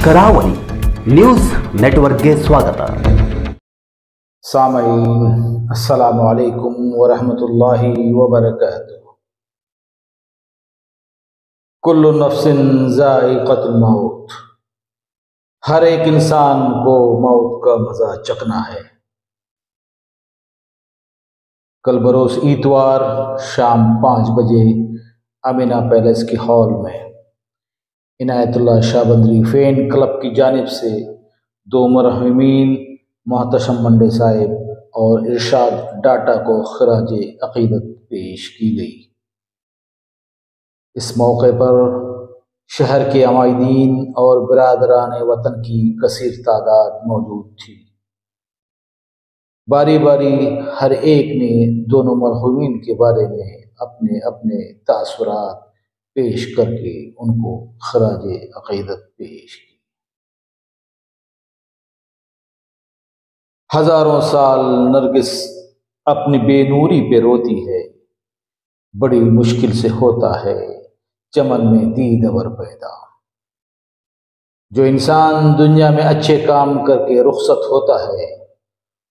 ಕರಾವಳಿ ನ್ಯೂಸ್ ನೆಟ್ವರ್ಕ್ಗೆ ಸ್ವಾಗತ. ಸಾಮঈನ್ अस्सलामु अलैकुम वरहमतुल्लाहि वबरकातुहू। कुल्लु नफ्सिन ज़ाइक़तुल मौत, हर एक इंसान को मौत का मज़ा चखना है। कल बरोज़ इतवार शाम 5 बजे अमीना पैलेस के हॉल में इनायतुल्लाह शाहबंदरी फैन क्लब की जानिब से दो मरहूमीन मोहतशम मंडे साहिब और इरशाद डाटा को खराज अक़ीदत पेश की गई। इस मौके पर शहर के अमायदीन और बिरादरान वतन की कसीर तादाद मौजूद थी। बारी बारी हर एक ने दोनों मरहूमीन के बारे में अपने अपने तासुरात पेश करके उनको खराज अक़ीदत पेश की। हजारों साल नरगिस अपनी बेनूरी पे रोती है, बड़ी मुश्किल से होता है चमन में दीदवर पैदा। जो इंसान दुनिया में अच्छे काम करके रुखसत होता है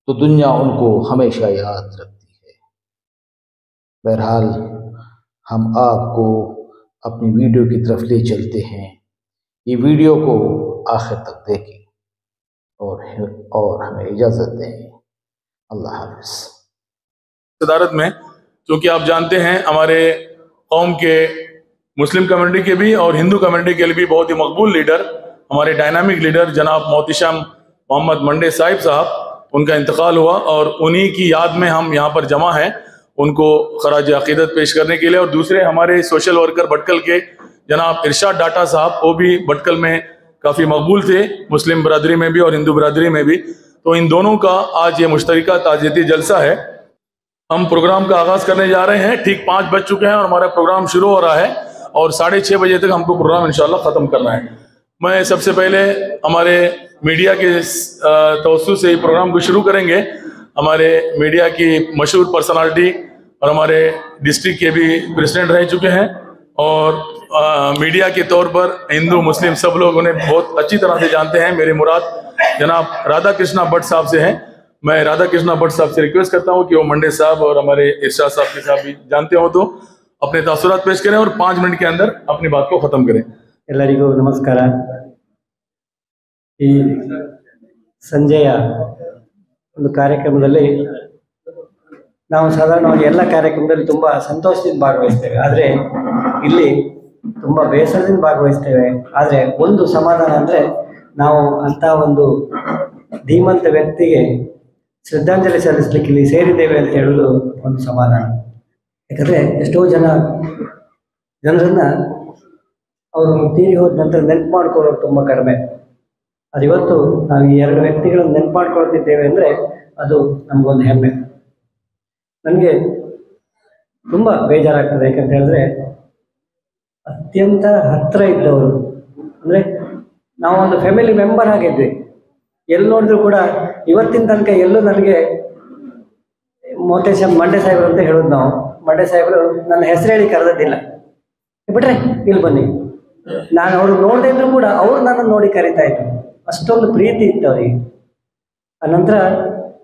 तो दुनिया उनको हमेशा याद रखती है। बहरहाल हम आपको अपनी वीडियो की तरफ ले चलते हैं। ये वीडियो को आखिर तक देखें और हमें इजाज़त दें। अल्लाह हाफ़िज़। सदारत में, क्योंकि आप जानते हैं हमारे कौम के मुस्लिम कम्युनिटी के भी और हिंदू कम्युनिटी के लिए भी बहुत ही मकबूल लीडर, हमारे डायनामिक लीडर जनाब मोहतशम मोहम्मद मंडे साहिब साहब, उनका इंतकाल हुआ और उन्हीं की याद में हम यहाँ पर जमा हैं उनको खराज अक़ीदत पेश करने के लिए। और दूसरे हमारे सोशल वर्कर भटकल के जनाब इरशाद डाटा साहब, वो भी भटकल में काफ़ी मकबूल थे, मुस्लिम बरादरी में भी और हिंदू बरादरी में भी। तो इन दोनों का आज ये मुश्तरका ताज़ियती जलसा है। हम प्रोग्राम का आगाज़ करने जा रहे हैं। ठीक 5 बज चुके हैं और हमारा प्रोग्राम शुरू हो रहा है और 6:30 बजे तक हमको प्रोग्राम इंशाल्लाह ख़त्म करना है। मैं सबसे पहले हमारे मीडिया के तवज्जो से प्रोग्राम को शुरू करेंगे। हमारे मीडिया की मशहूर पर्सनालिटी और हमारे डिस्ट्रिक्ट के भी प्रेसिडेंट रह चुके हैं और मीडिया के तौर पर हिंदू मुस्लिम सब लोग उन्हें बहुत अच्छी तरह से जानते हैं। मेरी मुराद जनाब राधा कृष्णा भट्ट साहब से हैं। मैं राधा कृष्णा भट्ट साहब से रिक्वेस्ट करता हूं कि वो मंडे साहब और हमारे इरशाद साहब के साथ भी जानते हो तो अपने तासुरात पेश करें और 5 मिनट के अंदर अपनी बात को ख़त्म करें। ಎಲ್ಲರಿಗೂ ನಮಸ್ಕಾರ। ಈ ಸಂಜೆಯ ಒಂದು ಕಾರ್ಯಕ್ರಮದಲ್ಲಿ ನಾವು ಸಾಧಾರಣವಾಗಿ ಎಲ್ಲ ಕಾರ್ಯಕ್ರಮದಲ್ಲಿ ತುಂಬ ಸಂತೋಷದಿಂದ ಭಾಗವಹಿಸ್ತೇವೆ, ಆದರೆ ಇಲ್ಲಿ ತುಂಬ ಬೇಸರದಿಂದ ಭಾಗವಹಿಸ್ತೇವೆ। ಆದರೆ ಒಂದು ಸಮಾಧಾನ ಅಂದರೆ ನಾವು ಅಂಥ ಒಂದು ಧೀಮಂತ ವ್ಯಕ್ತಿಗೆ ಶ್ರದ್ಧಾಂಜಲಿ ಸಲ್ಲಿಸಲಿಕ್ಕೆ ಇಲ್ಲಿ ಸೇರಿದ್ದೇವೆ ಅಂತ ಹೇಳೋದು ಒಂದು ಸಮಾಧಾನ। ಯಾಕಂದರೆ ಎಷ್ಟೋ ಜನರನ್ನು ಅವರು ತೀರಿ ಹೋದ ನಂತರ ನೆನಪು ಮಾಡ್ಕೊಳ್ಳೋರು ತುಂಬ ಕಡಿಮೆ। ಅದು ಇವತ್ತು ನಾವು ಈ 2 ವ್ಯಕ್ತಿಗಳನ್ನು ನೆನಪು ಮಾಡ್ಕೊಳ್ತಿದ್ದೇವೆ ಅಂದರೆ ಅದು ನಮಗೊಂದು ಹೆಮ್ಮೆ। ನನಗೆ ತುಂಬ ಬೇಜಾರಾಗ್ತದೆ, ಯಾಕಂತ ಹೇಳಿದ್ರೆ ಅತ್ಯಂತ ಹತ್ತಿರ ಇದ್ದವರು, ಅಂದರೆ ನಾವೊಂದು ಫ್ಯಾಮಿಲಿ ಮೆಂಬರ್ ಆಗಿದ್ವಿ। ಎಲ್ಲಿ ನೋಡಿದ್ರು ಕೂಡ ಇವತ್ತಿನ ತನಕ ಎಲ್ಲೂ ನನಗೆ ಮೊಹತಶಮ್ ಮಂಡೆ ಸಾಹೇಬ್ರು ಅಂತ ಹೇಳೋದು ನಾವು, ಮಂಡೆ ಸಾಹೇಬರು ನನ್ನ ಹೆಸರು ಹೇಳಿ ಕರೆದಿಲ್ಲ, ಬಿಟ್ರೆ ಇಲ್ಲಿ ಬನ್ನಿ, ನಾನು ಅವರು ನೋಡದೇ ಇದ್ರು ಕೂಡ ಅವರು ನನ್ನನ್ನು ನೋಡಿ ಕರೀತಾ ಇದ್ರು, ಅಷ್ಟೊಂದು ಪ್ರೀತಿ ಇತ್ತು ಅವರಿಗೆ। ಆನಂತರ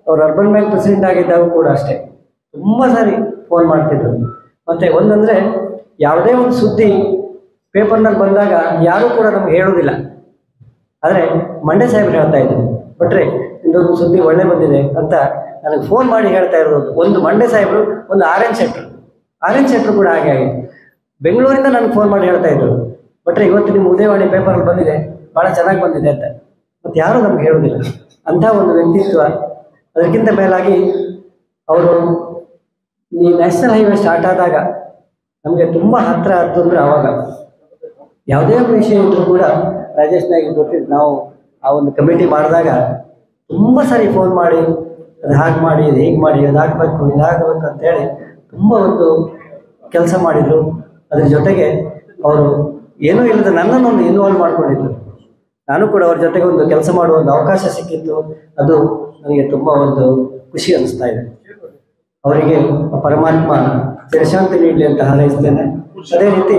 ಅವ್ರು ಅರ್ಬನ್ ಬ್ಯಾಂಕ್ ಪ್ರೆಸಿಡೆಂಟ್ ಆಗಿದ್ದಾಗ ಕೂಡ ಅಷ್ಟೇ ತುಂಬ ಸಾರಿ ಫೋನ್ ಮಾಡ್ತಿದ್ರು। ಮತ್ತು ಒಂದಂದರೆ ಯಾವುದೇ ಒಂದು ಸುದ್ದಿ ಪೇಪರ್ನಲ್ಲಿ ಬಂದಾಗ ಯಾರೂ ಕೂಡ ನಮ್ಗೆ ಹೇಳೋದಿಲ್ಲ, ಆದರೆ ಮಂಡೆ ಸಾಹೇಬ್ರು ಹೇಳ್ತಾ ಇದ್ರು, ಬಿಟ್ರೆ ಇಂದೊಂದು ಸುದ್ದಿ ಒಳ್ಳೆ ಬಂದಿದೆ ಅಂತ ನನಗೆ ಫೋನ್ ಮಾಡಿ ಹೇಳ್ತಾ ಇರೋದು ಒಂದು ಮಂಡೆ ಸಾಹೇಬರು, ಒಂದು ಆರೆಂಜ್ ಶೆಟ್ರು ಕೂಡ ಹಾಗೆ ಆಗಿತ್ತು। ಬೆಂಗಳೂರಿಂದ ನನಗೆ ಫೋನ್ ಮಾಡಿ ಹೇಳ್ತಾ ಇದ್ರು, ಬಿಟ್ರೆ ಇವತ್ತು ನಿಮ್ಮ ಉದಯವಾಣಿ ಪೇಪರಲ್ಲಿ ಬಂದಿದೆ, ಭಾಳ ಚೆನ್ನಾಗಿ ಬಂದಿದೆ ಅಂತ, ಮತ್ತು ಯಾರೂ ನಮ್ಗೆ ಹೇಳೋದಿಲ್ಲ। ಅಂಥ ಒಂದು ವ್ಯಕ್ತಿತ್ವ। ಅದಕ್ಕಿಂತ ಮೇಲಾಗಿ ಅವರು ಈ ನ್ಯಾಷನಲ್ ಹೈವೇ ಸ್ಟಾರ್ಟ್ ಆದಾಗ ನಮಗೆ ತುಂಬ ಹತ್ತಿರ ಆಯ್ತು ಅಂದರೆ ಆವಾಗ ಯಾವುದೇ ಒಂದು ವಿಷಯ ಇದ್ದರೂ ಕೂಡ ರಾಜೇಶ್ನಾಗಿ ಗೊತ್ತಿದ್ದು, ನಾವು ಆ ಒಂದು ಕಮಿಟಿ ಮಾಡಿದಾಗ ತುಂಬ ಸಾರಿ ಫೋನ್ ಮಾಡಿ ಅದು ಹಾಗೆ ಮಾಡಿ, ಇದು ಹೀಗೆ ಮಾಡಿ, ಅದಾಗಬೇಕು ಇದಾಗಬೇಕು ಅಂತೇಳಿ ತುಂಬ ಒಂದು ಕೆಲಸ ಮಾಡಿದರು। ಅದ್ರ ಜೊತೆಗೆ ಅವರು ಏನೂ ಇಲ್ಲದೆ ನನ್ನನ್ನು ಇನ್ವಾಲ್ವ್ ಮಾಡ್ಕೊಂಡಿದ್ರು। ನಾನು ಕೂಡ ಅವ್ರ ಜೊತೆಗೆ ಒಂದು ಕೆಲಸ ಮಾಡುವ ಒಂದು ಅವಕಾಶ ಸಿಕ್ಕಿತ್ತು, ಅದು ನನಗೆ ತುಂಬ ಒಂದು ಖುಷಿ ಅನ್ನಿಸ್ತಾ ಇದೆ। ಅವರಿಗೆ ಪರಮಾತ್ಮ ಚಿರಶಾಂತಿ ನೀಡಲಿ ಅಂತ ಹಾರೈಸ್ತೇನೆ। ಅದೇ ರೀತಿ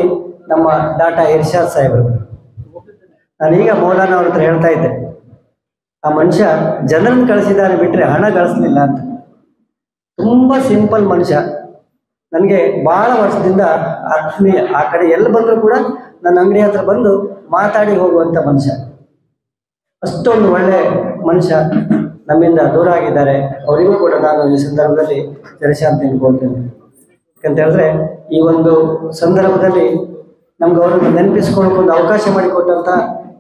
ನಮ್ಮ ಡಾಟಾ ಇರ್ಷಾದ್ ಸಾಹೇಬರು ನಾನೀಗ ಮೌಲಾನ ಅವ್ರ ಹತ್ರ ಹೇಳ್ತಾ ಇದ್ದೆ, ಆ ಮನುಷ್ಯ ಜನರನ್ನು ಕಳಿಸಿದ್ದಾನೆ ಬಿಟ್ಟರೆ ಹಣ ಗಳಿಸ್ಲಿಲ್ಲ ಅಂತ. ತುಂಬ ಸಿಂಪಲ್ ಮನುಷ್ಯ. ನನಗೆ ಭಾಳ ವರ್ಷದಿಂದ ಆತ್ಮೀಯ. ಆ ಕಡೆ ಎಲ್ಲಿ ಬಂದರೂ ಕೂಡ ನನ್ನ ಅಂಗಡಿ ಹತ್ರ ಬಂದು ಮಾತಾಡಿ ಹೋಗುವಂಥ ಮನುಷ್ಯ. ಅಷ್ಟೊಂದು ಒಳ್ಳೆ ಮನುಷ್ಯ ನಮ್ಮಿಂದ ದೂರ ಆಗಿದ್ದಾರೆ. ಅವರಿಗೂ ಕೂಡ ನಾನು ಈ ಸಂದರ್ಭದಲ್ಲಿ ಜನಶಾಂತಿಯನ್ನು ಕೊಡ್ತೇನೆ. ಯಾಕಂತ ಹೇಳಿದ್ರೆ ಈ ಒಂದು ಸಂದರ್ಭದಲ್ಲಿ ನಮ್ಗೆ ಅವರನ್ನು ನೆನಪಿಸ್ಕೊಳ್ಳೋಕೆ ಒಂದು ಅವಕಾಶ ಮಾಡಿಕೊಟ್ಟಂಥ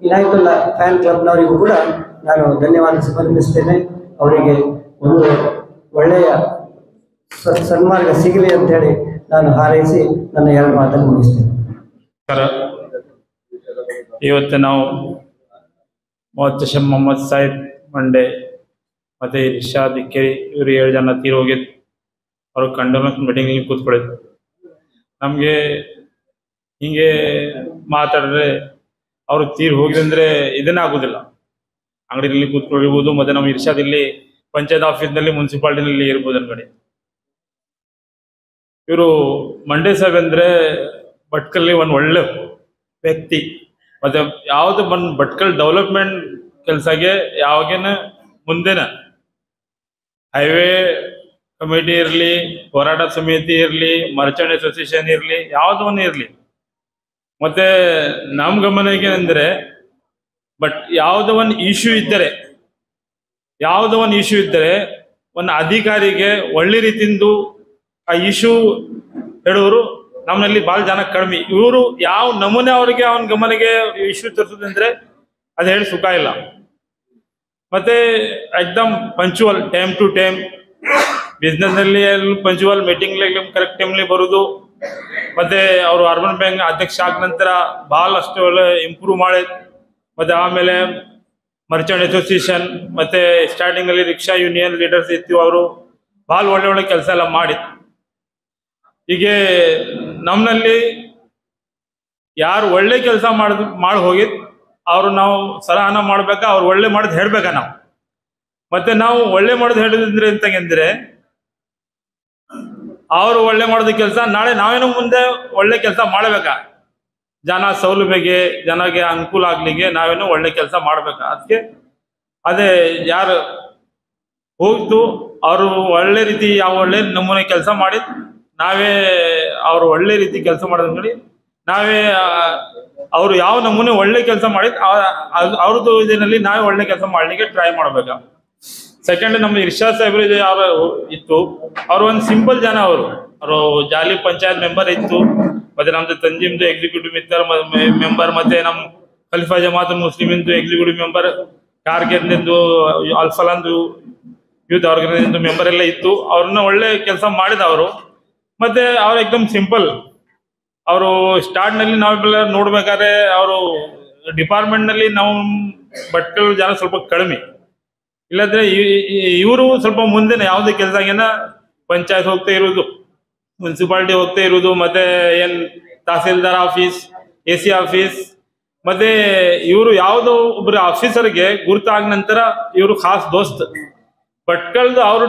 ಇನಾಯತುಲ್ಲಾ ಫ್ಯಾನ್ ಕ್ಲಬ್ನವರಿಗೂ ಕೂಡ ನಾನು ಧನ್ಯವಾದ ಸಮರ್ಪಿಸ್ತೇನೆ. ಅವರಿಗೆ ಒಂದು ಒಳ್ಳೆಯ ಸನ್ಮಾರ್ಗ ಸಿಗಲಿ ಅಂತೇಳಿ ನಾನು ಹಾರೈಸಿ ನನ್ನ 2 ಮಾತನ್ನು ಮುಗಿಸ್ತೇನೆ. ಇವತ್ತು ನಾವು ಮೊಹತಶಮ್ ಮೊಹಮ್ಮದ್ ಸಾಹಿಬ್ ಮಂಡೆ ಮತ್ತು ಇರ್ಷಾದ್ ಇಕ್ಕೇರಿ ಇವರು 7 ಜನ ತೀರಿ ಹೋಗಿದ್ದು. ಅವರು ಕಂಡೋನೆನ್ಸ್ ಮೀಟಿಂಗ್ಲಿ ಕೂತ್ಕೊಳ್ಳಿದ್ದು. ನಮಗೆ ಹಿಂಗೆ ಮಾತಾಡಿದ್ರೆ ಅವರು ತೀರಿ ಹೋಗಿದಂದರೆ ಇದನ್ನೇ ಆಗೋದಿಲ್ಲ. ಅಂಗಡಿಯಲ್ಲಿ ಕೂತ್ಕೊಂಡಿರ್ಬೋದು, ಮತ್ತು ನಮ್ಮ ಇರ್ಷಾದ್ ಇಲ್ಲಿ ಪಂಚಾಯತ್ ಆಫೀಸ್ನಲ್ಲಿ ಮುನ್ಸಿಪಾಲ್ಟಿನಲ್ಲಿ ಇರ್ಬೋದು ಅಂಗಡಿ. ಇವರು ಮಂಡೆ ಸಾಹೇಬ್ ಅಂದರೆ ಭಟ್ಕಲ್ಲಿ ಒಂದು ಒಳ್ಳೆ ವ್ಯಕ್ತಿ. ಮತ್ತು ಯಾವುದು ಭಟ್ಕಲ್ ಡೆವಲಪ್ಮೆಂಟ್ ಕೆಲಸಕ್ಕೆ ಯಾವಾಗೇನ ಮುಂದೆನ ಹೈವೇ ಕಮಿಟಿ ಇರಲಿ, ಹೋರಾಟ ಸಮಿತಿ ಇರಲಿ, ಮರ್ಚೆಂಟ್ ಅಸೋಸಿಯೇಷನ್ ಇರಲಿ, ಯಾವುದೋ ಒಂದು ಇರಲಿ. ಮತ್ತು ನಮ್ಮ ಗಮನಕ್ಕೆ ಅಂದರೆ ಯಾವುದೋ ಒಂದು ಇಶ್ಯೂ ಇದ್ದರೆ ಒಂದು ಅಧಿಕಾರಿಗೆ ಒಳ್ಳೆ ರೀತಿಯಿಂದ ಆ ಇಶ್ಯೂ ಹೇಳೋರು ನಮ್ಮಲ್ಲಿ ಭಾಳ ಜನ ಕಡಿಮೆ. ಇವರು ಯಾವ ನಮೂನೆ ಅವರಿಗೆ ಅವನ ಗಮನಕ್ಕೆ ಇಶ್ಯೂ ತರಿಸೋದಂದ್ರೆ ಅದು ಹೇಳಿ ಸುಖ ಇಲ್ಲ. ಮತ್ತೆ ಎಕ್ದಮ್ ಪಂಚುವಲ್, ಟೈಮ್ ಟು ಟೈಮ್, ಬಿಸ್ನೆಸ್ನಲ್ಲಿ ಪಂಚುವಲ್, ಮೀಟಿಂಗ್ಲಿ ಕರೆಕ್ಟ್ ಟೈಮ್ಲಿ ಬರೋದು. ಮತ್ತೆ ಅವರು ಅರ್ಬನ್ ಬ್ಯಾಂಕ್ ಅಧ್ಯಕ್ಷ ಆದ ನಂತರ ಭಾಳಷ್ಟು ಒಳ್ಳೆ ಇಂಪ್ರೂವ್ ಮಾಡಿ, ಮತ್ತೆ ಆಮೇಲೆ ಮರ್ಚೆಂಟ್ ಅಸೋಸಿಯೇಷನ್ ಮತ್ತೆ ಸ್ಟಾರ್ಟಿಂಗಲ್ಲಿ ರಿಕ್ಷಾ ಯೂನಿಯನ್ ಲೀಡರ್ಸ್ ಇತ್ತು. ಅವರು ಭಾಳ ಒಳ್ಳೆ ಕೆಲಸ ಎಲ್ಲ ಮಾಡಿ. ಹೀಗೆ ನಮ್ಮಲ್ಲಿ ಯಾರು ಒಳ್ಳೆ ಕೆಲಸ ಮಾಡಿ ಹೋಗಿದ್ದು ಅವರು ನಾವು ಸರಾಹನ ಮಾಡ್ಬೇಕಾ, ಅವ್ರು ಒಳ್ಳೆ ಮಾಡೋದು ಹೇಳ್ಬೇಕಾ ನಾವು. ಮತ್ತೆ ನಾವು ಒಳ್ಳೆ ಮಾಡೋದು ಹೇಳಿದ್ರೆ ಎಂತಂದ್ರೆ ಅವರು ಒಳ್ಳೆ ಮಾಡೋದು ಕೆಲಸ ನಾಳೆ ನಾವೇನೋ ಮುಂದೆ ಒಳ್ಳೆ ಕೆಲಸ ಮಾಡಬೇಕಾ. ಜನ ಸೌಲಭ್ಯಗೆ, ಜನಗೆ ಅನುಕೂಲ ಆಗ್ಲಿಕ್ಕೆ ನಾವೇನೋ ಒಳ್ಳೆ ಕೆಲಸ ಮಾಡ್ಬೇಕಾ. ಅದಕ್ಕೆ ಅದೇ ಯಾರು ಹೋಗ್ತು ಅವರು ಒಳ್ಳೆ ರೀತಿ ಯಾವ ಒಳ್ಳೆ ನಮೂನೆ ಕೆಲಸ ಮಾಡಿದ್ ನಾವೇ ಅವರು ಒಳ್ಳೆ ರೀತಿ ಕೆಲಸ ಮಾಡೋದ್ ನೋಡಿ ನಾವೇ ಅವರು ಯಾವ ನಮೂನೆ ಒಳ್ಳೆ ಕೆಲಸ ಮಾಡಿದ್ ಅವ್ರದ್ದು ಇದರಲ್ಲಿ ನಾವೇ ಒಳ್ಳೆ ಕೆಲಸ ಮಾಡ್ಲಿಕ್ಕೆ ಟ್ರೈ ಮಾಡ್ಬೇಕಾ. ಸೆಕೆಂಡ್, ನಮ್ಮ ಇರ್ಷಾದ್ ಸಾಹೇಬ್ರು ಯಾರು ಇತ್ತು, ಅವ್ರು ಒಂದು ಸಿಂಪಲ್ ಜನ. ಅವರು ಜಾಲಿ ಪಂಚಾಯತ್ ಮೆಂಬರ್ ಇತ್ತು. ಮತ್ತೆ ನಮ್ದು ತಂಜೀಮ್ದು ಎಕ್ಸಿಕ್ಯೂಟಿವ್ ಮೆಂಬರ್, ಮತ್ತೆ ನಮ್ಮ ಖಲೀಫಾ ಜಮಾತ್ ಮುಸ್ಲಿಮಿಂದು ಎಕ್ಸಿಕ್ಯೂಟಿವ್ ಮೆಂಬರ್, ಕಾರ್ಗಿರ್ನಿಂದು ಅಲ್ಫಲಾಂದು ಯೂತ್ ಆರ್ಗನೈಸೇಷನ್ ಮೆಂಬರ್ ಎಲ್ಲ ಇತ್ತು. ಅವ್ರನ್ನ ಒಳ್ಳೆ ಕೆಲಸ ಮಾಡಿದವರು. ಮತ್ತೆ ಅವ್ರು ಎಕ್ದಮ್ ಸಿಂಪಲ್. ಅವರು ಸ್ಟಾರ್ಟ್ನಲ್ಲಿ ನಾವೆಲ್ಲ ನೋಡ್ಬೇಕಾದ್ರೆ ಅವರು ಡಿಪಾರ್ಟ್ಮೆಂಟ್ನಲ್ಲಿ ನಾವು ಭಟ್ಕಲ್ ಜನ ಸ್ವಲ್ಪ ಕಡಿಮೆ. ಇಲ್ಲಂದ್ರೆ ಇವರು ಸ್ವಲ್ಪ ಮುಂದೆ ಯಾವುದೇ ಕೆಲಸ ಏನ ಪಂಚಾಯತ್ ಹೋಗ್ತಾ ಇರೋದು, ಮುನ್ಸಿಪಾಲಿಟಿ ಹೋಗ್ತಾ ಇರೋದು, ಮತ್ತೆ ಏನ್ ತಹಸೀಲ್ದಾರ್ ಆಫೀಸ್, AC ಆಫೀಸ್, ಮತ್ತೆ ಇವರು ಯಾವುದೋ ಒಬ್ಬರು ಆಫೀಸರ್ಗೆ ಗುರುತಾದ ನಂತರ ಇವರು ಖಾಸ್ ದೋಸ್ತ್. ಭಟ್ಕಲ್ದು ಅವರು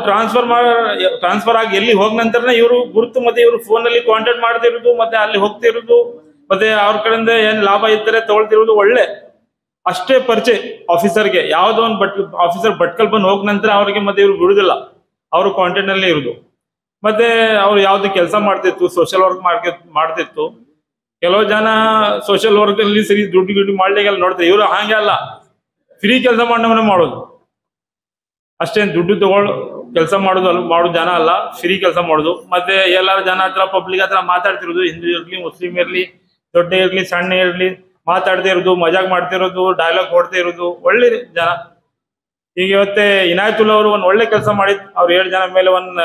ಟ್ರಾನ್ಸ್ಫರ್ ಆಗಿ ಎಲ್ಲಿ ಹೋದ ನಂತರ ಇವರು ಗುರುತು, ಮತ್ತೆ ಇವರು ಫೋನಲ್ಲಿ ಕಾಂಟ್ಯಾಕ್ಟ್ ಮಾಡ್ತಿರೋದು, ಮತ್ತೆ ಅಲ್ಲಿ ಹೋಗ್ತಿರೋದು, ಮತ್ತೆ ಅವ್ರ ಕಡೆಯಿಂದ ಏನ್ ಲಾಭ ಇದ್ದರೆ ತಗೊಳ್ತಿರೋದು. ಒಳ್ಳೆ ಅಷ್ಟೇ ಪರಿಚಯ ಆಫೀಸರ್ಗೆ. ಯಾವುದೋ ಒಂದು ಆಫೀಸರ್ ಭಟ್ಕಲ್ ಬಂದು ಹೋಗ ನಂತರ ಅವ್ರಿಗೆ ಮತ್ತೆ ಇವ್ರು ಬಿಡುದಿಲ್ಲ, ಅವರು ಕಾಂಟ್ಯಾಕ್ಟ್ ನಲ್ಲಿ ಇರುದು. ಮತ್ತೆ ಅವ್ರು ಯಾವ್ದು ಕೆಲಸ ಮಾಡ್ತಿತ್ತು, ಸೋಷಿಯಲ್ ವರ್ಕ್ ಮಾಡ್ತಿತ್ತು. ಕೆಲವು ಜನ ಸೋಷಿಯಲ್ ವರ್ಕ್ ಅಲ್ಲಿ ಸರಿ ದುಡ್ಡು ಮಾಡ್ಲಿಕ್ಕೆಲ್ಲ ನೋಡ್ತಾರೆ. ಇವರು ಹಾಗೆ ಅಲ್ಲ, ಫ್ರೀ ಕೆಲಸ ಮಾಡೋದು. ಅಷ್ಟೇನು ದುಡ್ಡು ತಗೊಳ್ಳೋ ಕೆಲಸ ಮಾಡೋ ಜನ ಅಲ್ಲ, ಫ್ರೀ ಕೆಲಸ ಮಾಡೋದು. ಮತ್ತೆ ಎಲ್ಲರ ಜನ ಹತ್ರ, ಪಬ್ಲಿಕ್ ಹತ್ರ ಮಾತಾಡ್ತಿರೋದು. ಹಿಂದೂ ಇರ್ಲಿ, ಮುಸ್ಲಿಂ ಇರ್ಲಿ, ದೊಡ್ಡ ಇರ್ಲಿ, ಸಣ್ಣ ಇರ್ಲಿ, ಮಾತಾಡ್ತಾ ಇರೋದು, ಮಜಾಕ್ ಮಾಡ್ತಿರೋದು, ಡೈಲಾಗ್ ಹೊಡ್ತಾ ಇರೋದು. ಒಳ್ಳೆ ಜನ. ಈಗ ಇವತ್ತೇ ಇನಾಯತುಲ್ಲಾ ಅವರು ಒಂದು ಒಳ್ಳೆ ಕೆಲಸ ಮಾಡಿದ್. ಅವ್ರು 7 ಜನ ಮೇಲೆ ಒಂದು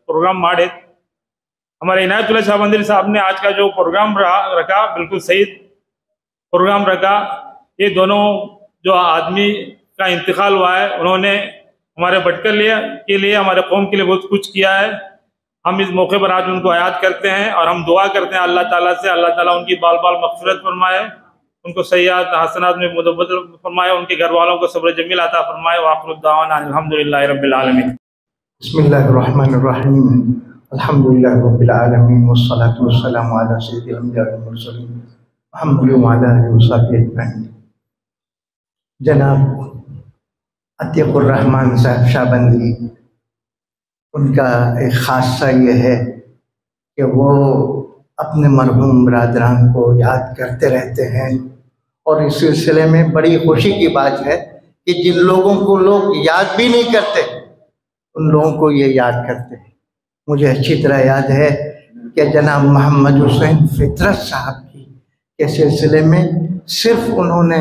प्रोग्राम मारे. हमारे इनायतुल्ला शाहबंदरी साहब ने आज का जो प्रोग्राम रखा, बिल्कुल सही प्रोग्राम रखा. ये दोनों जो आदमी का इंतकाल हुआ है, उन्होंने हमारे भटकल के लिए, हमारे कौम के लिए बहुत कुछ किया है. हम इस मौके पर आज उनको याद करते हैं और हम दुआ करते हैं अल्लाह ताला से, अल्लाह ताला उनकी बाल बाल मग़फ़िरत फरमाए, उनको सय्यात हसनात में मुदब्बल फरमाए, उनके घर वालों को सब्र जमील अता फरमाए. वाखिरु दावाना अल्हम्दुलिल्लाहि रब्बिल आलमीन. बिस्मिल्लाहिर रहमानिर रहीम. अल्हम्दुलिल्लाहि रब्बिल आलमीन वस्सलातु वस्सलामु अला सय्यिदिल अंबिया'i वल मुरसलीन मुहम्मदिन व अला आलिहि व सहबिहि अजमईन. जनाब अतीकुर रहमान साहब शाहबंदी, उनका एक खासा ये है कि वो अपने मरहूम बरादरान को याद करते रहते हैं, और इस सिलसिले में बड़ी खुशी की बात है कि जिन लोगों को लोग याद भी नहीं करते उन लोगों को ये याद करते हैं। मुझे अच्छी तरह याद है कि जनाब मोहम्मद हुसैन फितरत साहब के सिलसिले में सिर्फ उन्होंने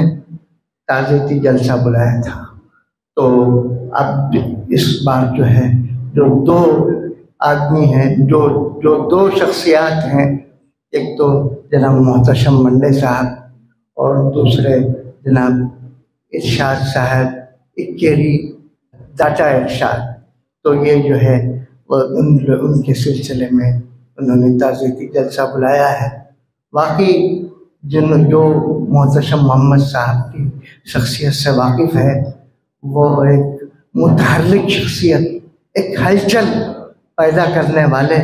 ताज़ियती जलसा बुलाया था। तो अब इस बार जो है जो दो आदमी हैं, जो दो शख्सियात हैं, एक तो जनाब मोहतशम मंडे साहब और दूसरे जनाब इरशाद साहब इक्केरी डाटा इरशाद, तो ये जो है वो उनके सिलसिले में उन्होंने ताज़ियती जलसा बुलाया है। बाकी जो मोहतशम मोहम्मद साहब की शख्सियत से वाकिफ़ है, वो एक मुतहर्रिक शख्सियत, एक हलचल पैदा करने वाले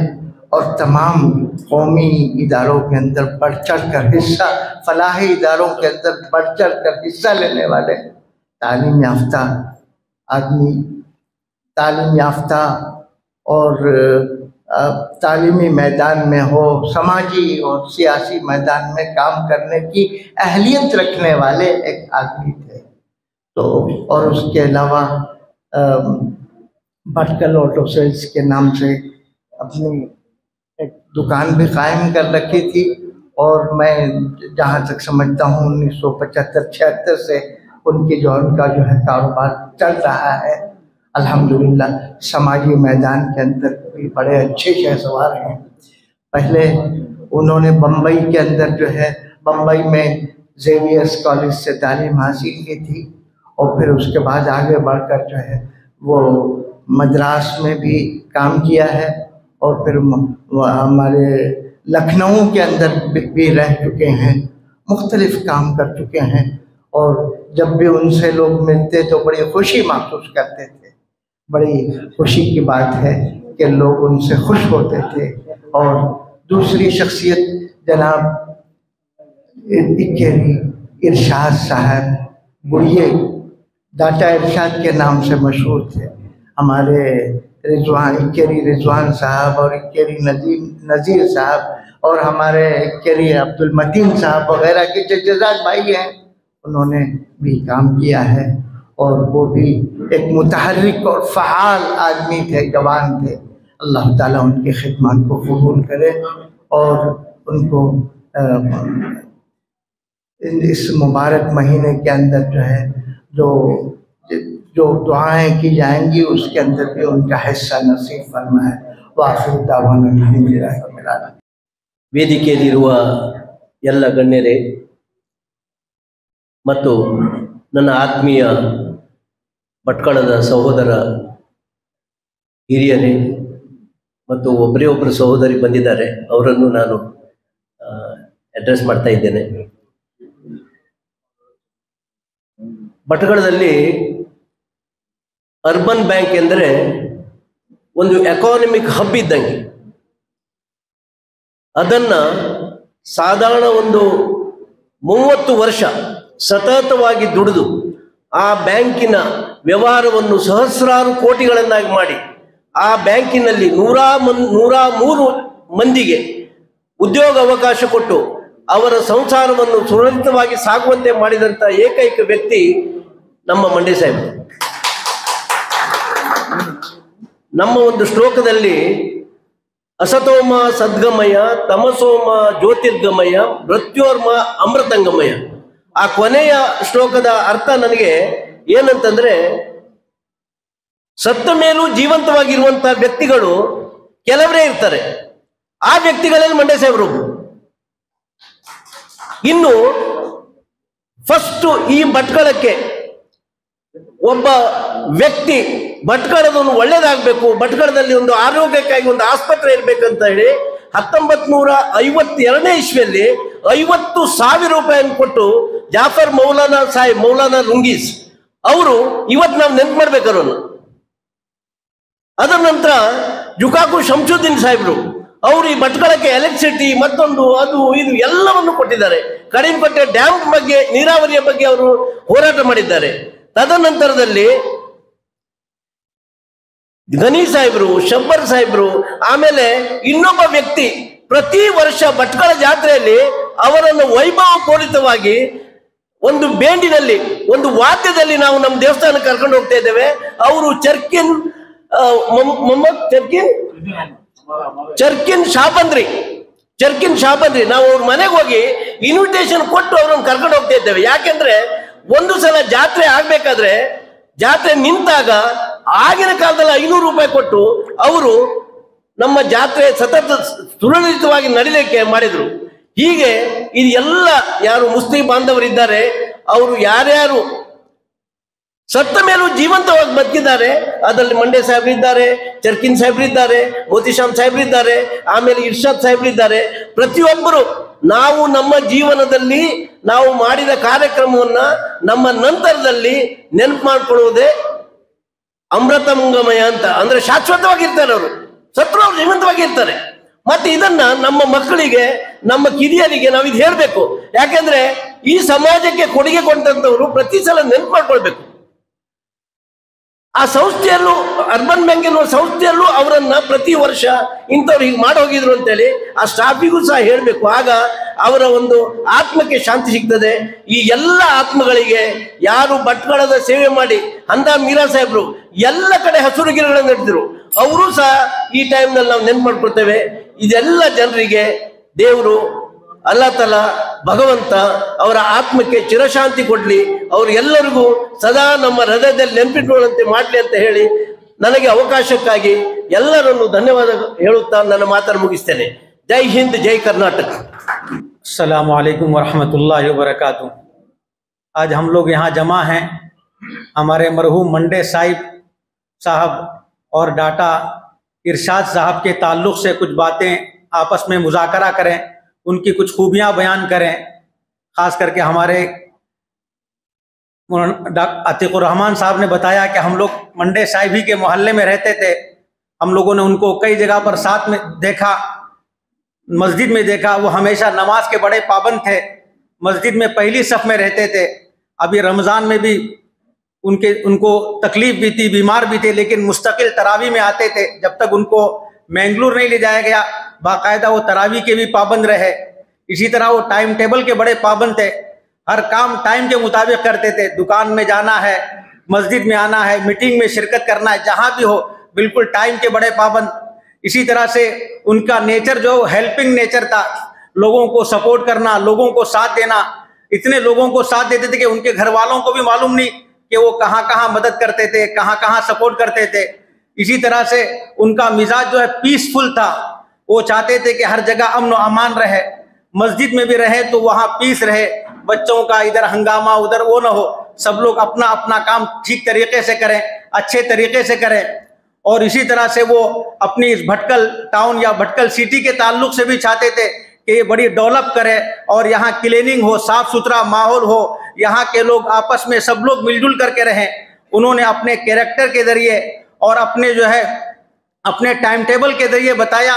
और तमाम कौमी इदारों के अंदर बढ़ चढ़ कर हिस्सा, फलाही इदारों के अंदर बढ़ चढ़ कर हिस्सा लेने वाले तालीम याफ्ता आदमी, तालीम याफ्ता और तालीमी मैदान में हो, समाजी और सियासी मैदान में काम करने की अहलियत रखने वाले एक आदमी थे। तो और उसके अलावा भटकल ऑटो सेल्स के नाम से अपनी एक दुकान भी कायम कर रखी थी, और मैं जहाँ तक समझता हूँ 1975-76 से उनका जो है कारोबार चल रहा है अल्हम्दुलिल्लाह। समाजी मैदान के अंदर भी बड़े अच्छे शहसवार हैं। पहले उन्होंने बम्बई के अंदर जो है, बम्बई में जेवियर्स कॉलेज से तालीम हासिल की थी, और फिर उसके बाद आगे बढ़कर जो है वो मद्रास में भी काम किया है, और फिर हमारे लखनऊ के अंदर भी रह चुके हैं, मुख्तलिफ काम कर चुके हैं। और जब भी उनसे लोग मिलते तो बड़ी खुशी महसूस करते थे। बड़ी खुशी की बात है कि लोग उनसे खुश होते थे। और दूसरी शख्सियत जनाब इक्केरी इरशाद साहब, बुढ़िए डाटा इरशाद के नाम से मशहूर थे। हमारे इक्केरी रिजवान साहब और इक्केरी नज़ीर साहब और हमारे इक्केरी अब्दुल मतीन साहब वगैरह के जज्जात भाई हैं, उन्होंने भी काम किया है, और वो भी एक मुतहर्रिक और फ़आल आदमी थे, जवान थे। अल्लाह ताला उनकी खिदमत को कबूल करे और उनको इस मुबारक महीने के अंदर जो है जो दुआएं की जाएंगी उसके अंदर भी उनका हिस्सा नसीब फरमाए। वाखिर दावाना अल्हम्दुलिल्लाह रब्बिल आलमीन। ವೇದಿಕೆಯಲ್ಲಿರುವ ಎಲ್ಲ ಗಣ್ಯರೇ ಮತ್ತು ನನ್ನ ಆತ್ಮೀಯ ಭಟ್ಕಳದ ಸಹೋದರ ಹಿರಿಯರೇ ಮತ್ತು ಒಬ್ಬರೇ ಸಹೋದರಿ ಬಂದಿದ್ದಾರೆ, ಅವರನ್ನು ನಾನು ಅಡ್ರೆಸ್ ಮಾಡ್ತಾ ಇದ್ದೇನೆ. ಭಟ್ಕಳದಲ್ಲಿ ಅರ್ಬನ್ ಬ್ಯಾಂಕ್ ಎಂದರೆ ಒಂದು ಎಕಾನಮಿಕ್ ಹಬ್ ಇದ್ದಂಗೆ. ಅದನ್ನು ಸಾಧಾರಣ ಒಂದು 30 ವರ್ಷ ಸತತವಾಗಿ ದುಡಿದು ಆ ಬ್ಯಾಂಕಿನ ವ್ಯವಹಾರವನ್ನು ಸಹಸ್ರಾರು ಕೋಟಿಗಳನ್ನಾಗಿ ಮಾಡಿ ಆ ಬ್ಯಾಂಕಿನಲ್ಲಿ 103 ಮಂದಿಗೆ ಉದ್ಯೋಗ ಅವಕಾಶ ಕೊಟ್ಟು ಅವರ ಸಂಸಾರವನ್ನು ಸುರಕ್ಷಿತವಾಗಿ ಸಾಗುವಂತೆ ಮಾಡಿದಂಥ ಏಕೈಕ ವ್ಯಕ್ತಿ ನಮ್ಮ ಮಂಡೆ ಸಾಹೇಬರು. ನಮ್ಮ ಒಂದು ಶ್ಲೋಕದಲ್ಲಿ ಅಸತೋಮ ಸದ್ಗಮಯ ತಮಸೋಮ ಜ್ಯೋತಿರ್ಗಮಯ ಮೃತ್ಯೋರ್ಮ ಅಮೃತಂಗಮಯ, ಆ ಕೊನೆಯ ಶ್ಲೋಕದ ಅರ್ಥ ನನಗೆ ಏನಂತಂದ್ರೆ, ಸತ್ತ ಮೇಲೂ ಜೀವಂತವಾಗಿರುವಂತ ವ್ಯಕ್ತಿಗಳು ಕೆಲವರೇ ಇರ್ತಾರೆ. ಆ ವ್ಯಕ್ತಿಗಳಲ್ಲಿ ಮಂಡೆ ಸಾಹೇಬರು. ಇನ್ನು ಫಸ್ಟ್ ಈ ಭಟ್ಕಳಕ್ಕೆ ಒಬ್ಬ ವ್ಯಕ್ತಿ ಭಟ್ಕಳದೊಂದು ಒಳ್ಳೇದಾಗಬೇಕು, ಭಟ್ಕಳದಲ್ಲಿ ಒಂದು ಆರೋಗ್ಯಕ್ಕಾಗಿ ಒಂದು ಆಸ್ಪತ್ರೆ ಇರಬೇಕಂತ ಹೇಳಿ 1952ನೇ ಇಸ್ವಿಯಲ್ಲಿ 50,000 ರೂಪಾಯಿಯನ್ನು ಕೊಟ್ಟು ಜಾಫರ್ ಮೌಲಾನಾ ಲುಂಗೀಸ್ ಅವರು ಇವತ್ತು ನಾವು ನೆನ್ಪು ಮಾಡ್ಬೇಕು ಅವ್ರನ್ನ. ಅದರ ನಂತರ ಜುಕಾಕು ಶಂಸುದ್ದೀನ್ ಸಾಹೇಬ್ರು ಅವರು ಈ ಭಟ್ಕಳಕ್ಕೆ ಎಲೆಕ್ಟ್ರಿಸಿಟಿ ಮತ್ತೊಂದು ಅದು ಇದು ಎಲ್ಲವನ್ನು ಕೊಟ್ಟಿದ್ದಾರೆ. ಕಡಿಮಕಟ್ಟೆ ಡ್ಯಾಮ್ ಬಗ್ಗೆ, ನೀರಾವರಿಯ ಬಗ್ಗೆ ಅವರು ಹೋರಾಟ ಮಾಡಿದ್ದಾರೆ. ತದನಂತರದಲ್ಲಿ ಗನಿ ಸಾಹೇಬ್ರು, ಶಬ್ಬರ್ ಸಾಹೇಬ್ರು, ಆಮೇಲೆ ಇನ್ನೊಬ್ಬ ವ್ಯಕ್ತಿ ಪ್ರತಿ ವರ್ಷ ಭಟ್ಕಳ ಜಾತ್ರೆಯಲ್ಲಿ ಅವರನ್ನು ವೈಭವಪೂರಿತವಾಗಿ ಒಂದು ಬೇಂಡಿನಲ್ಲಿ, ಒಂದು ವಾದ್ಯದಲ್ಲಿ ನಾವು ನಮ್ಮ ದೇವಸ್ಥಾನಕ್ಕೆ ಕರ್ಕೊಂಡು ಹೋಗ್ತಾ ಇದ್ದೇವೆ. ಅವರು ಚರ್ಕಿನ್ ಶಾಬಂದ್ರಿ ನಾವು ಅವ್ರ ಮನೆಗೆ ಹೋಗಿ ಇನ್ವಿಟೇಷನ್ ಕೊಟ್ಟು ಅವ್ರನ್ನ ಕರ್ಕೊಂಡು ಹೋಗ್ತಾ ಇದ್ದೇವೆ. ಯಾಕೆಂದ್ರೆ ಒಂದು ಸಲ ಜಾತ್ರೆ ಆಗ್ಬೇಕಾದ್ರೆ, ಜಾತ್ರೆ ನಿಂತಾಗ ಆಗಿನ ಕಾಲದಲ್ಲಿ 500 ರೂಪಾಯಿ ಕೊಟ್ಟು ಅವರು ನಮ್ಮ ಜಾತ್ರೆ ಸತತ ಸುರಳಿತವಾಗಿ ನಡೀಲಿಕ್ಕೆ ಮಾಡಿದ್ರು. ಹೀಗೆ ಇದು ಎಲ್ಲ ಯಾರು ಮುಸ್ಲಿಂ ಬಾಂಧವರಿದ್ದಾರೆ, ಅವರು ಯಾರ್ಯಾರು ಸತ್ತ ಮೇಲೂ ಜೀವಂತವಾಗಿ ಬದುಕಿದ್ದಾರೆ, ಅದರಲ್ಲಿ ಮಂಡ್ಯ ಸಾಹೇಬ್ರಿದ್ದಾರೆ, ಚರ್ಕಿನ್ ಸಾಹೇಬ್ರಿದ್ದಾರೆ, ಮೋತಿಶ್ಯಾಮ್ ಸಾಹೇಬ್ರಿದ್ದಾರೆ, ಆಮೇಲೆ ಇರ್ಷಾದ್ ಸಾಹೇಬ್ರಿದ್ದಾರೆ. ಪ್ರತಿಯೊಬ್ಬರು ನಾವು ನಮ್ಮ ಜೀವನದಲ್ಲಿ ನಾವು ಮಾಡಿದ ಕಾರ್ಯಕ್ರಮವನ್ನ ನಮ್ಮ ನಂತರದಲ್ಲಿ ನೆನಪು ಮಾಡ್ಕೊಳ್ಳುವುದೇ ಅಮೃತ ಮುಂಗಮಯ ಅಂತ. ಅಂದ್ರೆ ಶಾಶ್ವತವಾಗಿರ್ತಾರೆ ಅವರು, ಸತ್ರು ಅವ್ರು ಜೀವಂತವಾಗಿರ್ತಾರೆ. ಮತ್ತೆ ಇದನ್ನ ನಮ್ಮ ಮಕ್ಕಳಿಗೆ, ನಮ್ಮ ಕಿರಿಯರಿಗೆ ನಾವು ಇದು ಹೇಳ್ಬೇಕು. ಯಾಕೆಂದ್ರೆ ಈ ಸಮಾಜಕ್ಕೆ ಕೊಡುಗೆ ಕೊಟ್ಟಂತವ್ರು ಪ್ರತಿ ಸಲ ನೆನಪು ಮಾಡ್ಕೊಳ್ಬೇಕು. ಆ ಸಂಸ್ಥೆಯಲ್ಲೂ, ಅರ್ಬನ್ ಬ್ಯಾಂಕ್ ಎನ್ನುವ ಸಂಸ್ಥೆಯಲ್ಲೂ ಅವರನ್ನ ಪ್ರತಿ ವರ್ಷ ಇಂಥವ್ರು ಹೀಗೆ ಮಾಡಿ ಹೋಗಿದ್ರು ಅಂತೇಳಿ ಆ ಸ್ಟಾಫಿಗೂ ಸಹ ಹೇಳ್ಬೇಕು. ಆಗ ಅವರ ಒಂದು ಆತ್ಮಕ್ಕೆ ಶಾಂತಿ ಸಿಗ್ತದೆ. ಈ ಎಲ್ಲ ಆತ್ಮಗಳಿಗೆ ಯಾರು ಭಟ್ಕಳದ ಸೇವೆ ಮಾಡಿ, ಅಂದ ಮೀರಾ ಸಾಹೇಬ್ರು ಎಲ್ಲ ಕಡೆ ಹಸಿರು ಗಿಡಗಳನ್ನು ನೆಟ್ಟಿದ್ರು, ಅವರು ಸಹ ಈ ಟೈಮ್ನಲ್ಲಿ ನಾವು ನೆನ್ಪು ಮಾಡ್ಕೊಳ್ತೇವೆ. ಇದೆಲ್ಲ ಜನರಿಗೆ ದೇವರು ಅಲ್ಲಾ ತಲಾ ಭಗವಂತ ಅವರ ಆತ್ಮಕ್ಕೆ ಚಿರಶಾಂತಿ ಕೊಡ್ಲಿ, ಅವ್ರು ಎಲ್ಲರಿಗೂ ಸದಾ ನಮ್ಮ ಹೃದಯದಲ್ಲಿ ನೆನಪಿಟ್ಟುಕೊಳ್ಳುವಂತೆ ಮಾಡ್ಲಿ ಅಂತ ಹೇಳಿ ನನಗೆ ಅವಕಾಶಕ್ಕಾಗಿ ಎಲ್ಲರನ್ನು ಧನ್ಯವಾದ ಹೇಳುತ್ತಾ ನನ್ನ ಮಾತನ್ನು ಮುಗಿಸ್ತೇನೆ. ಜೈ ಹಿಂದ್, ಜೈ कर्नाटक। अस्सलामु अलैकुम वरहमतुल्लाहि वबरकातुहू। आज हम लोग यहाँ जमा हैं हमारे मरहूम मंडे साहब और डाटा इरशाद साहब के ताल्लुक़ से कुछ बातें आपस में मुज़ाकरा करें, उनकी कुछ खूबियाँ बयान करें। ख़ास करके हमारे अतीकुर रहमान साहब ने बताया कि हम लोग मंडे साहिब ही के मोहल्ले में रहते थे। हम लोगों ने उनको कई जगह पर साथ में देखा, मस्जिद में देखा। वो हमेशा नमाज के बड़े पाबंद थे, मस्जिद में पहली सफ़ में रहते थे। अभी रमज़ान में भी उनको तकलीफ भी थी, बीमार भी थे, लेकिन मुस्तकिल तरावी में आते थे। जब तक उनको मैंगलोर नहीं ले जाया गया, बाकायदा वो तरावी के भी पाबंद रहे। इसी तरह वो टाइम टेबल के बड़े पाबंद थे, हर काम टाइम के मुताबिक करते थे। दुकान में जाना है, मस्जिद में आना है, मीटिंग में शिरकत करना है, जहाँ भी हो बिल्कुल टाइम के बड़े पाबंद। इसी तरह से उनका नेचर जो हेल्पिंग नेचर था, लोगों को सपोर्ट करना, लोगों को साथ देना। इतने लोगों को साथ देते थे कि उनके घर वालों को भी मालूम नहीं कि वो कहाँ कहाँ मदद करते थे, कहाँ कहाँ सपोर्ट करते थे। इसी तरह से उनका मिजाज जो है पीसफुल था। वो चाहते थे कि हर जगह अमन व अमान रहे, मस्जिद में भी रहे तो वहाँ पीस रहे, बच्चों का इधर हंगामा उधर वो ना हो, सब लोग अपना अपना काम ठीक तरीके से करें, अच्छे तरीके से करें। और इसी तरह से वो अपनी इस भटकल टाउन या भटकल सिटी के ताल्लुक से भी चाहते थे कि ये बड़ी डेवलप करे और यहाँ क्लीनिंग हो, साफ सुथरा माहौल हो, यहाँ के लोग आपस में सब लोग मिलजुल करके रहें। उन्होंने अपने कैरेक्टर के जरिए और अपने जो है अपने टाइम टेबल के जरिए बताया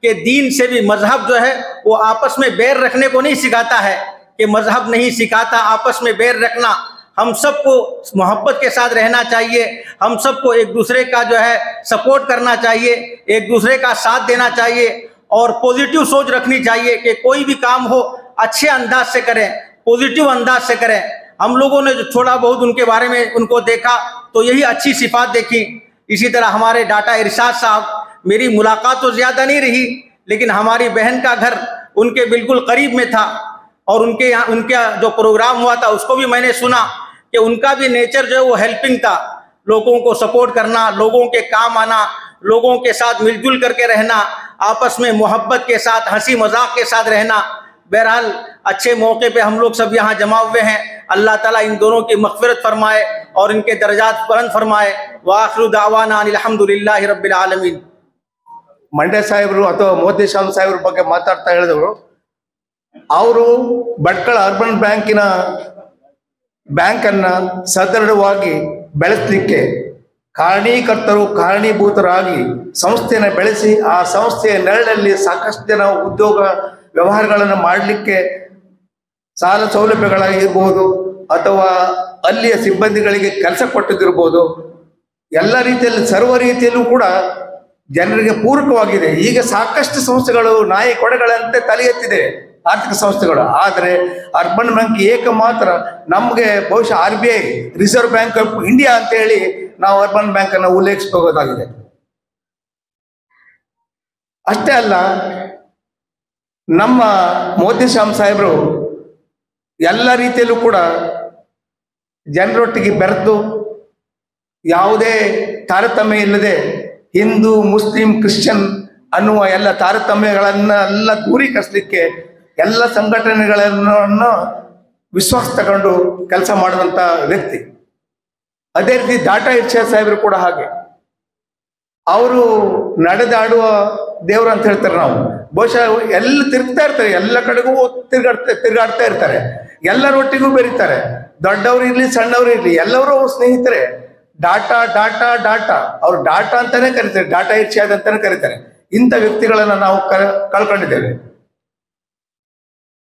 कि दीन से भी मजहब जो है वो आपस में बैर रखने को नहीं सिखाता है, कि मजहब नहीं सिखाता आपस में बैर रखना। हम सबको मोहब्बत के साथ रहना चाहिए, हम सबको एक दूसरे का जो है सपोर्ट करना चाहिए, एक दूसरे का साथ देना चाहिए और पॉजिटिव सोच रखनी चाहिए कि कोई भी काम हो अच्छे अंदाज से करें, पॉजिटिव अंदाज से करें। हम लोगों ने जो थोड़ा बहुत उनके बारे में उनको देखा तो यही अच्छी सिफात देखी। इसी तरह हमारे डाटा इरशाद साहब, मेरी मुलाकात तो ज़्यादा नहीं रही, लेकिन हमारी बहन का घर उनके बिल्कुल करीब में था और उनके यहाँ उनका जो प्रोग्राम हुआ था उसको भी मैंने सुना कि उनका भी नेचर जो है वो हेल्पिंग था, लोगों को सपोर्ट करना, लोगों के काम आना, लोगों के साथ मिलजुल करके रहना, आपस में मोहब्बत के साथ हंसी मजाक के साथ रहना। बहरहाल अच्छे मौके पे हम लोग सब यहाँ जमा हुए हैं। अल्लाह ताला इन दोनों की मग़फ़िरत फरमाए और इनके दर्जात बुलंद फरमाए। वाखिरु दावाना अल्हम्दुलिल्लाहि रब्बिल आलमीन। ಮಂಡ್ಯ ಸಾಹೇಬರು ಅಥವಾ ಮೋತಿಶ್ಯಾಮ್ ಸಾಹೇಬ್ರ ಬಗ್ಗೆ ಮಾತಾಡ್ತಾ ಹೇಳಿದ್ರು, ಅವರು ಭಟ್ಕಳ ಅರ್ಬನ್ ಬ್ಯಾಂಕ್ ಅನ್ನ ಸದೃಢವಾಗಿ ಬೆಳೆಸಲಿಕ್ಕೆ ಕಾರಣೀಕರ್ತರು ಕಾರಣೀಭೂತರಾಗಿ ಸಂಸ್ಥೆಯನ್ನು ಬೆಳೆಸಿ ಆ ಸಂಸ್ಥೆಯ ನೆರಳಲ್ಲಿ ಸಾಕಷ್ಟು ಜನ ಉದ್ಯೋಗ ವ್ಯವಹಾರಗಳನ್ನು ಮಾಡಲಿಕ್ಕೆ ಸಾಲ ಸೌಲಭ್ಯಗಳಾಗಿರ್ಬೋದು ಅಥವಾ ಅಲ್ಲಿಯ ಸಿಬ್ಬಂದಿಗಳಿಗೆ ಕೆಲಸ ಕೊಟ್ಟದಿರ್ಬೋದು, ಎಲ್ಲ ರೀತಿಯಲ್ಲಿ ಸರ್ವ ರೀತಿಯಲ್ಲೂ ಕೂಡ ಜನರಿಗೆ ಪೂರಕವಾಗಿದೆ. ಈಗ ಸಾಕಷ್ಟು ಸಂಸ್ಥೆಗಳು ನಾಯಿ ಕೊಡೆಗಳಂತೆ ತಲೆ ಎತ್ತಿದೆ ಆರ್ಥಿಕ ಸಂಸ್ಥೆಗಳು. ಆದರೆ ಅರ್ಬನ್ ಬ್ಯಾಂಕ್ ಏಕಮಾತ್ರ ನಮಗೆ ಬಹುಶಃ RBI reserve bank of India ಅಂತ ಹೇಳಿ ನಾವು ಅರ್ಬನ್ ಬ್ಯಾಂಕ್ ಅನ್ನು ಉಲ್ಲೇಖಿಸಬಹುದಾಗಿದೆ. ಅಷ್ಟೇ ಅಲ್ಲ, ನಮ್ಮ ಮೋದಿ ಸಾಹೇಬರು ಎಲ್ಲ ರೀತಿಯಲ್ಲೂ ಕೂಡ ಜನರೊಟ್ಟಿಗೆ ಬೆರೆತು ಯಾವುದೇ ತಾರತಮ್ಯ ಇಲ್ಲದೆ ಹಿಂದೂ ಮುಸ್ಲಿಂ ಕ್ರಿಶ್ಚಿಯನ್ ಅನ್ನುವ ಎಲ್ಲ ತಾರತಮ್ಯಗಳನ್ನೆಲ್ಲ ದೂರೀಕರಿಸಲಿಕ್ಕೆ ಎಲ್ಲ ಸಂಘಟನೆಗಳನ್ನು ವಿಶ್ವಾಸ ತಗೊಂಡು ಕೆಲಸ ಮಾಡಿದಂಥ ವ್ಯಕ್ತಿ. ಅದೇ ರೀತಿ ಡಾಟಾ ಇರ್ಷಾದ್ ಸಾಹೇಬರು ಕೂಡ ಹಾಗೆ. ಅವರು ನಡೆದಾಡುವ ದೇವರು ಅಂತ ಹೇಳ್ತಾರೆ. ನಾವು ಬಹುಶಃ ಎಲ್ಲ ತಿರುಗ್ತಾ ಇರ್ತಾರೆ, ಎಲ್ಲ ಕಡೆಗೂ ತಿರುಗಾಡ್ತಾ ಇರ್ತಾರೆ, ಎಲ್ಲರೊಟ್ಟಿಗೂ ಬೆರೀತಾರೆ. ದೊಡ್ಡವರು ಇರಲಿ ಸಣ್ಣವರು ಇರಲಿ ಎಲ್ಲರೂ ಅವ್ರ ಸ್ನೇಹಿತರೆ. ಡಾಟಾ ಡಾಟಾ ಡಾಟಾ ಅವ್ರು ಡಾಟಾ ಅಂತಾನೆ ಕರೀತಾರೆ, ಡಾಟಾ ಇರ್ಷಾದ್ ಅಂತಾನೆ ಕರೀತಾರೆ. ಇಂಥ ವ್ಯಕ್ತಿಗಳನ್ನ ನಾವು ಕಳ್ಕೊಂಡಿದ್ದೇವೆ.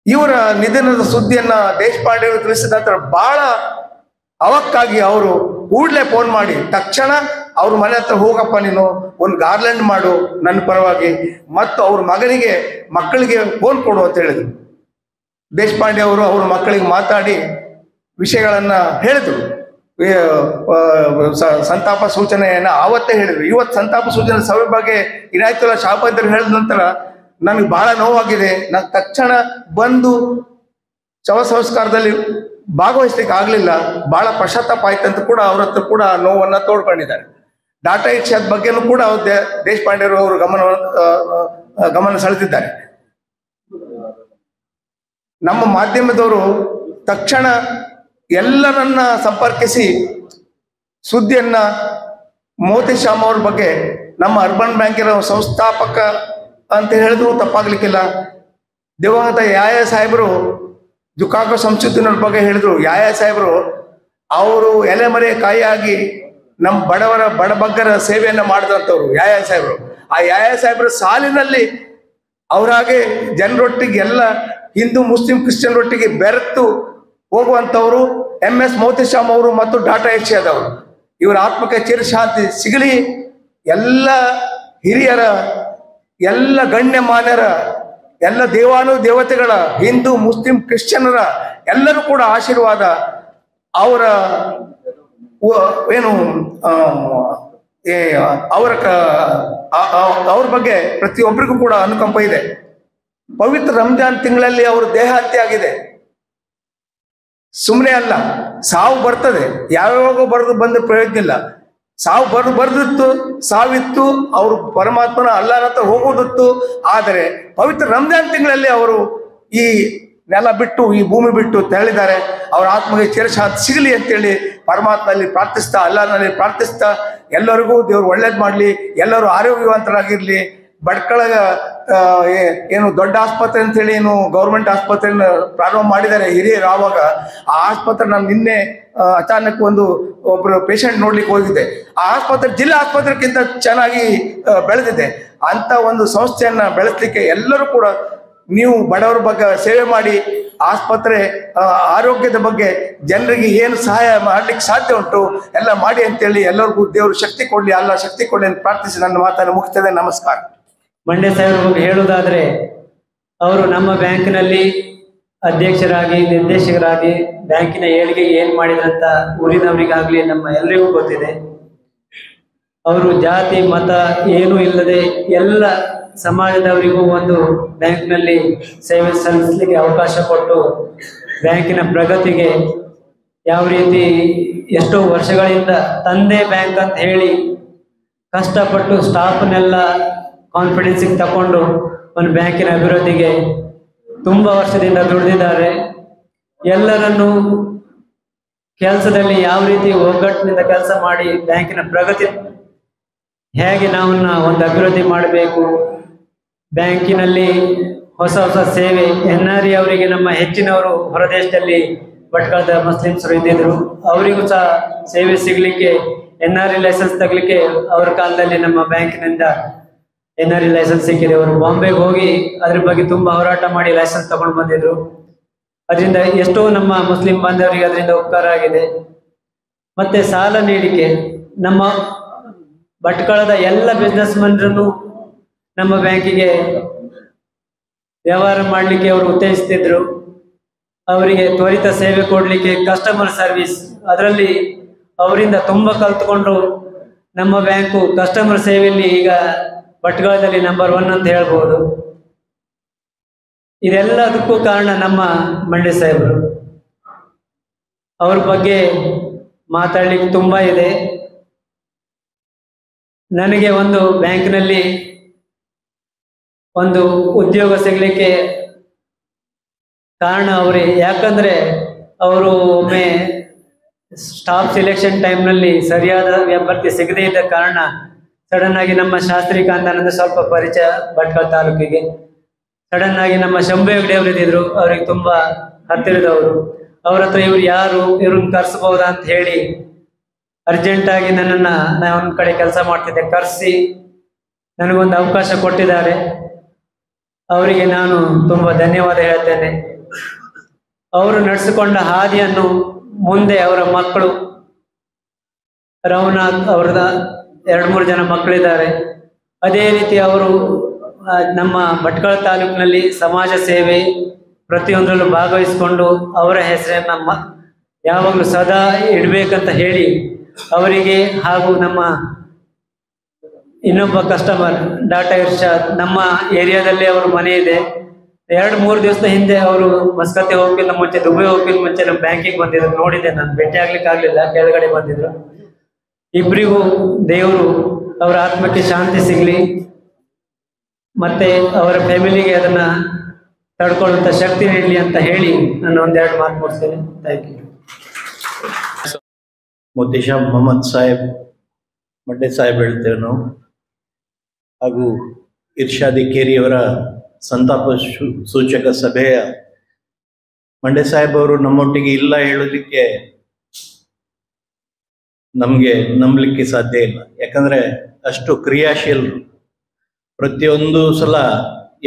ಇವರ ನಿಧನದ ಸುದ್ದಿಯನ್ನ ದೇಶಪಾಂಡೆ ಅವರು ತಿಳಿಸಿದ ನಂತರ ಬಹಳ ಅವಕ್ಕಾಗಿ ಅವರು ಕೂಡಲೇ ಫೋನ್ ಮಾಡಿ ತಕ್ಷಣ ಅವ್ರ ಮನೆ ಹತ್ರ ಹೋಗಪ್ಪ, ನೀನು ಒಂದು ಗಾರ್ಲೆಂಡ್ ಮಾಡು ನನ್ನ ಪರವಾಗಿ, ಮತ್ತು ಅವ್ರ ಮಕ್ಕಳಿಗೆ ಫೋನ್ ಕೊಡು ಅಂತ ಹೇಳಿದ್ರು. ದೇಶಪಾಂಡೆ ಅವರು ಅವ್ರ ಮಕ್ಕಳಿಗೆ ಮಾತಾಡಿ ವಿಷಯಗಳನ್ನ ಹೇಳಿದ್ರು. ಸಂತಾಪ ಸೂಚನೆಯನ್ನ ಆವತ್ತೇ ಹೇಳಿದ್ರು. ಇವತ್ತು ಸಂತಾಪ ಸೂಚನೆ ಸಭೆ ಬಗ್ಗೆ ಇನಾಯತುಲ್ಲಾ ಶಾಬಂದ್ರಿ ಹೇಳಿದ ನಂತರ ನನಗೆ ಬಹಳ ನೋವಾಗಿದೆ. ನಾನು ತಕ್ಷಣ ಬಂದು ಶವ ಸಂಸ್ಕಾರದಲ್ಲಿ ಭಾಗವಹಿಸ್ಲಿಕ್ಕೆ ಆಗಲಿಲ್ಲ, ಬಹಳ ಪಶ್ಚಾತ್ತಾಪ ಆಯ್ತಂತ ಕೂಡ ಅವ್ರ ಹತ್ರ ಕೂಡ ನೋವನ್ನ ತೋಡ್ಕೊಂಡಿದ್ದಾರೆ. ಡಾಟಾ ಇರ್ಷಾದ್ ಬಗ್ಗೆನೂ ಕೂಡ ದೇಶಪಾಂಡೆ ಅವರು ಗಮನ ಸೆಳೆದಿದ್ದಾರೆ. ನಮ್ಮ ಮಾಧ್ಯಮದವರು ತಕ್ಷಣ ಎಲ್ಲರನ್ನ ಸಂಪರ್ಕಿಸಿ ಸುದ್ದಿಯನ್ನ ಮೋತಿ ಶ್ಯಾಮ್ ಅವ್ರ ಬಗ್ಗೆ, ನಮ್ಮ ಅರ್ಬನ್ ಬ್ಯಾಂಕಿನ ಸಂಸ್ಥಾಪಕ ಅಂತ ಹೇಳಿದ್ರು ತಪ್ಪಾಗ್ಲಿಕ್ಕಿಲ್ಲ, ದಿವಂಗತ ಯಾಯ ಸಾಹೇಬರು ಜುಕಾಕೋ ಸಂಶುದ್ದಿನವ್ರ ಬಗ್ಗೆ ಹೇಳಿದ್ರು. ಯಾಯ ಸಾಹೇಬರು ಅವರು ಎಲೆಮರೆ ಕಾಯಿಯಾಗಿ ನಮ್ಮ ಬಡಬಗ್ಗರ ಸೇವೆಯನ್ನ ಮಾಡಿದಂಥವ್ರು ಯಾಯ ಸಾಹೇಬರು. ಆ ಯಾಯ ಸಾಹೇಬರ ಸಾಲಿನಲ್ಲಿ ಅವರಾಗೆ ಜನರೊಟ್ಟಿಗೆ ಎಲ್ಲ ಹಿಂದೂ ಮುಸ್ಲಿಂ ಕ್ರಿಶ್ಚಿಯನ್ ಒಟ್ಟಿಗೆ ಬೆರೆತು ಹೋಗುವಂಥವ್ರು MS ಮೋತಿ ಶ್ಯಾಮ್ ಅವರು ಮತ್ತು ಡಾಟಾ ಇರ್ಷಾದ್ ಅವರು. ಇವರ ಆತ್ಮಕ್ಕೆ ಚಿರಶಾಂತಿ ಸಿಗಲಿ. ಎಲ್ಲ ಹಿರಿಯರ, ಎಲ್ಲ ಗಣ್ಯಮಾನ್ಯರ, ಎಲ್ಲ ದೇವಾನುದೇವತೆಗಳ, ಹಿಂದೂ ಮುಸ್ಲಿಂ ಕ್ರಿಶ್ಚಿಯನ್ನರ ಎಲ್ಲರೂ ಕೂಡ ಆಶೀರ್ವಾದ ಅವರ ಏನು ಅವ್ರ ಬಗ್ಗೆ ಪ್ರತಿಯೊಬ್ಬರಿಗೂ ಕೂಡ ಅನುಕಂಪ ಇದೆ. ಪವಿತ್ರ ರಂಜಾನ್ ತಿಂಗಳಲ್ಲಿ ಅವರು ದೇಹಾಂತ್ಯ ಆಗಿದೆ. ಸುಮ್ಮನೆ ಅಲ್ಲ, ಸಾವು ಬರ್ತದೆ, ಯಾವಾಗ ಬಂದ ಪ್ರಯೋಜನ ಇಲ್ಲ. ಸಾವು ಬರ್ದಿತ್ತು, ಸಾವಿತ್ತು, ಅವರು ಪರಮಾತ್ಮನ ಅಲ್ಲಾಹನ ಹತ್ರ ಹೋಗೋದಿತ್ತು. ಆದರೆ ಪವಿತ್ರ ರಂಜಾನ್ ತಿಂಗಳಲ್ಲಿ ಅವರು ಈ ನೆಲ ಬಿಟ್ಟು, ಈ ಭೂಮಿ ಬಿಟ್ಟು ತೆರಳಿದ್ದಾರೆ. ಅವರ ಆತ್ಮಗೆ ಚಿರಶಾಂತಿ ಸಿಗಲಿ ಅಂತೇಳಿ ಪರಮಾತ್ಮನಲ್ಲಿ ಪ್ರಾರ್ಥಿಸ್ತಾ, ಅಲ್ಲಾಹನಲ್ಲಿ ಪ್ರಾರ್ಥಿಸ್ತಾ, ಎಲ್ಲರಿಗೂ ದೇವರು ಒಳ್ಳೇದು ಮಾಡಲಿ, ಎಲ್ಲರೂ ಆರೋಗ್ಯವಂತರಾಗಿರ್ಲಿ. ಭಟ್ಕಳ ಏನು ದೊಡ್ಡ ಆಸ್ಪತ್ರೆ ಅಂತೇಳಿ ಏನು ಗೌರ್ಮೆಂಟ್ ಆಸ್ಪತ್ರೆಯನ್ನು ಪ್ರಾರಂಭ ಮಾಡಿದ್ದಾರೆ ಹಿರಿಯರು. ಆವಾಗ ಆ ಆಸ್ಪತ್ರೆ ನಾನು ನಿನ್ನೆ ಅಚಾನಕ್ ಒಬ್ರು ಪೇಷಂಟ್ ನೋಡ್ಲಿಕ್ಕೆ ಹೋಗಿದ್ದೆ. ಆ ಆಸ್ಪತ್ರೆ ಜಿಲ್ಲಾ ಆಸ್ಪತ್ರೆಗಿಂತ ಚೆನ್ನಾಗಿ ಬೆಳೆದಿದೆ. ಅಂತ ಒಂದು ಸಂಸ್ಥೆಯನ್ನ ಬೆಳೆಸಲಿಕ್ಕೆ ಎಲ್ಲರೂ ಕೂಡ ನೀವು ಬಡವರ ಬಗ್ಗೆ ಸೇವೆ ಮಾಡಿ, ಆಸ್ಪತ್ರೆ ಆರೋಗ್ಯದ ಬಗ್ಗೆ ಜನರಿಗೆ ಏನು ಸಹಾಯ ಮಾಡ್ಲಿಕ್ಕೆ ಸಾಧ್ಯ ಉಂಟು ಎಲ್ಲ ಮಾಡಿ ಅಂತೇಳಿ ಎಲ್ಲರಿಗೂ ದೇವರು ಶಕ್ತಿ ಕೊಡ್ಲಿ, ಅಲ್ಲ ಶಕ್ತಿ ಕೊಡ್ಲಿ ಅಂತ ಪ್ರಾರ್ಥಿಸಿ ನನ್ನ ಮಾತನ್ನು ಮುಗಿಸ್ತೇನೆ. ನಮಸ್ಕಾರ. ಮಂಡ್ಯ ಸಾಹೇಬ್ರ ಬಗ್ಗೆ ಹೇಳುವುದಾದ್ರೆ, ಅವರು ನಮ್ಮ ಬ್ಯಾಂಕಿನಲ್ಲಿ ಅಧ್ಯಕ್ಷರಾಗಿ, ನಿರ್ದೇಶಕರಾಗಿ ಬ್ಯಾಂಕಿನ ಏಳಿಗೆಗೆ ಏನು ಮಾಡಿದ್ರಂತ ಊರಿನವರಿಗಾಗಲಿ ನಮ್ಮ ಎಲ್ಲರಿಗೂ ಗೊತ್ತಿದೆ. ಅವರು ಜಾತಿ ಮತ ಏನೂ ಇಲ್ಲದೆ ಎಲ್ಲ ಸಮಾಜದವರಿಗೂ ಒಂದು ಬ್ಯಾಂಕ್ನಲ್ಲಿ ಸೇವೆ ಸಲ್ಲಿಸಲಿಕ್ಕೆ ಅವಕಾಶ ಕೊಟ್ಟು ಬ್ಯಾಂಕಿನ ಪ್ರಗತಿಗೆ ಯಾವ ರೀತಿ ಎಷ್ಟೋ ವರ್ಷಗಳಿಂದ ತಂದೆ ಬ್ಯಾಂಕ್ ಅಂತ ಹೇಳಿ ಕಷ್ಟಪಟ್ಟು ಸ್ಟಾಫ್ನೆಲ್ಲ ಕಾನ್ಫಿಡೆನ್ಸಿಗೆ ತಗೊಂಡು ಒಂದು ಬ್ಯಾಂಕಿನ ಅಭಿವೃದ್ಧಿಗೆ ತುಂಬ ವರ್ಷದಿಂದ ದುಡಿದಿದ್ದಾರೆ. ಎಲ್ಲರನ್ನು ಕೆಲಸದಲ್ಲಿ ಯಾವ ರೀತಿ ಒಗ್ಗಟ್ಟಿನಿಂದ ಕೆಲಸ ಮಾಡಿ ಬ್ಯಾಂಕಿನ ಪ್ರಗತಿ ಹೇಗೆ ನಾವನ್ನ ಒಂದು ಅಭಿವೃದ್ಧಿ ಮಾಡಬೇಕು, ಬ್ಯಾಂಕಿನಲ್ಲಿ ಹೊಸ ಹೊಸ ಸೇವೆ, NRE ಅವರಿಗೆ ನಮ್ಮ ಹೆಚ್ಚಿನವರು ಹೊರದೇಶದಲ್ಲಿ ಭಟ್ಕಳದ ಮುಸ್ಲಿಮ್ಸರು ಇದ್ದಿದ್ರು, ಅವರಿಗೂ ಸಹ ಸೇವೆ ಸಿಗಲಿಕ್ಕೆ NRE ಲೈಸೆನ್ಸ್ ತಗಲಿಕ್ಕೆ ಅವ್ರ ಕಾಲದಲ್ಲಿ ನಮ್ಮ ಬ್ಯಾಂಕಿನಿಂದ NRE ಲೈಸೆನ್ಸ್ ಸಿಕ್ಕಿದೆ. ಅವರು ಬಾಂಬೆಗೆ ಹೋಗಿ ಅದ್ರ ಬಗ್ಗೆ ತುಂಬಾ ಹೋರಾಟ ಮಾಡಿ ಲೈಸೆನ್ಸ್ ತಗೊಂಡು ಬಂದಿದ್ರು. ಅದರಿಂದ ಎಷ್ಟೋ ನಮ್ಮ ಮುಸ್ಲಿಂ ಬಾಂಧವರಿಗೆ ಅದರಿಂದ ಉಪಕಾರ ಆಗಿದೆ. ಮತ್ತೆ ಸಾಲ ನೀಡಿಕೆ ನಮ್ಮ ಭಟ್ಕಳದ ಎಲ್ಲ ಬಿಸ್ನೆಸ್ ಮನ್ರನ್ನು ನಮ್ಮ ಬ್ಯಾಂಕಿಗೆ ವ್ಯವಹಾರ ಮಾಡಲಿಕ್ಕೆ ಅವರು ಉತ್ತೇಜಿಸ್ತಿದ್ರು. ಅವರಿಗೆ ತ್ವರಿತ ಸೇವೆ ಕೊಡಲಿಕ್ಕೆ ಕಸ್ಟಮರ್ ಸರ್ವಿಸ್, ಅದರಲ್ಲಿ ಅವರಿಂದ ತುಂಬ ಕಲ್ತ್ಕೊಂಡು ನಮ್ಮ ಬ್ಯಾಂಕು ಕಸ್ಟಮರ್ ಸೇವೆಯಲ್ಲಿ ಈಗ ಭಟ್ಕಳದಲ್ಲಿ ನಂಬರ್ 1 ಅಂತ ಹೇಳ್ಬೋದು. ಇದೆಲ್ಲದಕ್ಕೂ ಕಾರಣ ನಮ್ಮ ಮಂಡ್ಯ ಸಾಹೇಬರು. ಅವ್ರ ಬಗ್ಗೆ ಮಾತಾಡ್ಲಿಕ್ಕೆ ತುಂಬಾ ಇದೆ. ನನಗೆ ಒಂದು ಬ್ಯಾಂಕ್ನಲ್ಲಿ ಒಂದು ಉದ್ಯೋಗ ಸಿಗಲಿಕ್ಕೆ ಕಾರಣ ಅವರೇ. ಯಾಕಂದ್ರೆ ಅವರು ಒಮ್ಮೆ ಸ್ಟಾಫ್ ಸೆಲೆಕ್ಷನ್ ಟೈಮ್ನಲ್ಲಿ ಸರಿಯಾದ ಅಭ್ಯರ್ಥಿ ಸಿಗದೇ ಇದ್ದ ಕಾರಣ ಸಡನ್ ಆಗಿ ನಮ್ಮ ಶಾಸ್ತ್ರಿ ಕಾಂತಾನಂದ ಸ್ವಲ್ಪ ಪರಿಚಯ ಭಟ್ಕಳ ತಾಲೂಕಿಗೆ. ಸಡನ್ ಆಗಿ ನಮ್ಮ ಶಂಭು ಹೆಗ್ಡೆ ಅವರು ಇದ್ದಿದ್ರು, ಅವ್ರಿಗೆ ತುಂಬಾ ಹತ್ತಿರದವರು. ಅವ್ರ ಹತ್ರ ಇವ್ರು ಯಾರು, ಇವ್ರನ್ನ ಕರ್ಸಬಹುದಾ ಅಂತ ಹೇಳಿ ಅರ್ಜೆಂಟ್ ಆಗಿ ನನ್ನನ್ನ ನಾನು ಒಂದ್ ಕಡೆ ಕೆಲಸ ಮಾಡ್ತಿದ್ದೆ ಕರೆಸಿ ನನಗೊಂದು ಅವಕಾಶ ಕೊಟ್ಟಿದ್ದಾರೆ. ಅವರಿಗೆ ನಾನು ತುಂಬಾ ಧನ್ಯವಾದ ಹೇಳ್ತೇನೆ. ಅವರು ನಡೆಸಿಕೊಂಡ ಹಾದಿಯನ್ನು ಮುಂದೆ ಅವರ ಮಕ್ಕಳು ರಘುನಾಥ್ ಅವ್ರದ 2-3 ಜನ ಮಕ್ಕಳಿದ್ದಾರೆ. ಅದೇ ರೀತಿ ಅವರು ನಮ್ಮ ಭಟ್ಕಳ ತಾಲೂಕಿನಲ್ಲಿ ಸಮಾಜ ಸೇವೆ ಪ್ರತಿಯೊಂದರಲ್ಲೂ ಭಾಗವಹಿಸಿಕೊಂಡು ಅವರ ಹೆಸರನ್ನ ಯಾವಾಗಲೂ ಸದಾ ಇಡಬೇಕಂತ ಹೇಳಿ ಅವರಿಗೆ ಹಾಗೂ ನಮ್ಮ ಇನ್ನೊಬ್ಬ ಕಸ್ಟಮರ್ ಡಾಟಾ ಇರ್ಷಾದ್, ನಮ್ಮ ಏರಿಯಾದಲ್ಲಿ ಅವ್ರ ಮನೆ ಇದೆ. 2-3 ದಿವಸದ ಹಿಂದೆ ಅವರು ಮಸ್ಕತ್ತೆ ಹೋಗಿಲ್ಲ ಮುಂಚೆ, ದುಬೈ ಹೋಗಿಲ್ಲ ಮುಂಚೆ ನಮ್ಮ ಬ್ಯಾಂಕಿಗೆ ಬಂದಿದ್ರು. ನೋಡಿದ್ದೆ, ನಾನು ಭೇಟಿ ಆಗ್ಲಿಕ್ಕೆ ಆಗ್ಲಿಲ್ಲ, ಕೆಳಗಡೆ ಬಂದಿದ್ರು. ಇಬ್ಬರಿಗೂ ದೇವರು ಅವರ ಆತ್ಮಕ್ಕೆ ಶಾಂತಿ ಸಿಗ್ಲಿ, ಮತ್ತೆ ಅವರ ಫ್ಯಾಮಿಲಿಗೆ ಅದನ್ನ ತಡ್ಕೊಳ್ಳುವಂತ ಶಕ್ತಿ ನೀಡಲಿ ಅಂತ ಹೇಳಿ ನಾನು 1-2 ಮಾತು ಮುಗಿಸ್ತೇನೆ. Thank you. ಮೊತಿಶಾ ಮೊಹಮ್ಮದ್ ಸಾಹೇಬ್, ಮಂಡ್ಯ ಸಾಹೇಬ್ ಹೇಳ್ತೇವೆ ನಾವು, ಹಾಗೂ ಇರ್ಷಾದಿ ಕೇರಿಯವರ ಸಂತಾಪ ಸೂಚಕ ಸಭೆಯ ಮಂಡ್ಯ ಸಾಹೇಬ್ ಅವರು ನಮ್ಮೊಟ್ಟಿಗೆ ಇಲ್ಲ ಹೇಳೋದಕ್ಕೆ ನಮಗೆ ನಂಬಲಿಕ್ಕೆ ಸಾಧ್ಯ ಇಲ್ಲ. ಯಾಕಂದ್ರೆ ಅಷ್ಟು ಕ್ರಿಯಾಶೀಲರು. ಪ್ರತಿಯೊಂದು ಸಲ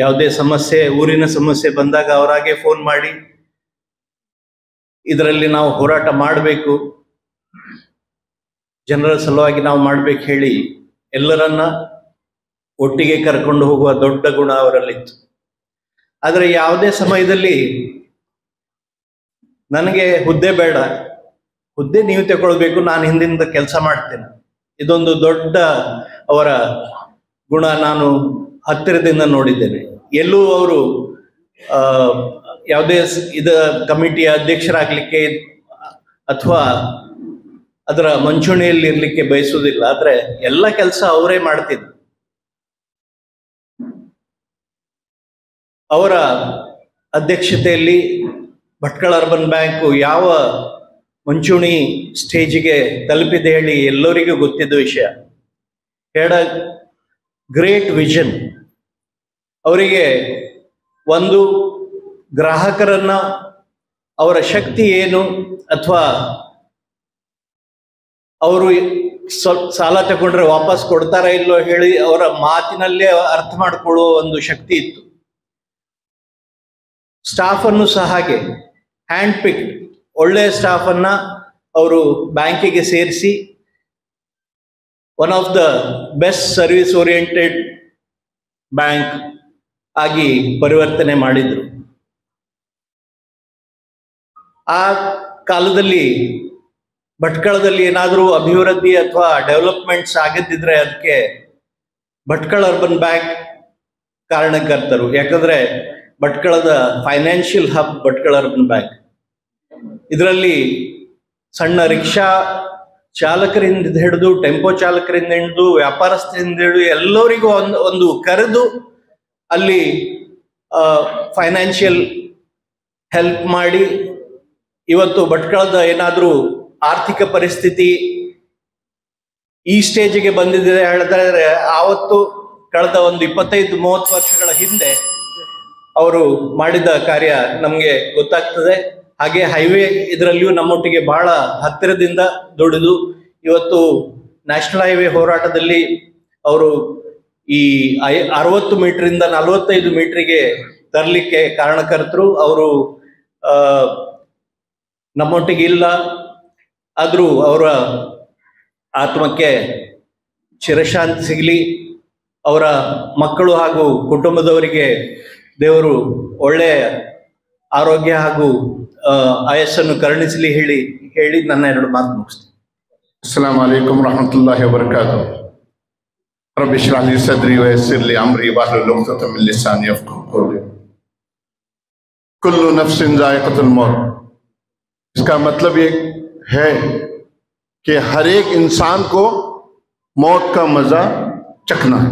ಯಾವುದೇ ಸಮಸ್ಯೆ, ಊರಿನ ಸಮಸ್ಯೆ ಬಂದಾಗ ಅವರಾಗೆ ಫೋನ್ ಮಾಡಿ ಇದರಲ್ಲಿ ನಾವು ಹೋರಾಟ ಮಾಡಬೇಕು, ಜನರ ಸಲುವಾಗಿ ನಾವು ಮಾಡ್ಬೇಕು ಹೇಳಿ ಎಲ್ಲರನ್ನ ಒಟ್ಟಿಗೆ ಕರ್ಕೊಂಡು ಹೋಗುವ ದೊಡ್ಡ ಗುಣ ಅವರಲ್ಲಿತ್ತು. ಆದರೆ ಯಾವುದೇ ಸಮಯದಲ್ಲಿ ನನಗೆ ಹುದ್ದೆ ಬೇಡ, ಹುದ್ದೆ ನೀವು ತಗೊಳ್ಬೇಕು, ನಾನು ಹಿಂದಿಂದ ಕೆಲಸ ಮಾಡ್ತೇನೆ, ಇದೊಂದು ದೊಡ್ಡ ಅವರ ಗುಣ ನಾನು ಹತ್ತಿರದಿಂದ ನೋಡಿದ್ದೇನೆ. ಎಲ್ಲೂ ಅವರು ಯಾವುದೇ ಕಮಿಟಿಯ ಅಧ್ಯಕ್ಷರಾಗ್ಲಿಕ್ಕೆ ಅಥವಾ ಅದರ ಮಂಚೂಣಿಯಲ್ಲಿ ಇರ್ಲಿಕ್ಕೆ ಬಯಸುವುದಿಲ್ಲ. ಆದ್ರೆ ಎಲ್ಲ ಕೆಲಸ ಅವರೇ ಮಾಡ್ತಿದ್ರು. ಅವರ ಅಧ್ಯಕ್ಷತೆಯಲ್ಲಿ ಭಟ್ಕಳ ಅರ್ಬನ್ ಬ್ಯಾಂಕು ಯಾವ ಮುಂಚೂಣಿ ಸ್ಟೇಜಿಗೆ ತಲುಪಿದೆ ಹೇಳಿ ಎಲ್ಲರಿಗೂ ಗೊತ್ತಿದ್ದ ವಿಷಯ. Had a great vision. ಅವರಿಗೆ ಒಂದು ಗ್ರಾಹಕರನ್ನ ಅವರ ಶಕ್ತಿ ಏನು ಅಥವಾ ಅವರು ಸಾಲ ತಗೊಂಡ್ರೆ ವಾಪಸ್ ಕೊಡ್ತಾರ ಇಲ್ಲೋ ಹೇಳಿ ಅವರ ಮಾತಿನಲ್ಲೇ ಅರ್ಥ ಮಾಡಿಕೊಳ್ಳುವ ಒಂದು ಶಕ್ತಿ ಇತ್ತು. ಸ್ಟಾಫ್ ಅನ್ನು ಸಹ ಹಾಗೆ ಹ್ಯಾಂಡ್ ಪಿಕ್ ಒಳ್ಳೆಯ ಸ್ಟಾಫ್ ಅನ್ನ ಅವರು ಬ್ಯಾಂಕಿಗೆ ಸೇರಿಸಿ one of the best service oriented bank ಆಗಿ ಪರಿವರ್ತನೆ ಮಾಡಿದ್ರು. ಆ ಕಾಲದಲ್ಲಿ ಭಟ್ಕಳದಲ್ಲಿ ಏನಾದರೂ ಅಭಿವೃದ್ಧಿ ಅಥವಾ ಡೆವಲಪ್ಮೆಂಟ್ಸ್ ಆಗದಿದ್ರೆ ಅದಕ್ಕೆ ಭಟ್ಕಳ ಅರ್ಬನ್ ಬ್ಯಾಂಕ್ ಕಾರಣಕರ್ತರು. ಯಾಕಂದ್ರೆ ಭಟ್ಕಳದ financial hub Bhatkal urban bank. ಇದರಲ್ಲಿ ಸಣ್ಣ ರಿಕ್ಷಾ ಚಾಲಕರಿಂದ ಹಿಡಿದು ಟೆಂಪೋ ಚಾಲಕರಿಂದ ಹಿಡಿದು ವ್ಯಾಪಾರಸ್ಥರಿಂದ ಹಿಡಿದು ಎಲ್ಲರಿಗೂ ಒಂದು ಕರೆದು ಅಲ್ಲಿ ಫೈನಾನ್ಷಿಯಲ್ ಹೆಲ್ಪ್ ಮಾಡಿ ಇವತ್ತು ಭಟ್ಕಳದ ಏನಾದರೂ ಆರ್ಥಿಕ ಪರಿಸ್ಥಿತಿ ಈ ಸ್ಟೇಜಿಗೆ ಬಂದಿದೆ ಹೇಳಿದ್ರೆ ಆವತ್ತು ಕಳೆದ ಒಂದು 25-30 ವರ್ಷಗಳ ಹಿಂದೆ ಅವರು ಮಾಡಿದ ಕಾರ್ಯ ನಮಗೆ ಗೊತ್ತಾಗ್ತದೆ. ಹಾಗೆ ಹೈವೇ ಇದರಲ್ಲಿಯೂ ನಮ್ಮೊಟ್ಟಿಗೆ ಬಹಳ ಹತ್ತಿರದಿಂದ ದುಡಿದು ಇವತ್ತು ನ್ಯಾಷನಲ್ ಹೈವೇ ಹೋರಾಟದಲ್ಲಿ ಅವರು ಈ 60 ಮೀಟರಿಂದ 45 ಮೀಟರ್ಗೆ ತರಲಿಕ್ಕೆ ಕಾರಣಕರ್ತರು. ಅವರು ನಮ್ಮೊಟ್ಟಿಗೆ ಇಲ್ಲ, ಆದರೂ ಅವರ ಆತ್ಮಕ್ಕೆ ಚಿರಶಾಂತಿ ಸಿಗಲಿ. ಅವರ ಮಕ್ಕಳು ಹಾಗೂ ಕುಟುಂಬದವರಿಗೆ ದೇವರು ಒಳ್ಳೆಯ ಆರೋಗ್ಯ ಹಾಗೂ ಆಯಸ್ಸನ್ನು ಕರುಣಿಸಲಿ ಹೇಳಿ ನನ್ನ 2 ಮಾತು ಮುಗಿಸ್ತೀನಿ. अस्सलामु अलैकुम रहमतुल्लाहि व बरकातुहू। रब्बि इश्रह ली सदरी व यस्सिर ली अमरी वहलुल उक़दतम मिन लिसानी यफ़क़हू क़ौली। कुल्लु नफ्सिन ज़ाइक़तुल मौत। इसका मतलब ये है कि हर एक इंसान को मौत का मज़ा चखना है।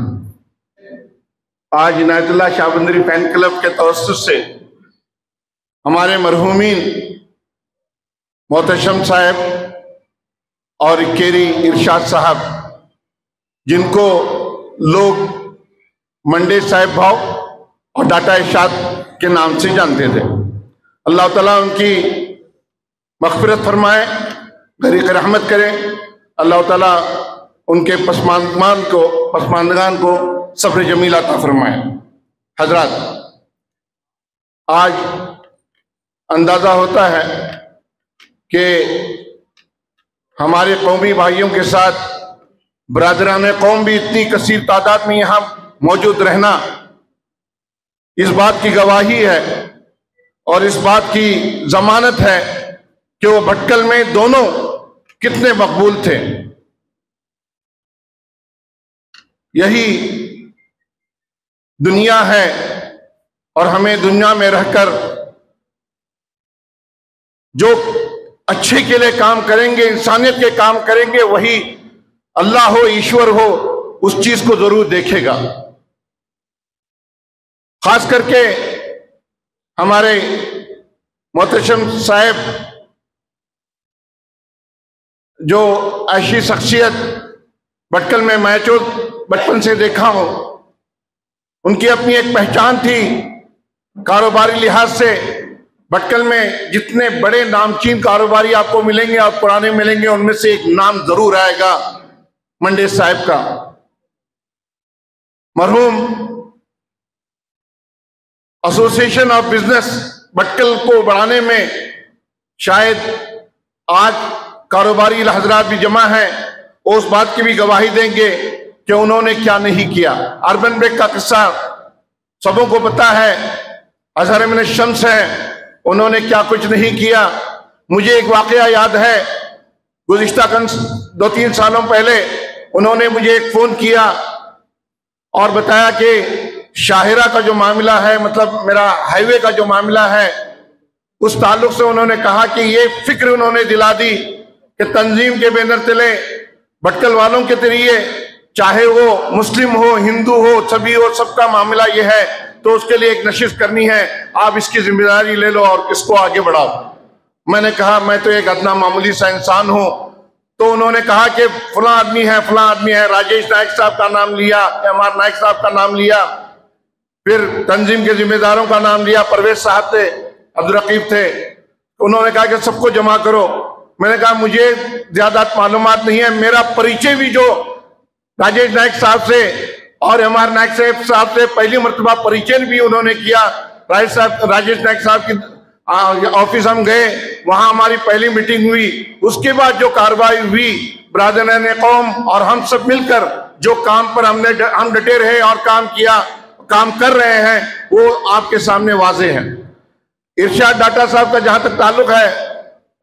आज इनायतुल्लाह शाहबंदरी फैन क्लब के तवस्सुस से हमारे मरहूमीन मोहतशम साहब और केरी इरशाद साहब, जिनको लोग मंडे साहिब भाव और डाटा इरशाद के नाम से जानते थे, अल्लाह ताला उनकी मग़फ़िरत फरमाए, गरीक़ रहमत करे। अल्लाह ताला उनके पसमानदगान को सब्र जमील अता फरमाए। हजरात, आज अंदाज़ा होता है कि हमारे कौमी भाइयों के साथ बरादरान कौम भी इतनी कसीर तादाद में यहाँ मौजूद रहना इस बात की गवाही है और इस बात की जमानत है कि वो भटकल में दोनों कितने मकबूल थे। यही दुनिया है और हमें दुनिया में रहकर जो अच्छे के लिए काम करेंगे, इंसानियत के काम करेंगे, वही अल्लाह हो, ईश्वर हो, उस चीज को जरूर देखेगा। खास करके हमारे मोहतशम साहब जो ऐसी शख्सियत भटकल में मैं जो बचपन से देखा हूं, उनकी अपनी एक पहचान थी। कारोबारी लिहाज से भटकल में जितने बड़े नामचीन कारोबारी आपको मिलेंगे और पुराने मिलेंगे, उनमें से एक नाम जरूर आएगा मंडे साहब का। मरहूम एसोसिएशन ऑफ बिजनेस भटकल को बढ़ाने में शायद आज कारोबारी हजरात भी जमा हैं, उस बात की भी गवाही देंगे कि उन्होंने क्या नहीं किया। अर्बन ब्रेक का किस्सा सबों को पता है, अजहर मिन शम्स है, उन्होंने क्या कुछ नहीं किया। मुझे एक वाकया याद है, गुज़िश्ता 2-3 सालों पहले उन्होंने मुझे एक फोन किया और बताया कि शाहिरा का जो मामला है, मतलब मेरा हाईवे का जो मामला है, उस ताल्लुक से उन्होंने कहा कि ये फिक्र उन्होंने दिला दी कि तंजीम के बैनर तले भटकल वालों के जरिए, चाहे वो मुस्लिम हो, हिंदू हो, सभी हो, सबका मामला ये है, तो उसके लिए एक नशिश करनी है, आप इसकी जिम्मेदारी ले लो और इसको आगे बढ़ाओ। मैंने कहा मैं तो एक अदना मामूली सा इंसान हूं। तो उन्होंने कहा कि फलां आदमी है, फलां आदमी है, राजेश नायक साहब का नाम लिया, एमआर नायक साहब का नाम लिया, फिर तंजीम के जिम्मेदारों का नाम लिया, परवेज साहब थे, अब्दुल रकीब थे। उन्होंने कहा कि सबको जमा करो। मैंने कहा मुझे ज्यादा मालूमात नहीं है, मेरा परिचय भी जो राजेश नायक साहब से और एमआर नायक साहब से पहली मर्तबा परिचय भी उन्होंने किया। राजेश नायक साहब की ऑफिस हम गए, वहां हमारी पहली मीटिंग हुई। उसके बाद जो कार्रवाई हुई, बरादरान कौम और हम सब मिलकर जो काम पर हम डटे रहे और काम कर रहे हैं, वो आपके सामने वाज़ेह है। इरशाद डाटा साहब का जहां तक ताल्लुक है,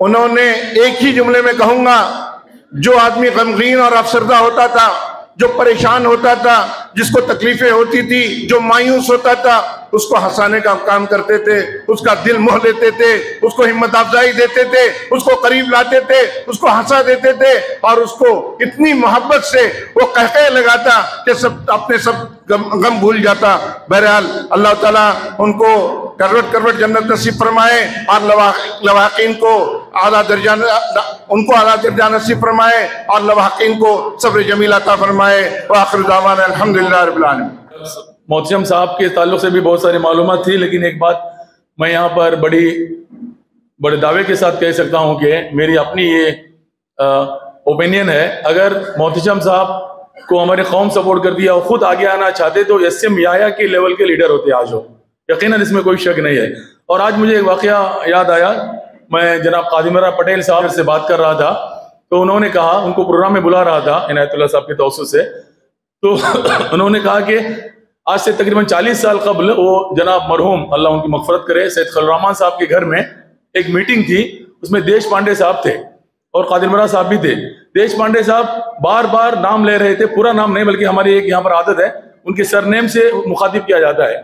उन्होंने एक ही जुमले में कहूंगा, जो आदमी गमगीन और अफसरदा होता था, जो परेशान होता था, जिसको तकलीफें होती थी, जो मायूस होता था, उसको हंसाने का काम करते थे, उसका दिल मोह लेते थे, उसको हिम्मत अफजाई देते थे, उसको करीब लाते थे, उसको हंसा देते थे और उसको इतनी मोहब्बत से वो कहके लगाता कि सब अपने सब गम भूल जाता। बहरहाल अल्लाह ताला उनको करवट जन्नत नसीब फरमाए और लवाकिन को आला दर्जा नसीब फरमाए और लवाकिन को सब्र जमील अता फरमाए। व आखिर दावाना अल्हम्दुलिल्लाह रब्बिल आलमीन। मोहतशम साहब के ताल्लुक से भी बहुत सारी मालूमात थी, लेकिन एक बात मैं यहाँ पर बड़े दावे के साथ कह सकता हूँ कि मेरी अपनी ये ओपिनियन है, अगर मोहतशम साहब को हमारे कौम सपोर्ट कर दिया और खुद आगे आना चाहते तो एसएम याया के लेवल के लीडर होते आज हो, यकीनन इसमें कोई शक नहीं है। और आज मुझे एक वाकया याद आया, मैं जनाब कादिमरा पटेल साहब से बात कर रहा था तो उन्होंने कहा, उनको प्रोग्राम में बुला रहा था इनायतुल्लाह साहब के तवज्जुह से, तो उन्होंने कहा कि आज से तकरीबन 40 साल कबल वो जनाब मरहूम अल्लाह उनकी मगफरत करे सैयद खलीलुर्रहमान साहब के घर में एक मीटिंग थी, उसमें देश पांडे साहब थे और कादिमरा साहब भी थे। देश पांडे साहब बार बार नाम ले रहे थे, पूरा नाम नहीं बल्कि हमारी एक यहाँ पर आदत है उनके सरनेम से मुखातिब किया जाता है,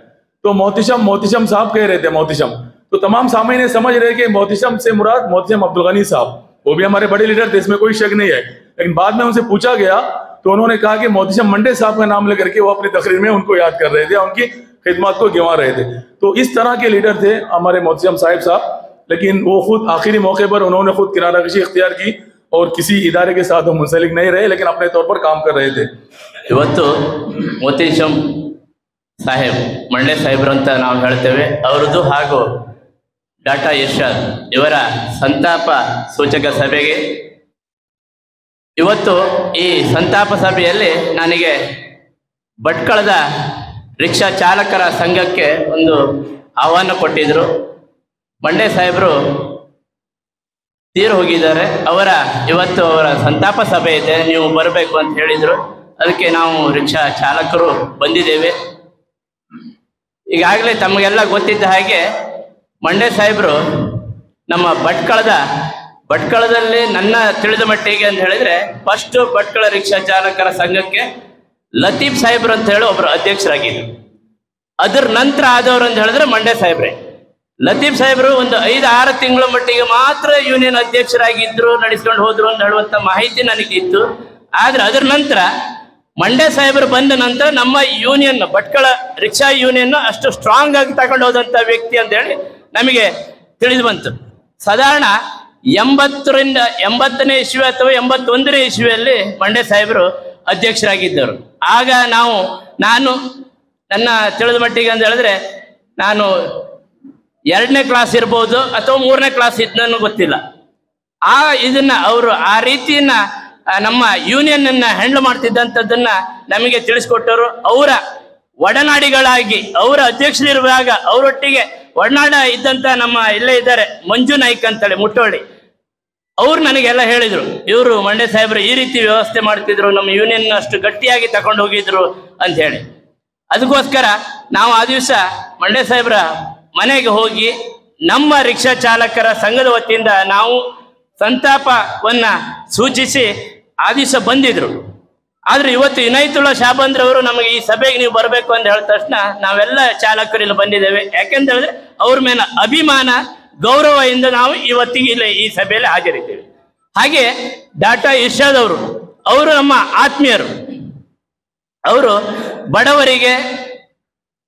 तो मोहतशम साहब कह रहे थे मोहतशम, तो तमाम सामईन समझ रहे कि मोहतशम से मुराद मोहतशम अब्दुल गनी साहब, वो भी हमारे बड़े लीडर थे, इसमें कोई शक नहीं है। लेकिन बाद में उनसे पूछा गया तो उन्होंने कहा कि मोहतशम मंडे साहब का नाम लेकर के वो अपनी तकरीर में उनको याद कर रहे थे, उनकी खिदमत को गिवा रहे थे। तो इस तरह के लीडर थे हमारे मोहतशम साहब, लेकिन वो खुद आखिरी मौके पर उन्होंने खुद किनाराकशी इख्तियार की और किसी इदारे के साथ वो मुंसलिक नहीं रहे, लेकिन अपने तौर पर काम कर रहे थे। ಇವತ್ತು ಮೋತಿಶಂ ಸಾಹೇಬ್ ಮಂಡೆ ಸಾಹೇಬ್ರು ಅಂತ ನಾವು ಹೇಳ್ತೇವೆ, ಅವರದ್ದು ಹಾಗೂ ಡಾಟಾ ಇರ್ಷಾದ್ ಇವರ ಸಂತಾಪ ಸೂಚಕ ಸಭೆಗೆ ಇವತ್ತು ಈ ಸಂತಾಪ ಸಭೆಯಲ್ಲಿ ನನಗೆ ಭಟ್ಕಳದ ರಿಕ್ಷಾ ಚಾಲಕರ ಸಂಘಕ್ಕೆ ಒಂದು ಆಹ್ವಾನ ಕೊಟ್ಟಿದ್ರು. ಮಂಡೆ ಸಾಹೇಬರು ತೀರು ಹೋಗಿದ್ದಾರೆ, ಇವತ್ತು ಅವರ ಸಂತಾಪ ಸಭೆ ಇದೆ, ನೀವು ಬರಬೇಕು ಅಂತ ಹೇಳಿದರು. ಅದಕ್ಕೆ ನಾವು ರಿಕ್ಷಾ ಚಾಲಕರು ಬಂದಿದ್ದೇವೆ. ಈಗಾಗಲೇ ತಮಗೆಲ್ಲ ಗೊತ್ತಿದ್ದ ಹಾಗೆ ಮಂಡೆ ಸಾಹೇಬರು ನಮ್ಮ ಭಟ್ಕಳದಲ್ಲಿ ನನ್ನ ತಿಳಿದ ಮಟ್ಟಿಗೆ ಅಂತ ಹೇಳಿದ್ರೆ ಫಸ್ಟ್ ಭಟ್ಕಳ ರಿಕ್ಷಾ ಚಾಲಕರ ಸಂಘಕ್ಕೆ ಲತೀಫ್ ಸಾಹೇಬ್ರು ಅಂತ ಹೇಳಿ ಒಬ್ಬರು ಅಧ್ಯಕ್ಷರಾಗಿದ್ರು. ಅದರ ನಂತರ ಆದವರು ಅಂತ ಹೇಳಿದ್ರೆ ಮಂಡೆ ಸಾಹೇಬ್ರೆ. ಲತೀಫ್ ಸಾಹೇಬ್ರು ಒಂದು 5-6 ತಿಂಗಳ ಮಟ್ಟಿಗೆ ಮಾತ್ರ ಯೂನಿಯನ್ ಅಧ್ಯಕ್ಷರಾಗಿದ್ರು, ನಡೆಸ್ಕೊಂಡು ಹೋದ್ರು ಅಂತ ಹೇಳುವಂತ ಮಾಹಿತಿ ನನಗಿತ್ತು. ಆದ್ರೆ ಅದರ ನಂತರ ಮಂಡೆ ಸಾಹೇಬರು ಬಂದ ನಂತರ ನಮ್ಮ ಯೂನಿಯನ್ ಭಟ್ಕಳ ರಿಕ್ಷಾ ಯೂನಿಯನ್ ಅಷ್ಟು ಸ್ಟ್ರಾಂಗ್ ಆಗಿ ತಗೊಂಡು ಹೋದಂತ ವ್ಯಕ್ತಿ ಅಂತ ಹೇಳಿ ನಮಗೆ ತಿಳಿದು ಬಂತು. ಸಾಧಾರಣ 80ನೇ ಇಸ್ವಿ ಅಥವಾ 81ನೇ ಇಸ್ವಿಯಲ್ಲಿ ಮಂಡೆ ಸಾಹೇಬರು ಅಧ್ಯಕ್ಷರಾಗಿದ್ದರು. ಆಗ ನಾನು ನನ್ನ ತಿಳಿದ ಮಟ್ಟಿಗೆ ಅಂತ ಹೇಳಿದ್ರೆ ನಾನು 2ನೇ ಕ್ಲಾಸ್ ಇರ್ಬೋದು ಅಥವಾ 3ನೇ ಕ್ಲಾಸ್ ಇದ್ನೂ ಗೊತ್ತಿಲ್ಲ. ಇದನ್ನ ಅವರು ಆ ರೀತಿಯನ್ನ ನಮ್ಮ ಯೂನಿಯನ್ ಅನ್ನ ಹ್ಯಾಂಡಲ್ ಮಾಡ್ತಿದ್ದಂಥದ್ದನ್ನ ನಮಗೆ ತಿಳಿಸ್ಕೊಟ್ಟರು. ಅವರ ಒಡನಾಡಿಗಳಾಗಿ ಅವರ ಅಧ್ಯಕ್ಷರಿರುವಾಗ ಅವರೊಟ್ಟಿಗೆ ಒಡನಾಡ ಇದ್ದಂತ ನಮ್ಮ ಇಲ್ಲೇ ಇದ್ದಾರೆ ಮಂಜು ನಾಯ್ಕ್ ಅಂತೇಳಿ ಮುಟ್ಟೋಳಿ, ಅವ್ರು ನನಗೆಲ್ಲ ಹೇಳಿದ್ರು, ಇವರು ಮಂಡೆ ಸಾಹೇಬ್ರು ಈ ರೀತಿ ವ್ಯವಸ್ಥೆ ಮಾಡ್ತಿದ್ರು, ನಮ್ಮ ಯೂನಿಯನ್ ಅಷ್ಟು ಗಟ್ಟಿಯಾಗಿ ತಕೊಂಡು ಹೋಗಿದ್ರು ಅಂತ ಹೇಳಿ. ಅದಕ್ಕೋಸ್ಕರ ನಾವು ಆ ದಿವಸ ಮಂಡೆ ಸಾಹೇಬ್ರ ಮನೆಗೆ ಹೋಗಿ ನಮ್ಮ ರಿಕ್ಷಾ ಚಾಲಕರ ಸಂಘದ ವತಿಯಿಂದ ನಾವು ಸಂತಾಪವನ್ನ ಸೂಚಿಸಿ ಆ ದಿವಸ ಬಂದಿದ್ರು. ಆದ್ರೆ ಇವತ್ತು ಇನಾಯತುಲ್ಲಾ ಶಾಬಂದ್ರವರು ನಮಗೆ ಈ ಸಭೆಗೆ ನೀವು ಬರಬೇಕು ಅಂತ ಹೇಳಿದ ತಕ್ಷಣ ನಾವೆಲ್ಲ ಚಾಲಕರು ಇಲ್ಲಿ ಬಂದಿದ್ದೇವೆ. ಯಾಕೆಂತ ಹೇಳಿದ್ರೆ ಅವ್ರ ಮೇಲೆ ಅಭಿಮಾನ ಗೌರವದಿಂದ ನಾವು ಇವತ್ತಿಗೆ ಇಲ್ಲಿ ಈ ಸಭೆಯಲ್ಲಿ ಹಾಜರಿದ್ದೇವೆ. ಹಾಗೆ ಡಾಟಾ ಇರ್ಷಾದ್ ಅವರು ನಮ್ಮ ಆತ್ಮೀಯರು. ಅವರು ಬಡವರಿಗೆ,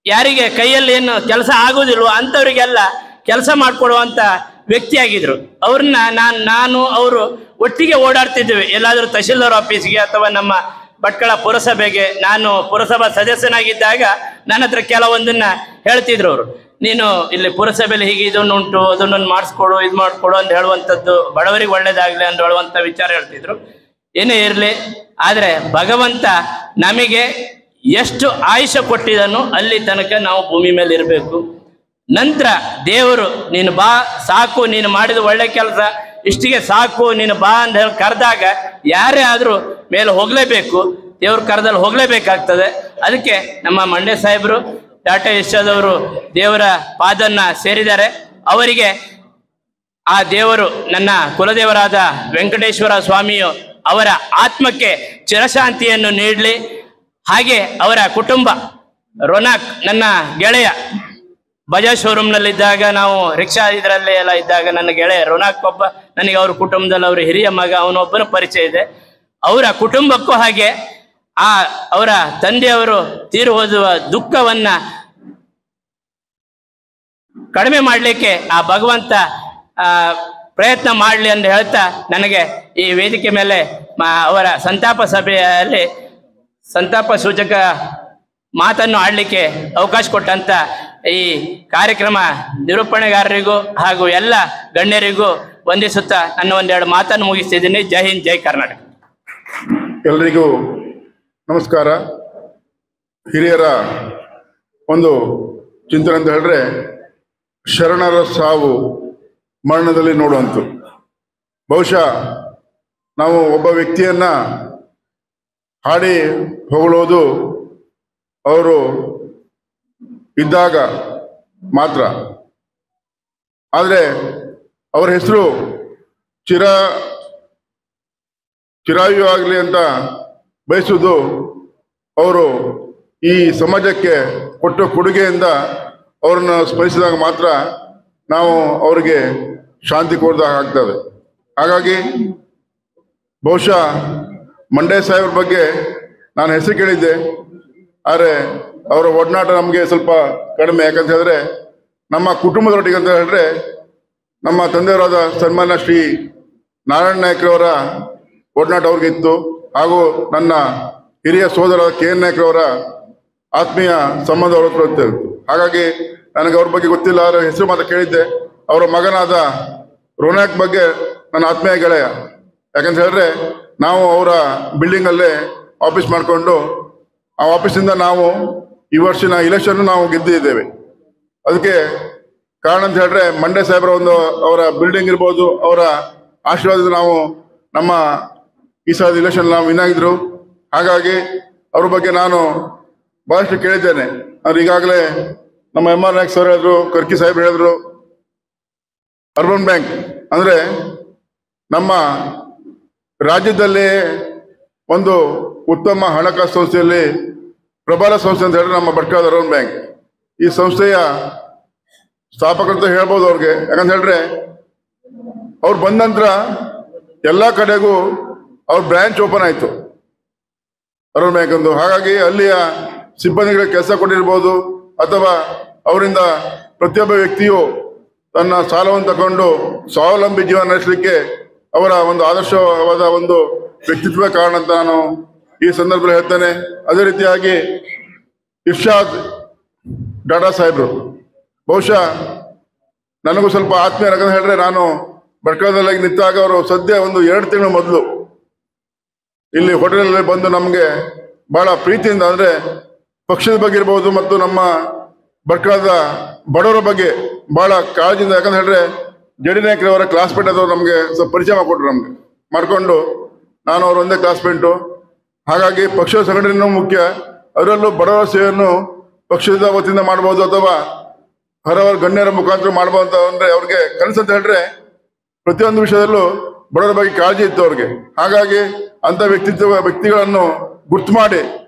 ಯಾರಿಗೆ ಕೈಯಲ್ಲಿ ಏನು ಕೆಲಸ ಆಗೋದಿಲ್ವೋ ಅಂಥವರಿಗೆಲ್ಲ ಕೆಲಸ ಮಾಡಿಕೊಡುವಂತ ವ್ಯಕ್ತಿಯಾಗಿದ್ರು. ಅವ್ರನ್ನ ನಾನು ಅವರು ಒಟ್ಟಿಗೆ ಓಡಾಡ್ತಿದ್ದೇವೆ. ಎಲ್ಲಾದರೂ ತಹಶೀಲ್ದಾರ್ ಆಫೀಸ್ಗೆ ಅಥವಾ ನಮ್ಮ ಭಟ್ಕಳ ಪುರಸಭೆಗೆ ನಾನು ಪುರಸಭಾ ಸದಸ್ಯನಾಗಿದ್ದಾಗ ನನ್ನ ಹತ್ರ ಕೆಲವೊಂದನ್ನ ಹೇಳ್ತಿದ್ರು ಅವರು, ನೀನು ಇಲ್ಲಿ ಪುರಸಭೆಯಲ್ಲಿ ಹೀಗೆ ಇದನ್ನು ಉಂಟು, ಅದನ್ನೊಂದು ಮಾಡಿಸ್ಕೊಡು, ಇದು ಮಾಡಿಕೊಡು ಅಂತ ಹೇಳುವಂಥದ್ದು, ಬಡವರಿಗೆ ಒಳ್ಳೇದಾಗ್ಲಿ ಅಂತ ಹೇಳುವಂಥ ವಿಚಾರ ಹೇಳ್ತಿದ್ರು. ಏನೇ ಇರಲಿ, ಆದರೆ ಭಗವಂತ ನಮಗೆ ಎಷ್ಟು ಆಯುಷ್ಯ ಕೊಟ್ಟಿದನು ಅಲ್ಲಿ ತನಕ ನಾವು ಭೂಮಿ ಮೇಲೆ ಇರಬೇಕು. ನಂತರ ದೇವರು ನೀನು ಬಾ ಸಾಕು, ನೀನು ಮಾಡಿದ ಒಳ್ಳೆ ಕೆಲಸ ಇಷ್ಟಿಗೆ ಸಾಕು, ನೀನು ಬಾ ಅಂತ ಹೇಳಿ ಕರೆದಾಗ ಯಾರೇ ಆದರೂ ಮೇಲೆ ಹೋಗಲೇಬೇಕು, ದೇವ್ರ ಕರೆದಲ್ಲಿ ಹೋಗಲೇಬೇಕಾಗ್ತದೆ. ಅದಕ್ಕೆ ನಮ್ಮ ಮಂಡೆ ಸಾಹೇಬರು ಡಾಟಾ ಇರ್ಷಾದ್ ಅವರು ದೇವರ ಪಾದನ್ನ ಸೇರಿದ್ದಾರೆ. ಅವರಿಗೆ ಆ ದೇವರು ನನ್ನ ಕುಲದೇವರಾದ ವೆಂಕಟೇಶ್ವರ ಸ್ವಾಮಿಯು ಅವರ ಆತ್ಮಕ್ಕೆ ಚಿರಶಾಂತಿಯನ್ನು ನೀಡಲಿ. ಹಾಗೆ ಅವರ ಕುಟುಂಬ ರೊನಾಕ್, ನನ್ನ ಗೆಳೆಯ, ಬಜಾಜ್ ಶೋರೂಮ್ನಲ್ಲಿದ್ದಾಗ ನಾವು ರಿಕ್ಷಾ ಇದರಲ್ಲಿ ಎಲ್ಲ ಇದ್ದಾಗ ನನ್ನ ಗೆಳೆಯ ರೊನಾಕ್ ಒಬ್ಬ, ನನಗೆ ಅವ್ರ ಕುಟುಂಬದಲ್ಲಿ ಅವ್ರ ಹಿರಿಯ ಮಗ ಅವನೊಬ್ಬನ ಪರಿಚಯ ಇದೆ. ಅವರ ಕುಟುಂಬಕ್ಕೂ ಹಾಗೆ ಅವರ ತಂದೆಯವರು ತೀರು ಹೋದುವ ದುಃಖವನ್ನ ಕಡಿಮೆ ಮಾಡಲಿಕ್ಕೆ ಆ ಭಗವಂತ ಪ್ರಯತ್ನ ಮಾಡಲಿ ಅಂತ ಹೇಳ್ತಾ ನನಗೆ ಈ ವೇದಿಕೆ ಮೇಲೆ ಅವರ ಸಂತಾಪ ಸಭೆಯಲ್ಲಿ ಸಂತಾಪ ಸೂಚಕ ಮಾತನ್ನು ಆಡಲಿಕ್ಕೆ ಅವಕಾಶ ಕೊಟ್ಟಂತ ಈ ಕಾರ್ಯಕ್ರಮ ನಿರೂಪಣೆಗಾರರಿಗೂ ಹಾಗೂ ಎಲ್ಲ ಗಣ್ಯರಿಗೂ ವಂದಿಸುತ್ತಾ ನನ್ನ ಒಂದೆರಡು ಮಾತನ್ನು ಮುಗಿಸ್ತಿದ್ದೀನಿ. ಜೈ ಹಿಂದ್, ಜೈ ಕರ್ನಾಟಕ. ಎಲ್ಲರಿಗೂ ನಮಸ್ಕಾರ. ಹಿರಿಯರ ಒಂದು ಚಿಂತನೆ ಅಂತ ಹೇಳಿದ್ರೆ, ಶರಣರ ಸಾವು ಮರಣದಲ್ಲಿ ನೋಡುವಂತು. ಬಹುಶಃ ನಾವು ಒಬ್ಬ ವ್ಯಕ್ತಿಯನ್ನ ಹಾಡಿ ಹೊಗಳೋದು ಅವರು ಇದ್ದಾಗ ಮಾತ್ರ. ಆದರೆ ಅವರ ಹೆಸರು ಚಿರಾಯು ಆಗಲಿ ಅಂತ ಬಯಸುವುದು ಅವರು ಈ ಸಮಾಜಕ್ಕೆ ಕೊಟ್ಟ ಕೊಡುಗೆಯಿಂದ ಅವರನ್ನು ಸ್ಮರಿಸಿದಾಗ ಮಾತ್ರ ನಾವು ಅವರಿಗೆ ಶಾಂತಿ ಕೋರಿದಾಗ ಆಗ್ತದೆ. ಹಾಗಾಗಿ ಬಹುಶಃ ಮಂಡ್ಯ ಸಾಹೇಬ್ರ ಬಗ್ಗೆ ನಾನು ಹೆಸರು ಕೇಳಿದ್ದೆ, ಆದರೆ ಅವರ ಒಡನಾಟ ನಮಗೆ ಸ್ವಲ್ಪ ಕಡಿಮೆ. ಯಾಕಂತ ಹೇಳಿದ್ರೆ ನಮ್ಮ ಕುಟುಂಬದೊಟ್ಟಿಗೆ ಅಂತ ಹೇಳಿದ್ರೆ ನಮ್ಮ ತಂದೆಯವರಾದ ಸನ್ಮಾನ್ಯ ಶ್ರೀ ನಾರಾಯಣ ನಾಯ್ಕರವರ ಒಡನಾಟ ಅವ್ರಿಗಿತ್ತು, ಹಾಗೂ ನನ್ನ ಹಿರಿಯ ಸೋದರ KN ನಾಯ್ಕರವರ ಆತ್ಮೀಯ ಸಂಬಂಧ ಅವ್ರ ಹತ್ರ ಇತ್ತು. ಹಾಗಾಗಿ ನನಗೆ ಅವ್ರ ಬಗ್ಗೆ ಗೊತ್ತಿಲ್ಲ, ಅವರ ಹೆಸರು ಮಾತ್ರ ಕೇಳಿದ್ದೆ. ಅವರ ಮಗನಾದ ರೋನಾಕ್ ಬಗ್ಗೆ ನನ್ನ ಆತ್ಮೀಯ ಗೆಳೆಯ. ಯಾಕಂತ ಹೇಳಿದ್ರೆ ನಾವು ಅವರ ಬಿಲ್ಡಿಂಗಲ್ಲೇ ಆಫೀಸ್ ಮಾಡಿಕೊಂಡು ಆ ಆಫೀಸಿಂದ ನಾವು ಈ ವರ್ಷಿನ ಇಲೆಕ್ಷನ್ ನಾವು ಗೆದ್ದಿದ್ದೇವೆ. ಅದಕ್ಕೆ ಕಾರಣ ಅಂತ ಹೇಳಿದ್ರೆ ಮಂಡ್ಯ ಸಾಹೇಬರ ಒಂದು ಅವರ ಬಿಲ್ಡಿಂಗ್ ಇರ್ಬೋದು, ಅವರ ಆಶೀರ್ವಾದದಿಂದ ನಾವು ನಮ್ಮ ಈ ಸಲದ ಇಲೆಕ್ಷನ್ ನಾವು ವಿನ್ ಆಗಿದ್ರು. ಹಾಗಾಗಿ ಅವ್ರ ಬಗ್ಗೆ ನಾನು ಬಹಳಷ್ಟು ಕೇಳಿದ್ದೇನೆ. ಅವ್ರು ಈಗಾಗಲೇ ನಮ್ಮ MR ನಾಯ್ಕ ಸರ್ ಹೇಳಿದ್ರು, ಕರ್ಕಿ ಸಾಹೇಬ್ರು ಹೇಳಿದ್ರು, ಅರ್ಬನ್ ಬ್ಯಾಂಕ್ ಅಂದ್ರೆ ನಮ್ಮ ರಾಜ್ಯದಲ್ಲಿ ಒಂದು ಉತ್ತಮ ಹಣಕಾಸು ಸಂಸ್ಥೆಯಲ್ಲಿ ಪ್ರಬಲ ಸಂಸ್ಥೆ ಅಂತ ಹೇಳಿದ್ರೆ ನಮ್ಮ ಭಟ್ಕಳದ ಅರ್ಬನ್ ಬ್ಯಾಂಕ್. ಈ ಸಂಸ್ಥೆಯ ಸ್ಥಾಪಕರು ಅಂತ ಹೇಳ್ಬೋದು ಅವ್ರಿಗೆ. ಯಾಕಂತ ಹೇಳಿದ್ರೆ ಅವ್ರು ಬಂದ ನಂತರ ಎಲ್ಲ ಕಡೆಗೂ ಅವ್ರ ಬ್ರಾಂಚ್ ಓಪನ್ ಆಯಿತು ಅರ್ಬನ್ ಬ್ಯಾಂಕ್ ಒಂದು. ಹಾಗಾಗಿ ಅಲ್ಲಿಯ ಸಿಬ್ಬಂದಿಗಳಿಗೆ ಕೆಲಸ ಕೊಟ್ಟಿರ್ಬೋದು, ಅಥವಾ ಅವರಿಂದ ಪ್ರತಿಯೊಬ್ಬ ವ್ಯಕ್ತಿಯು ತನ್ನ ಸಾಲವನ್ನು ತಗೊಂಡು ಸ್ವಾವಲಂಬಿ ಜೀವನ ನಡೆಸಲಿಕ್ಕೆ ಅವರ ಒಂದು ಆದರ್ಶವಾದ ಒಂದು ವ್ಯಕ್ತಿತ್ವ ಕಾರಣ ಅಂತ ನಾನು ಈ ಸಂದರ್ಭದಲ್ಲಿ ಹೇಳ್ತೇನೆ. ಅದೇ ರೀತಿಯಾಗಿ ಇರ್ಷಾದ್ ಡಾಡಾ ಸಾಹೇಬ್ರು ಬಹುಶಃ ನನಗೂ ಸ್ವಲ್ಪ ಆತ್ಮೀಯ. ಯಾಕಂತ ಹೇಳಿದ್ರೆ ನಾನು ಭಟ್ಕಳದಲ್ಲಿ ನಿಂತಾಗ ಅವರು ಸದ್ಯ ಒಂದು 2 ತಿಂಗಳ ಮೊದಲು ಇಲ್ಲಿ ಹೋಟೆಲಲ್ಲಿ ಬಂದು ನಮಗೆ ಬಹಳ ಪ್ರೀತಿಯಿಂದ, ಅಂದ್ರೆ ಪಕ್ಷದ ಬಗ್ಗೆ ಇರ್ಬೋದು ಮತ್ತು ನಮ್ಮ ಭಟ್ಕಳದ ಬಡವರ ಬಗ್ಗೆ ಬಹಳ ಕಾಳಜಿಯಿಂದ. ಯಾಕಂತ ಹೇಳಿದ್ರೆ JD ನಾಯ್ಕರವರ ಕ್ಲಾಸ್ಮೇಟ್ ಆದವರು ನಮಗೆ ಸ್ವಲ್ಪ ಪರಿಚಯ ಮಾಡಿಕೊಟ್ರು, ನಮಗೆ ಮಾಡಿಕೊಂಡು ನಾನು ಅವ್ರ ಒಂದೇ ಕ್ಲಾಸ್ಮೇಟು. ಹಾಗಾಗಿ ಪಕ್ಷದ ಸಂಘಟನೆಯೂ ಮುಖ್ಯ, ಅದರಲ್ಲೂ ಬಡವರ ಸೇವೆಯನ್ನು ಪಕ್ಷದ ವತಿಯಿಂದ ಮಾಡ್ಬೋದು ಅಥವಾ ಹಲವಾರು ಗಣ್ಯರ ಮುಖಾಂತರ ಮಾಡ್ಬೋದು ಅಂತ ಅಂದ್ರೆ ಅವ್ರಿಗೆ ಕನಸು ಅಂತ ಹೇಳಿದ್ರೆ ಪ್ರತಿಯೊಂದು ವಿಷಯದಲ್ಲೂ ಬಡವರ ಬಗ್ಗೆ ಕಾಳಜಿ ಇತ್ತು ಅವ್ರಿಗೆ. ಹಾಗಾಗಿ ಅಂತ ವ್ಯಕ್ತಿಗಳನ್ನು ಗುರ್ತು ಮಾಡಿ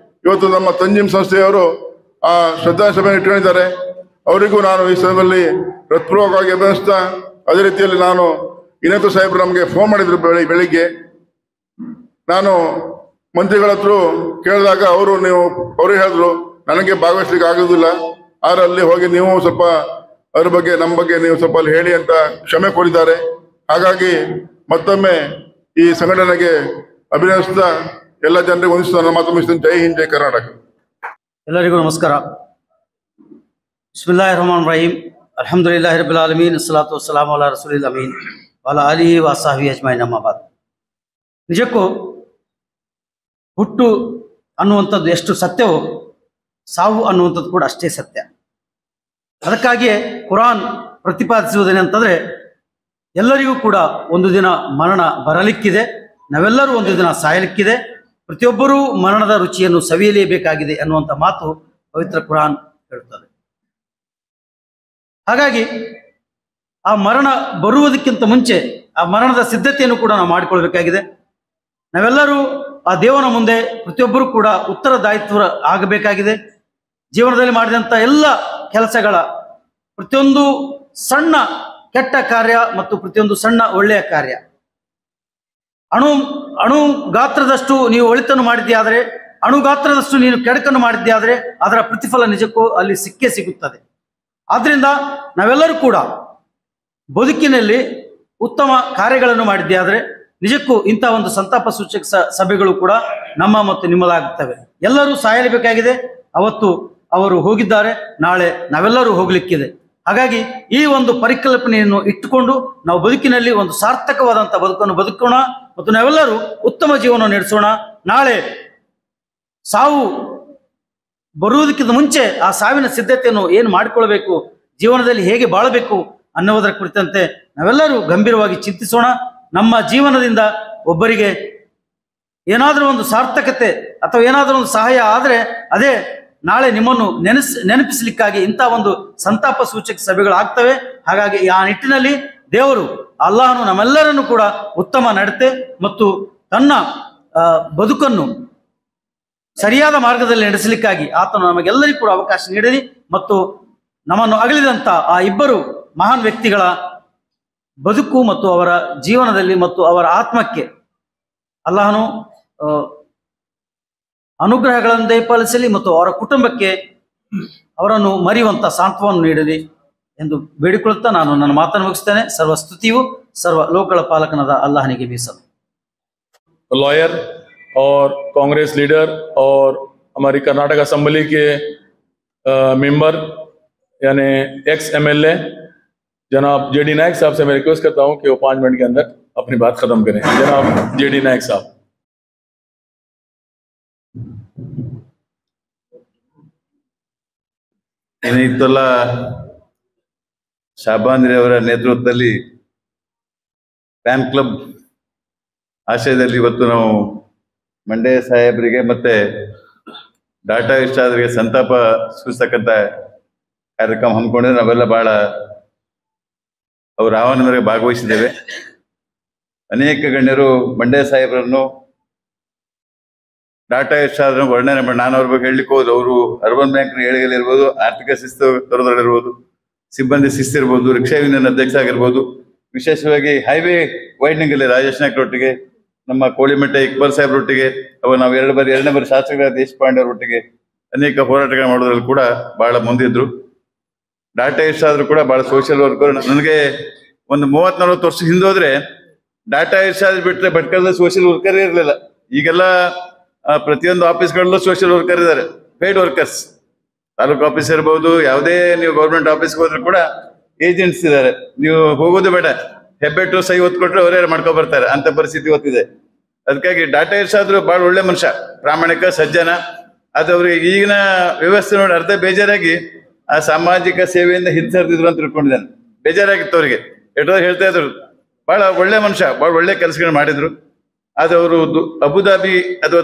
ಇವತ್ತು ನಮ್ಮ ತಂಜಿಮ್ ಸಂಸ್ಥೆಯವರು ಆ ಶ್ರದ್ಧಾಸಭೆಯನ್ನು ಇಟ್ಕೊಂಡಿದ್ದಾರೆ. ಅವರಿಗೂ ನಾನು ಈ ಸಮಯದಲ್ಲಿ ಹೃತ್ಪೂರ್ವಕವಾಗಿ ಅಭಿನಂದಿಸ್ತಾ, ಅದೇ ರೀತಿಯಲ್ಲಿ ನಾನು ಇನೇತು ಸಾಹೇಬ್ರು ನಮಗೆ ಫೋನ್ ಮಾಡಿದ್ರು ಬೆಳಿಗ್ಗೆ. ನಾನು ಮಂತ್ರಿಗಳ ಹತ್ರ ಕೇಳಿದಾಗ ಅವ್ರಿಗೆ ಹೇಳಿದ್ರು ನನಗೆ ಭಾಗವಹಿಸ್ಲಿಕ್ಕೆ ಆಗೋದಿಲ್ಲ, ಆದ್ರೆ ಅಲ್ಲಿ ಹೋಗಿ ನೀವು ಸ್ವಲ್ಪ ಅದ್ರ ಬಗ್ಗೆ ನಮ್ಮ ಬಗ್ಗೆ ನೀವು ಸ್ವಲ್ಪ ಅಲ್ಲಿ ಹೇಳಿ ಅಂತ ಕ್ಷಮೆ ಕೋರಿದ್ದಾರೆ. ಹಾಗಾಗಿ ಮತ್ತೊಮ್ಮೆ ಈ ಸಂಘಟನೆಗೆ ಅಭಿನಂದಿಸ್ತಾ ಎಲ್ಲ ಜನರಿಗೆ ವಂದಿಸ್ತಾ ನನ್ನ ಮಾತು ಮುಗಿಸ್ತೀನಿ. ಜೈ ಹಿಂದ್, ಜೈ ಕರ್ನಾಟಕ. ಎಲ್ಲರಿಗೂ ನಮಸ್ಕಾರ. ಬಿಸ್ಮಿಲ್ಲಾಹಿರ್ ರಹಮಾನಿರ್ ರಹೀಮ್. ಅಲ್ಹಮ್ದುಲಿಲ್ಲಾಹಿ ರಬ್ಬಿಲ್ ಆಲಮೀನ್, ಅಸ್ಸಲಾತು ವಸ್ಸಲಾಮು ಅಲಾ ರಸೂಲಿಲ್ ಅಮೀನ್ ವಅಲಾ ಆಲಿಹಿ ವ ಅಸ್ಹಾಬಿಹಿ ಅಜ್ಮഈನ್, ಅಮ್ಮಾ ಬಾದ್. ನಿಜಕ್ಕೂ ಹುಟ್ಟು ಅನ್ನುವಂಥದ್ದು ಎಷ್ಟು ಸತ್ಯವೋ ಸಾವು ಅನ್ನುವಂಥದ್ದು ಕೂಡ ಅಷ್ಟೇ ಸತ್ಯ. ಅದಕ್ಕಾಗಿಯೇ ಕುರಾನ್ ಪ್ರತಿಪಾದಿಸುವುದೇನೆಂತಂದರೆ ಎಲ್ಲರಿಗೂ ಕೂಡ ಒಂದು ದಿನ ಮರಣ ಬರಲಿಕ್ಕಿದೆ, ನಾವೆಲ್ಲರೂ ಒಂದು ದಿನ ಸಾಯಲಿಕ್ಕಿದೆ, ಪ್ರತಿಯೊಬ್ಬರೂ ಮರಣದ ರುಚಿಯನ್ನು ಸವಿಯಲೇಬೇಕಾಗಿದೆ ಅನ್ನುವಂಥ ಮಾತು ಪವಿತ್ರ ಕುರಾನ್ ಹೇಳುತ್ತದೆ. ಹಾಗಾಗಿ ಆ ಮರಣ ಬರುವುದಕ್ಕಿಂತ ಮುಂಚೆ ಆ ಮರಣದ ಸಿದ್ಧತೆಯನ್ನು ಕೂಡ ನಾವು ಮಾಡಿಕೊಳ್ಬೇಕಾಗಿದೆ. ನಾವೆಲ್ಲರೂ ಆ ದೇವನ ಮುಂದೆ ಪ್ರತಿಯೊಬ್ಬರೂ ಕೂಡ ಉತ್ತರದಾಯಿತ್ವ ಆಗಬೇಕಾಗಿದೆ. ಜೀವನದಲ್ಲಿ ಮಾಡಿದಂಥ ಎಲ್ಲ ಕೆಲಸಗಳ ಪ್ರತಿಯೊಂದು ಸಣ್ಣ ಕೆಟ್ಟ ಕಾರ್ಯ ಮತ್ತು ಪ್ರತಿಯೊಂದು ಸಣ್ಣ ಒಳ್ಳೆಯ ಕಾರ್ಯ, ಅಣು ಗಾತ್ರದಷ್ಟು ನೀವು ಒಳಿತನ್ನು ಮಾಡಿದ್ದೇ ಆದರೆ, ಅಣು ಗಾತ್ರದಷ್ಟು ನೀನು ಕೆಡಕನ್ನು ಮಾಡಿದ್ದೇ ಆದರೆ ಅದರ ಪ್ರತಿಫಲ ನಿಜಕ್ಕೂ ಅಲ್ಲಿ ಸಿಕ್ಕೇ ಸಿಗುತ್ತದೆ. ಆದ್ರಿಂದ ನಾವೆಲ್ಲರೂ ಕೂಡ ಬದುಕಿನಲ್ಲಿ ಉತ್ತಮ ಕಾರ್ಯಗಳನ್ನು ಮಾಡಿದ್ದೇ ಆದರೆ ನಿಜಕ್ಕೂ ಇಂಥ ಒಂದು ಸಂತಾಪ ಸೂಚಕ ಸಭೆಗಳು ಕೂಡ ನಮ್ಮ ಮತ್ತು ನಿಮ್ಮದಾಗುತ್ತವೆ. ಎಲ್ಲರೂ ಸಾಯಲೇಬೇಕಾಗಿದೆ. ಅವತ್ತು ಅವರು ಹೋಗಿದ್ದಾರೆ, ನಾಳೆ ನಾವೆಲ್ಲರೂ ಹೋಗ್ಲಿಕ್ಕಿದೆ. ಹಾಗಾಗಿ ಈ ಒಂದು ಪರಿಕಲ್ಪನೆಯನ್ನು ಇಟ್ಟುಕೊಂಡು ನಾವು ಬದುಕಿನಲ್ಲಿ ಒಂದು ಸಾರ್ಥಕವಾದಂಥ ಬದುಕನ್ನು ಬದುಕೋಣ ಮತ್ತು ನಾವೆಲ್ಲರೂ ಉತ್ತಮ ಜೀವನ ನಡೆಸೋಣ. ನಾಳೆ ಸಾವು ಬರುವುದಕ್ಕಿಂತ ಮುಂಚೆ ಆ ಸಾವಿನ ಸಿದ್ಧತೆಯನ್ನು ಏನು ಮಾಡಿಕೊಳ್ಬೇಕು, ಜೀವನದಲ್ಲಿ ಹೇಗೆ ಬಾಳಬೇಕು ಅನ್ನುವುದರ ಕುರಿತಂತೆ ನಾವೆಲ್ಲರೂ ಗಂಭೀರವಾಗಿ ಚಿಂತಿಸೋಣ. ನಮ್ಮ ಜೀವನದಿಂದ ಒಬ್ಬರಿಗೆ ಏನಾದರೂ ಒಂದು ಸಾರ್ಥಕತೆ ಅಥವಾ ಏನಾದರೂ ಒಂದು ಸಹಾಯ ಆದರೆ ಅದೇ ನಾಳೆ ನಿಮ್ಮನ್ನು ನೆನಪಿಸಲಿಕ್ಕಾಗಿ ಇಂಥ ಒಂದು ಸಂತಾಪ ಸೂಚಕ ಸಭೆಗಳಾಗ್ತವೆ. ಹಾಗಾಗಿ ಆ ನಿಟ್ಟಿನಲ್ಲಿ ದೇವರು ಅಲ್ಲಾಹನು ನಮ್ಮೆಲ್ಲರನ್ನು ಕೂಡ ಉತ್ತಮ ನಡತೆ ಮತ್ತು ತನ್ನ ಬದುಕನ್ನು ಸರಿಯಾದ ಮಾರ್ಗದಲ್ಲಿ ನಡೆಸಲಿಕ್ಕಾಗಿ ಆತನು ನಮಗೆಲ್ಲರಿಗೂ ಕೂಡ ಅವಕಾಶ ನೀಡಲಿ ಮತ್ತು ನಮ್ಮನ್ನು ಅಗಲಿದಂಥ ಆ ಇಬ್ಬರು ಮಹಾನ್ ವ್ಯಕ್ತಿಗಳ ಬದುಕು ಮತ್ತು ಅವರ ಜೀವನದಲ್ಲಿ ಮತ್ತು ಅವರ ಆತ್ಮಕ್ಕೆ ಅಲ್ಲಾಹನು ಅನುಗ್ರಹಗಳನ್ನು ದಯಪಾಲಿಸಲಿ ಮತ್ತು ಅವರ ಕುಟುಂಬಕ್ಕೆ ಅವರನ್ನು ಮರೆಯುವಂಥ ಸಾಂತ್ವವನ್ನು ನೀಡಲಿ ಎಂದು ಬೇಡಿಕೊಳ್ಳುತ್ತಾ ನಾನು ನನ್ನ ಮಾತನ್ನು ಮುಗಿಸ್ತೇನೆ. ಸರ್ವ ಸ್ತುತಿಯು ಸರ್ವ ಲೋಕಗಳ ಪಾಲಕನಾದ ಅಲ್ಲಾಹನಿಗೆ ಮೀಸಲು. लॉयर और कांग्रेस लीडर और हमारी कर्नाटक असेंबली के मेंबर यानी एक्स एमएलए जनाब जेडी नायक साहब से मैं रिक्वेस्ट करता हूं कि वो 5 मिनट के अंदर अपनी बात खत्म करें. जनाब जेडी नायक साहब. ಏನಿತ್ತಲ್ಲ ಶಾಬಾಂದ್ರಿ ಅವರ ನೇತೃತ್ವದಲ್ಲಿ ಫ್ಯಾನ್ ಕ್ಲಬ್ ಆಶಯದಲ್ಲಿ ಇವತ್ತು ನಾವು ಮಂಡ್ಯ ಸಾಹೇಬರಿಗೆ ಮತ್ತೆ ಡಾಟಾ ಇಷ್ಟಾದರಿಗೆ ಸಂತಾಪ ಸೂಚಿಸ್ತಕ್ಕಂಥ ಕಾರ್ಯಕ್ರಮ ಹಮ್ಮಿಕೊಂಡಿದ್ರೆ ನಾವೆಲ್ಲ ಬಹಳ ಅವರ ಆಹ್ವಾನ ಮೇರೆಗೆ ಭಾಗವಹಿಸಿದ್ದೇವೆ. ಅನೇಕ ಗಣ್ಯರು ಮಂಡ್ಯ ಸಾಹೇಬರನ್ನು ಡಾಟಾ ಇಷ್ಟಾದ್ರೂ ವರ್ಣನೆ ಮಾಡಿ ನಾನು ಅವ್ರ ಬಗ್ಗೆ ಹೇಳಲಿಕ್ಕೆ ಹೋದ್ರು. ಅವರು ಅರ್ಬನ್ ಬ್ಯಾಂಕ್ ಏಳಿಗೆಯಲ್ಲಿರ್ಬೋದು, ಆರ್ಥಿಕ ಶಿಸ್ತು ತರೋದ್ರಲ್ಲಿರ್ಬೋದು, ಸಿಬ್ಬಂದಿ ಶಿಸ್ತಿರ್ಬೋದು, ರಿಕ್ಷಾ ಯೂನಿಯನ್ ಅಧ್ಯಕ್ಷ ಆಗಿರ್ಬೋದು, ವಿಶೇಷವಾಗಿ ಹೈವೇ ವೈಡ್ನಿಂಗ್ ಅಲ್ಲಿ ರಾಜೇಶ್ ನಾಯ್ಕರೊಟ್ಟಿಗೆ, ನಮ್ಮ ಕೋಳಿಮಠ ಇಕ್ಬಾಲ್ ಸಾಹೇಬ್ರೊಟ್ಟಿಗೆ, ಅವ ನಾವು ಎರಡನೇ ಬಾರಿ ಶಾಸಕರ ದೇಶಪಾಂಡೆ ಅವರೊಟ್ಟಿಗೆ ಅನೇಕ ಹೋರಾಟಗಳು ಮಾಡೋದ್ರಲ್ಲಿ ಕೂಡ ಬಹಳ ಮುಂದಿದ್ರು. ಡಾಟಾ ಇಷ್ಟಾದ್ರೂ ಕೂಡ ಬಹಳ ಸೋಷಿಯಲ್ ವರ್ಕರ್. ನನಗೆ ಒಂದು 30-40 ವರ್ಷ ಹಿಂದೆ ಹೋದ್ರೆ ಡಾಟಾ ಇಷ್ಟಾದ್ ಬಿಟ್ರೆ ಭಟ್ಕಳದಲ್ಲಿ ಸೋಷಿಯಲ್ ವರ್ಕರ್ ಇರಲಿಲ್ಲ. ಈಗೆಲ್ಲ ಪ್ರತಿಯೊಂದು ಆಫೀಸ್ಗಳಲ್ಲೂ ಸೋಷಿಯಲ್ ವರ್ಕರ್ ಇದ್ದಾರೆ, ಪೇಯ್ಡ್ ವರ್ಕರ್ಸ್. ತಾಲೂಕು ಆಫೀಸ್ ಇರ್ಬೋದು, ಯಾವುದೇ ನೀವು ಗೌರ್ಮೆಂಟ್ ಆಫೀಸ್ಗೆ ಹೋದ್ರು ಕೂಡ ಏಜೆಂಟ್ಸ್ ಇದ್ದಾರೆ. ನೀವು ಹೋಗೋದು ಬೇಡ, ಹೆಬ್ಬೆಟ್ಟು ಸಹಿ ಒತ್ತು ಕೊಟ್ರೆ ಅವರೇ ಮಾಡ್ಕೊ ಬರ್ತಾರೆ, ಅಂತ ಪರಿಸ್ಥಿತಿ ಇವತ್ತಿದೆ. ಅದಕ್ಕಾಗಿ ಡಾಟಾ ಇರ್ಸಾದ್ರು ಬಹಳ ಒಳ್ಳೆ ಮನುಷ್ಯ, ಪ್ರಾಮಾಣಿಕ ಸಜ್ಜನ. ಅದು ಅವ್ರಿಗೆ ಈಗಿನ ವ್ಯವಸ್ಥೆ ನೋಡಿ ಅರ್ಧ ಬೇಜಾರಾಗಿ ಆ ಸಾಮಾಜಿಕ ಸೇವೆಯಿಂದ ಹಿಂಸರಿದ್ರು ಅಂತ ತಿಳ್ಕೊಂಡಿದ್ದಾನೆ. ಬೇಜಾರಾಗಿತ್ತು ಅವರಿಗೆ. ಎಷ್ಟೋ ಹೇಳ್ತಾ ಇದ್ರು, ಬಹಳ ಒಳ್ಳೆ ಮನುಷ್ಯ, ಬಹಳ ಒಳ್ಳೆ ಕೆಲಸಗಳು ಮಾಡಿದ್ರು. ಅದು ಅವರು ಅಬುದಾಬಿ ಅಥವಾ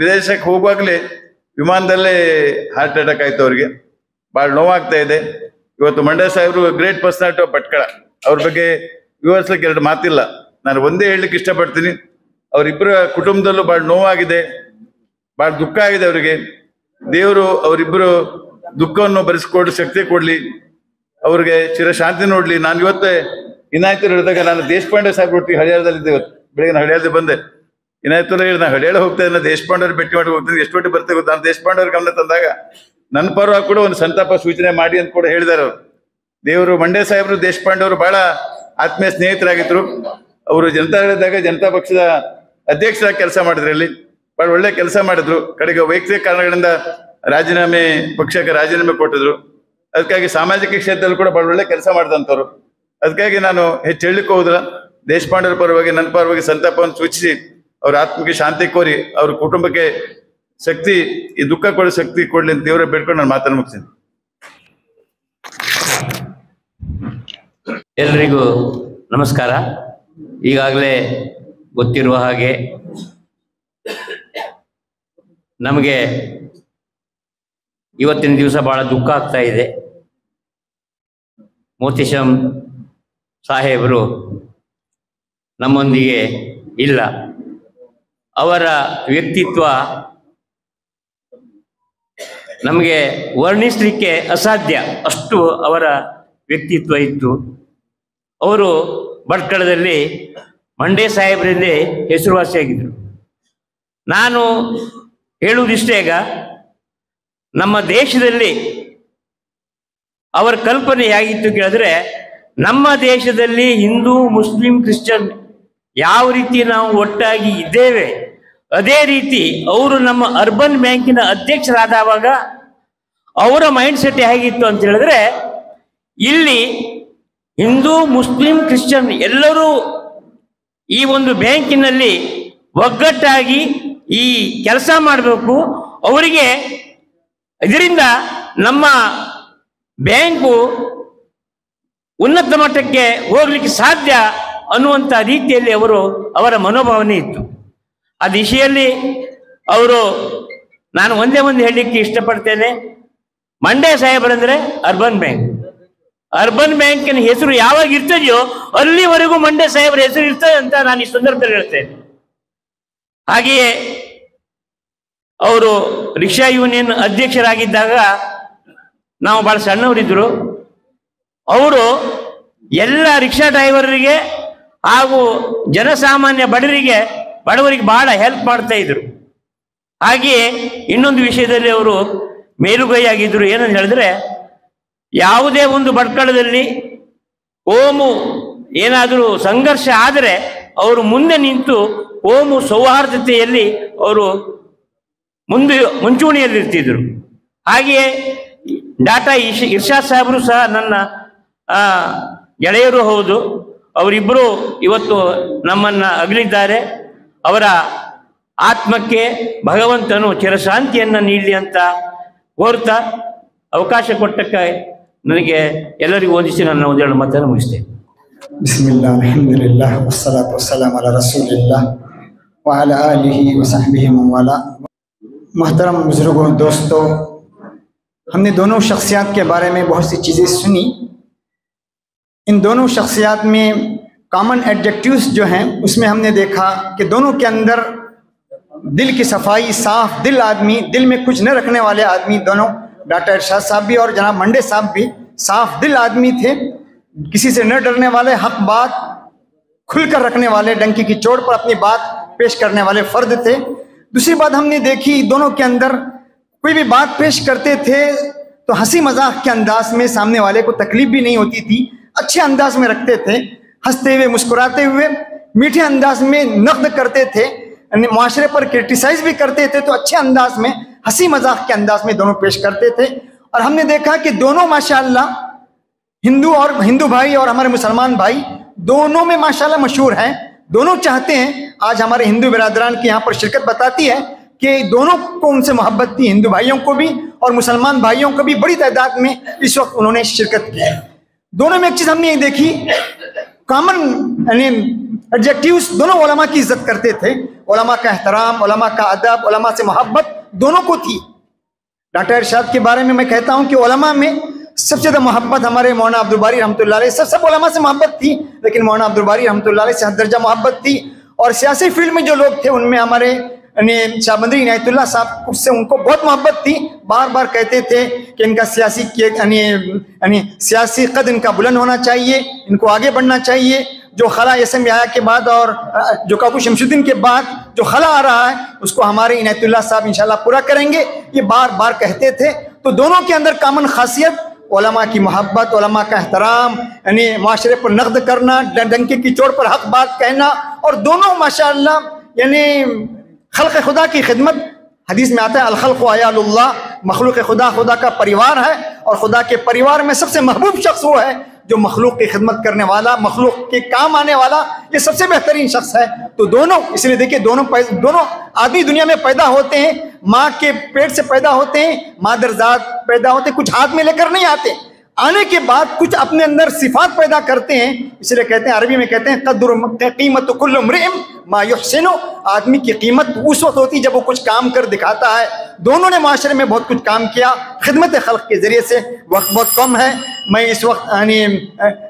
ವಿದೇಶಕ್ಕೆ ಹೋಗುವಾಗಲೇ ವಿಮಾನದಲ್ಲೇ ಹಾರ್ಟ್ ಅಟ್ಯಾಕ್ ಆಯ್ತು ಅವರಿಗೆ. ಬಹಳ ನೋವಾಗ್ತಾ ಇದೆ. ಇವತ್ತು ಮಂಡ್ಯ ಸಾಹೇಬರು ಗ್ರೇಟ್ ಪರ್ಸನಾಲಿಟಿ ಆಫ್ ಭಟ್ಕಳ, ಅವ್ರ ಬಗ್ಗೆ ವಿವರಿಸ್ಲಿಕ್ಕೆ 2 ಮಾತಿಲ್ಲ. ನಾನು ಒಂದೇ ಹೇಳಲಿಕ್ಕೆ ಇಷ್ಟಪಡ್ತೀನಿ, ಅವರಿಬ್ಬರ ಕುಟುಂಬದಲ್ಲೂ ಬಹಳ ನೋವಾಗಿದೆ, ಬಹಳ ದುಃಖ ಆಗಿದೆ ಅವರಿಗೆ. ದೇವರು ಅವರಿಬ್ಬರು ದುಃಖವನ್ನು ಭರಿಸಿಕೊಂಡು ಶಕ್ತಿ ಕೊಡ್ಲಿ, ಅವ್ರಿಗೆ ಚಿರಶಾಂತಿ ನೋಡ್ಲಿ. ನಾನು ಇವತ್ತೇ ಇನಾಯ್ತು ಹೇಳಿದಾಗ ನಾನು ದೇಶಪಾಂಡೆ ಸಾಹೇಬ್ ಒಟ್ಟಿಗೆ ಹಳಿಯಾಳದಲ್ಲಿದ್ದೆ. ಇವತ್ತು ಬೆಳಿಗ್ಗೆ ನಾನು ಹಳಿಯಾಳದಲ್ಲಿ ಬಂದೆ. ಇನಾಯ್ತು ಹೇಳಿ ನಾನು ಹಳಿಯಾಳ ಹೋಗ್ತಾ ಇದ್ದೆ, ದೇಶಪಾಂಡೆ ಅವ್ರು ಭೇಟಿ ಮಾಡಿ ಹೋಗ್ತೀನಿ, ಎಷ್ಟು ಒಟ್ಟಿಗೆ ಬರ್ತೇವೆ ಗೊತ್ತಾ. ನಾನು ದೇಶಪಾಂಡೆ ಅವ್ರ ಗಮನ ತಂದಾಗ ನನ್ನ ಪರವಾಗಿ ಕೂಡ ಒಂದು ಸಂತಾಪ ಸೂಚನೆ ಮಾಡಿ ಅಂತ ಕೂಡ ಹೇಳಿದಾರೆ ಅವರು. ದೇವರು ಮಂಡ್ಯ ಸಾಹೇಬರು ದೇಶಪಾಂಡೆ ಅವರು ಬಹಳ ಆತ್ಮೀಯ ಸ್ನೇಹಿತರಾಗಿದ್ರು. ಅವರು ಜನತಾ ಪಕ್ಷದ ಅಧ್ಯಕ್ಷರಾಗಿ ಕೆಲಸ ಮಾಡಿದ್ರು. ಅಲ್ಲಿ ಬಹಳ ಒಳ್ಳೆ ಕೆಲಸ ಮಾಡಿದ್ರು. ಕಡೆಗೆ ವೈಯಕ್ತಿಕ ಕಾರಣಗಳಿಂದ ಪಕ್ಷಕ್ಕೆ ರಾಜೀನಾಮೆ ಕೊಟ್ಟಿದ್ರು. ಅದಕ್ಕಾಗಿ ಸಾಮಾಜಿಕ ಕ್ಷೇತ್ರದಲ್ಲಿ ಕೂಡ ಬಹಳ ಒಳ್ಳೆ ಕೆಲಸ ಮಾಡಿದಂಥವ್ರು. ಅದಕ್ಕಾಗಿ ನಾನು ಹೆಚ್ಚು ಹೇಳಲಿಕ್ಕೆ ಹೋಗುದಿಲ್ಲ. ದೇಶಪಾಂಡೆ ಪರವಾಗಿ ನನ್ನ ಪರವಾಗಿ ಸಂತಾಪವನ್ನು ಸೂಚಿಸಿ ಅವ್ರ ಆತ್ಮಕ್ಕೆ ಶಾಂತಿ ಕೋರಿ ಅವ್ರ ಕುಟುಂಬಕ್ಕೆ ಶಕ್ತಿ, ಈ ದುಃಖ ಕೊಡೋ ಶಕ್ತಿ ಕೊಡ್ಲಿ ಅಂತ ದೇವರೇ ಬೇಡ್ಕೊಂಡು ನಾನು ಮಾತನ್ನು ಮುಗಿಸ್ತೀನಿ. ಎಲ್ರಿಗೂ ನಮಸ್ಕಾರ. ಈಗಾಗಲೇ ಗೊತ್ತಿರುವ ಹಾಗೆ ನಮಗೆ ಇವತ್ತಿನ ದಿವಸ ಬಹಳ ದುಃಖ ಆಗ್ತಾ ಇದೆ. ಮೋತಿಶಂ ಸಾಹೇಬರು ನಮ್ಮೊಂದಿಗೆ ಇಲ್ಲ. ಅವರ ವ್ಯಕ್ತಿತ್ವ ನಮಗೆ ವರ್ಣಿಸಲಿಕ್ಕೆ ಅಸಾಧ್ಯ, ಅಷ್ಟು ಅವರ ವ್ಯಕ್ತಿತ್ವ ಇತ್ತು. ಅವರು ಭಟ್ಕಳದಲ್ಲಿ ಮಂಡ್ಯ ಸಾಹೇಬರಲ್ಲಿ ಹೆಸರುವಾಸಿಯಾಗಿದ್ದರು. ನಾನು ಹೇಳುವುದಿಷ್ಟೇ, ಈಗ ನಮ್ಮ ದೇಶದಲ್ಲಿ ಅವರ ಕಲ್ಪನೆ ಹೇಗಿತ್ತು ಕೇಳಿದ್ರೆ, ನಮ್ಮ ದೇಶದಲ್ಲಿ ಹಿಂದೂ, ಮುಸ್ಲಿಂ, ಕ್ರಿಶ್ಚಿಯನ್ ಯಾವ ರೀತಿ ನಾವು ಒಟ್ಟಾಗಿ ಇದ್ದೇವೆ, ಅದೇ ರೀತಿ ಅವರು ನಮ್ಮ ಅರ್ಬನ್ ಬ್ಯಾಂಕಿನ ಅಧ್ಯಕ್ಷರಾದವಾಗ ಅವರ ಮೈಂಡ್ ಸೆಟ್ ಹೇಗಿತ್ತು ಅಂತ ಹೇಳಿದ್ರೆ, ಇಲ್ಲಿ ಹಿಂದೂ ಮುಸ್ಲಿಂ ಕ್ರಿಶ್ಚಿಯನ್ ಎಲ್ಲರೂ ಈ ಒಂದು ಬ್ಯಾಂಕಿನಲ್ಲಿ ಒಗ್ಗಟ್ಟಾಗಿ ಈ ಕೆಲಸ ಮಾಡಬೇಕು. ಅವರಿಗೆ ಇದರಿಂದ ನಮ್ಮ ಬ್ಯಾಂಕು ಉನ್ನತ ಮಟ್ಟಕ್ಕೆ ಹೋಗ್ಲಿಕ್ಕೆ ಸಾಧ್ಯ ಅನ್ನುವಂಥ ರೀತಿಯಲ್ಲಿ ಅವರ ಮನೋಭಾವನೆ ಇತ್ತು. ಆ ದಿಶೆಯಲ್ಲಿ ನಾನು ಒಂದೇ ಒಂದು ಹೇಳಲಿಕ್ಕೆ ಇಷ್ಟಪಡ್ತೇನೆ, ಮಂಡ್ಯ ಸಾಹೇಬರಂದ್ರೆ ಅರ್ಬನ್ ಬ್ಯಾಂಕಿನ ಹೆಸರು ಯಾವಾಗ ಇರ್ತದೆಯೋ ಅಲ್ಲಿವರೆಗೂ ಮಂಡ್ಯ ಸಾಹೇಬರ ಹೆಸರು ಇರ್ತದೆ ಅಂತ ನಾನು ಈ ಸಂದರ್ಭದಲ್ಲಿ ಹೇಳ್ತೇನೆ. ಹಾಗೆಯೇ ಅವರು ರಿಕ್ಷಾ ಯೂನಿಯನ್ ಅಧ್ಯಕ್ಷರಾಗಿದ್ದಾಗ ನಾವು ಬಹಳ ಸಣ್ಣವರಿದ್ರು. ಅವರು ಎಲ್ಲ ರಿಕ್ಷಾ ಡ್ರೈವರಿಗೆ ಹಾಗೂ ಜನಸಾಮಾನ್ಯ ಬಡವರಿಗೆ ಬಹಳ ಹೆಲ್ಪ್ ಮಾಡ್ತಾ ಇದ್ರು. ಹಾಗೆಯೇ ಇನ್ನೊಂದು ವಿಷಯದಲ್ಲಿ ಅವರು ಮೇಲುಗೈಯಾಗಿದ್ರು. ಏನಂತ ಹೇಳಿದ್ರೆ, ಯಾವುದೇ ಒಂದು ಭಟ್ಕಳದಲ್ಲಿ ಕೋಮು ಏನಾದರೂ ಸಂಘರ್ಷ ಆದರೆ ಅವರು ಮುಂದೆ ನಿಂತು ಕೋಮು ಸೌಹಾರ್ದತೆಯಲ್ಲಿ ಅವರು ಮುಂಚೂಣಿಯಲ್ಲಿರ್ತಿದ್ರು. ಹಾಗೆಯೇ ಡಾಟಾ ಇರ್ಷಾದ್ ಸಾಹೇಬರು ಸಹ ನನ್ನ ಗೆಳೆಯರು ಹೌದು. ಅವರಿಬ್ಬರು ಇವತ್ತು ನಮ್ಮನ್ನ ಅಗಲಿದ್ದಾರೆ. ಅವರ ಆತ್ಮಕ್ಕೆ ಭಗವಂತನು ಚಿರಶಾಂತಿಯನ್ನು ನೀಡಲಿ ಅಂತ ಕೋರ್ತಾ ಅವಕಾಶ ಕೊಟ್ಟಕ್ಕೆ ನನಗೆ ಎಲ್ಲರಿಗೂ ವಂದಿಸಿ ನನ್ನ ಒಂದೆರಡು ಮಾತನ್ನು ಮುಗಿಸ್ತೇನೆ. ಬಿಸ್ಮಿಲ್ಲಾ ಅಲ್ಹಮ್ದುಲಿಲ್ಲಾಹ್ ವಸ್ಸಲಾತು ವಸ್ಸಲಾಮು ಅಲಾ ರಸೂಲಿಲ್ಲಾಹ್ ವ ಅಲಾ ಆಲಿಹಿ ವ ಸಹಬಿಹಿ ವ ವಾಲಾ. मोहतरम बुजुर्गों, दोस्तों, हमने दोनों शख्सियात के बारे में बहुत सी चीज़ें सुनी. इन दोनों शख्सियात में कॉमन एडजेक्टिव्स जो हैं उसमें हमने देखा कि दोनों के अंदर दिल की सफाई, साफ दिल आदमी, दिल में कुछ न रखने वाले आदमी, दोनों डॉक्टर इरशाद साहब भी और जनाब मंडे साहब भी साफ दिल आदमी थे. किसी से न डरने वाले, हक बात खुलकर रखने वाले, डंकी की चोट पर अपनी बात पेश करने वाले फर्द थे. दूसरी बात हमने देखी, दोनों के अंदर कोई भी बात पेश करते थे तो हंसी मजाक के अंदाज में सामने वाले को तकलीफ भी नहीं होती थी, अच्छे अंदाज में रखते थे, हंसते हुए मुस्कुराते हुए मीठे अंदाज में नक़्द करते थे, माशरे पर क्रिटिसाइज भी करते थे तो अच्छे अंदाज में हंसी मजाक के अंदाज में दोनों पेश करते थे. और हमने देखा कि दोनों माशाअल्लाह हिंदू भाई और हमारे मुसलमान भाई दोनों में माशाअल्लाह मशहूर हैं. दोनों चाहते हैं, आज हमारे हिंदू बिरादरान की यहाँ पर शिरकत बताती है कि दोनों को उनसे मोहब्बत थी, हिंदू भाइयों को भी और मुसलमान भाइयों को भी बड़ी तादाद में इस वक्त उन्होंने शिरकत की है. दोनों में एक चीज़ हमने ये देखी, कॉमन यानी एडजेक्टिव्स, दोनों उलमा की इज्जत करते थे. उलमा का एहतराम, उलमा का अदब, उलमा से मोहब्बत दोनों को थी. डॉक्टर इरशाद के बारे में मैं कहता हूँ कि उलमा में सबसे ज़्यादा मोहब्बत हमारे मौलाना अब्दुल बारी रहमतुल्लाह अलैह, सब उलमा से मोहब्बत थी, लेकिन मौलाना अब्दुल बारी रहमतुल्लाह अलैह से हद दर्जा मोहब्बत थी. और सियासी फील्ड में जो लोग थे उनमें हमारे शाहबंदरी इनायतुल्लाह साहब से उनको बहुत मोहब्बत थी. बार बार कहते थे कि इनका सियासी कद इनका बुलंद होना चाहिए, इनको आगे बढ़ना चाहिए. जो खला यसम आया के बाद और जो काबू शमशुद्दीन के बाद जो खला आ रहा है उसको हमारे इनायतुल्लाह साहब इंशाल्लाह पूरा करेंगे, ये बार बार कहते थे. तो दोनों के अंदर कॉमन खासियत उलमा की मोहब्बत, उलमा का एहतराम, यानी माशरे पर नक़्द करना, डंके की चोट पर हक बात कहना. और दोनों माशाअल्लाह यानी खल्क़ खुदा की खिदमत, हदीस में आता है अल खल्क़ु अयालुल्लाह, मखलूक खुदा का परिवार है. और खुदा के परिवार में सबसे महबूब शख्स वो है जो मखलूक की खिदमत करने वाला, मखलूक के काम आने वाला, ये सबसे बेहतरीन शख्स है. तो दोनों, इसलिए देखिए दोनों आदमी दुनिया में पैदा होते हैं, माँ के पेट से पैदा होते हैं, मादरजात पैदा होते हैं, कुछ हाथ में लेकर नहीं आते, आने के बाद कुछ अपने अंदर सिफात पैदा करते हैं. इसलिए कहते हैं, अरबी में कहते हैं क़द्र कीमत कुल्ल इम्रिइन मा युहसिनु, आदमी की कीमत उस वक्त होती है जब वो कुछ काम कर दिखाता है. दोनों ने माशरे में बहुत कुछ काम किया खिदमत खल्क़ के ज़रिए से. वक्त बहुत कम है, मैं इस वक्त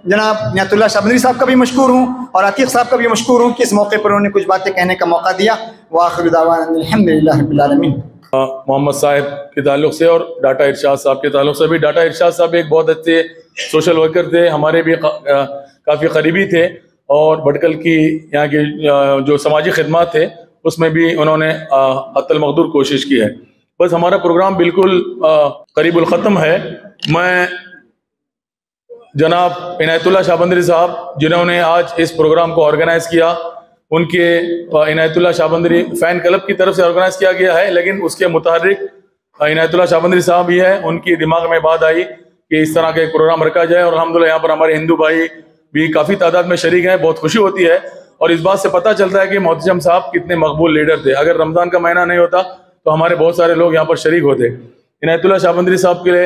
जनाब इनायतुल्लाह शाहबंदरी साहब का भी मशकूर हूँ और अतीक साहब का भी मशकूर हूँ कि इस मौके पर उन्होंने कुछ बातें कहने का मौका दिया. व आखिरु दावाना अल्हम्दुलिल्लाहि रब्बिल आलमीन. मोहम्मद साहब के ताल्लुक से और डाटा इरशाद साहब के ताल्लुक से भी, डाटा इरशाद साहब एक बहुत अच्छे सोशल वर्कर थे, हमारे भी काफ़ी करीबी थे और भटकल की यहाँ की जो समाजी खिदमत थे उसमें भी उन्होंने अतल मकदूर कोशिश की है. बस हमारा प्रोग्राम बिल्कुल करीबुल ख़त्म है. मैं जनाब इनायतुल्लाह शाहबंदरी साहब जिन्होंने आज इस प्रोग्राम को ऑर्गेनाइज किया, उनके इनायतुल्लाह शाहबंदरी फ़ैन क्लब की तरफ से ऑर्गेनाइज किया गया है, लेकिन उसके मुतहर्रिक इनायतुल्लाह शाहबंदरी साहब ही है. उनकी दिमाग में बात आई कि इस तरह का एक प्रोग्राम रखा जाए। और अल्हम्दुलिल्लाह यहाँ पर हमारे हिंदू भाई भी काफी तादाद में शरीक हैं, बहुत खुशी होती है। और इस बात से पता चलता है कि मोहतशम साहब कितने मकबूल लीडर थे। अगर रमजान का महीना नहीं होता तो हमारे बहुत सारे लोग यहाँ पर शरीक होते। इनायतुल्लाह शाहबंदरी साहब के लिए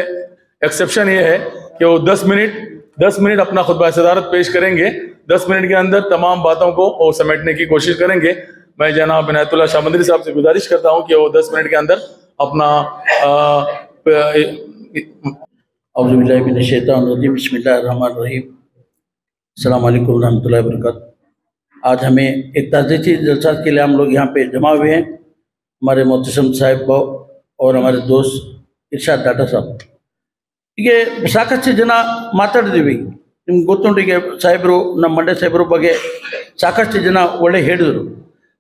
एक्सेप्शन ये है कि वो 10 मिनट अपना खुतबा सदारत पेश करेंगे। 10 मिनट के अंदर तमाम बातों को वो समेटने की कोशिश करेंगे। मैं जनाब इनायतुल्लाह शाहबंदरी साहब से गुजारिश करता हूँ कि वो 10 मिनट के अंदर अपना औज़ुबिल्लाहिमिनश्शैतानिर्रजीम बिस्मिल्लाहिर्रहमानिर्रहीम अस्सलाम वालेकुम रहमतुल्लाहि व बरकातहू। आज हमें एक ताज़ीती जलसा के लिए हम लोग यहाँ पे जमा हुए हैं। हमारे मोहतशम साहिब और हमारे दोस्त इरशाद डाटा साहब ಹೀಗೆ ಸಾಕಷ್ಟು ಜನ ಮಾತಾಡಿದ್ದೀವಿ. ನಿಮ್ಗೆ ಗೊತ್ತುಂಟು, ಈಗ ಸಾಹೇಬರು ನಮ್ಮ ಮಂಡ್ಯ ಸಾಹೇಬರ ಬಗ್ಗೆ ಸಾಕಷ್ಟು ಜನ ಒಳ್ಳೆ ಹೇಳಿದರು.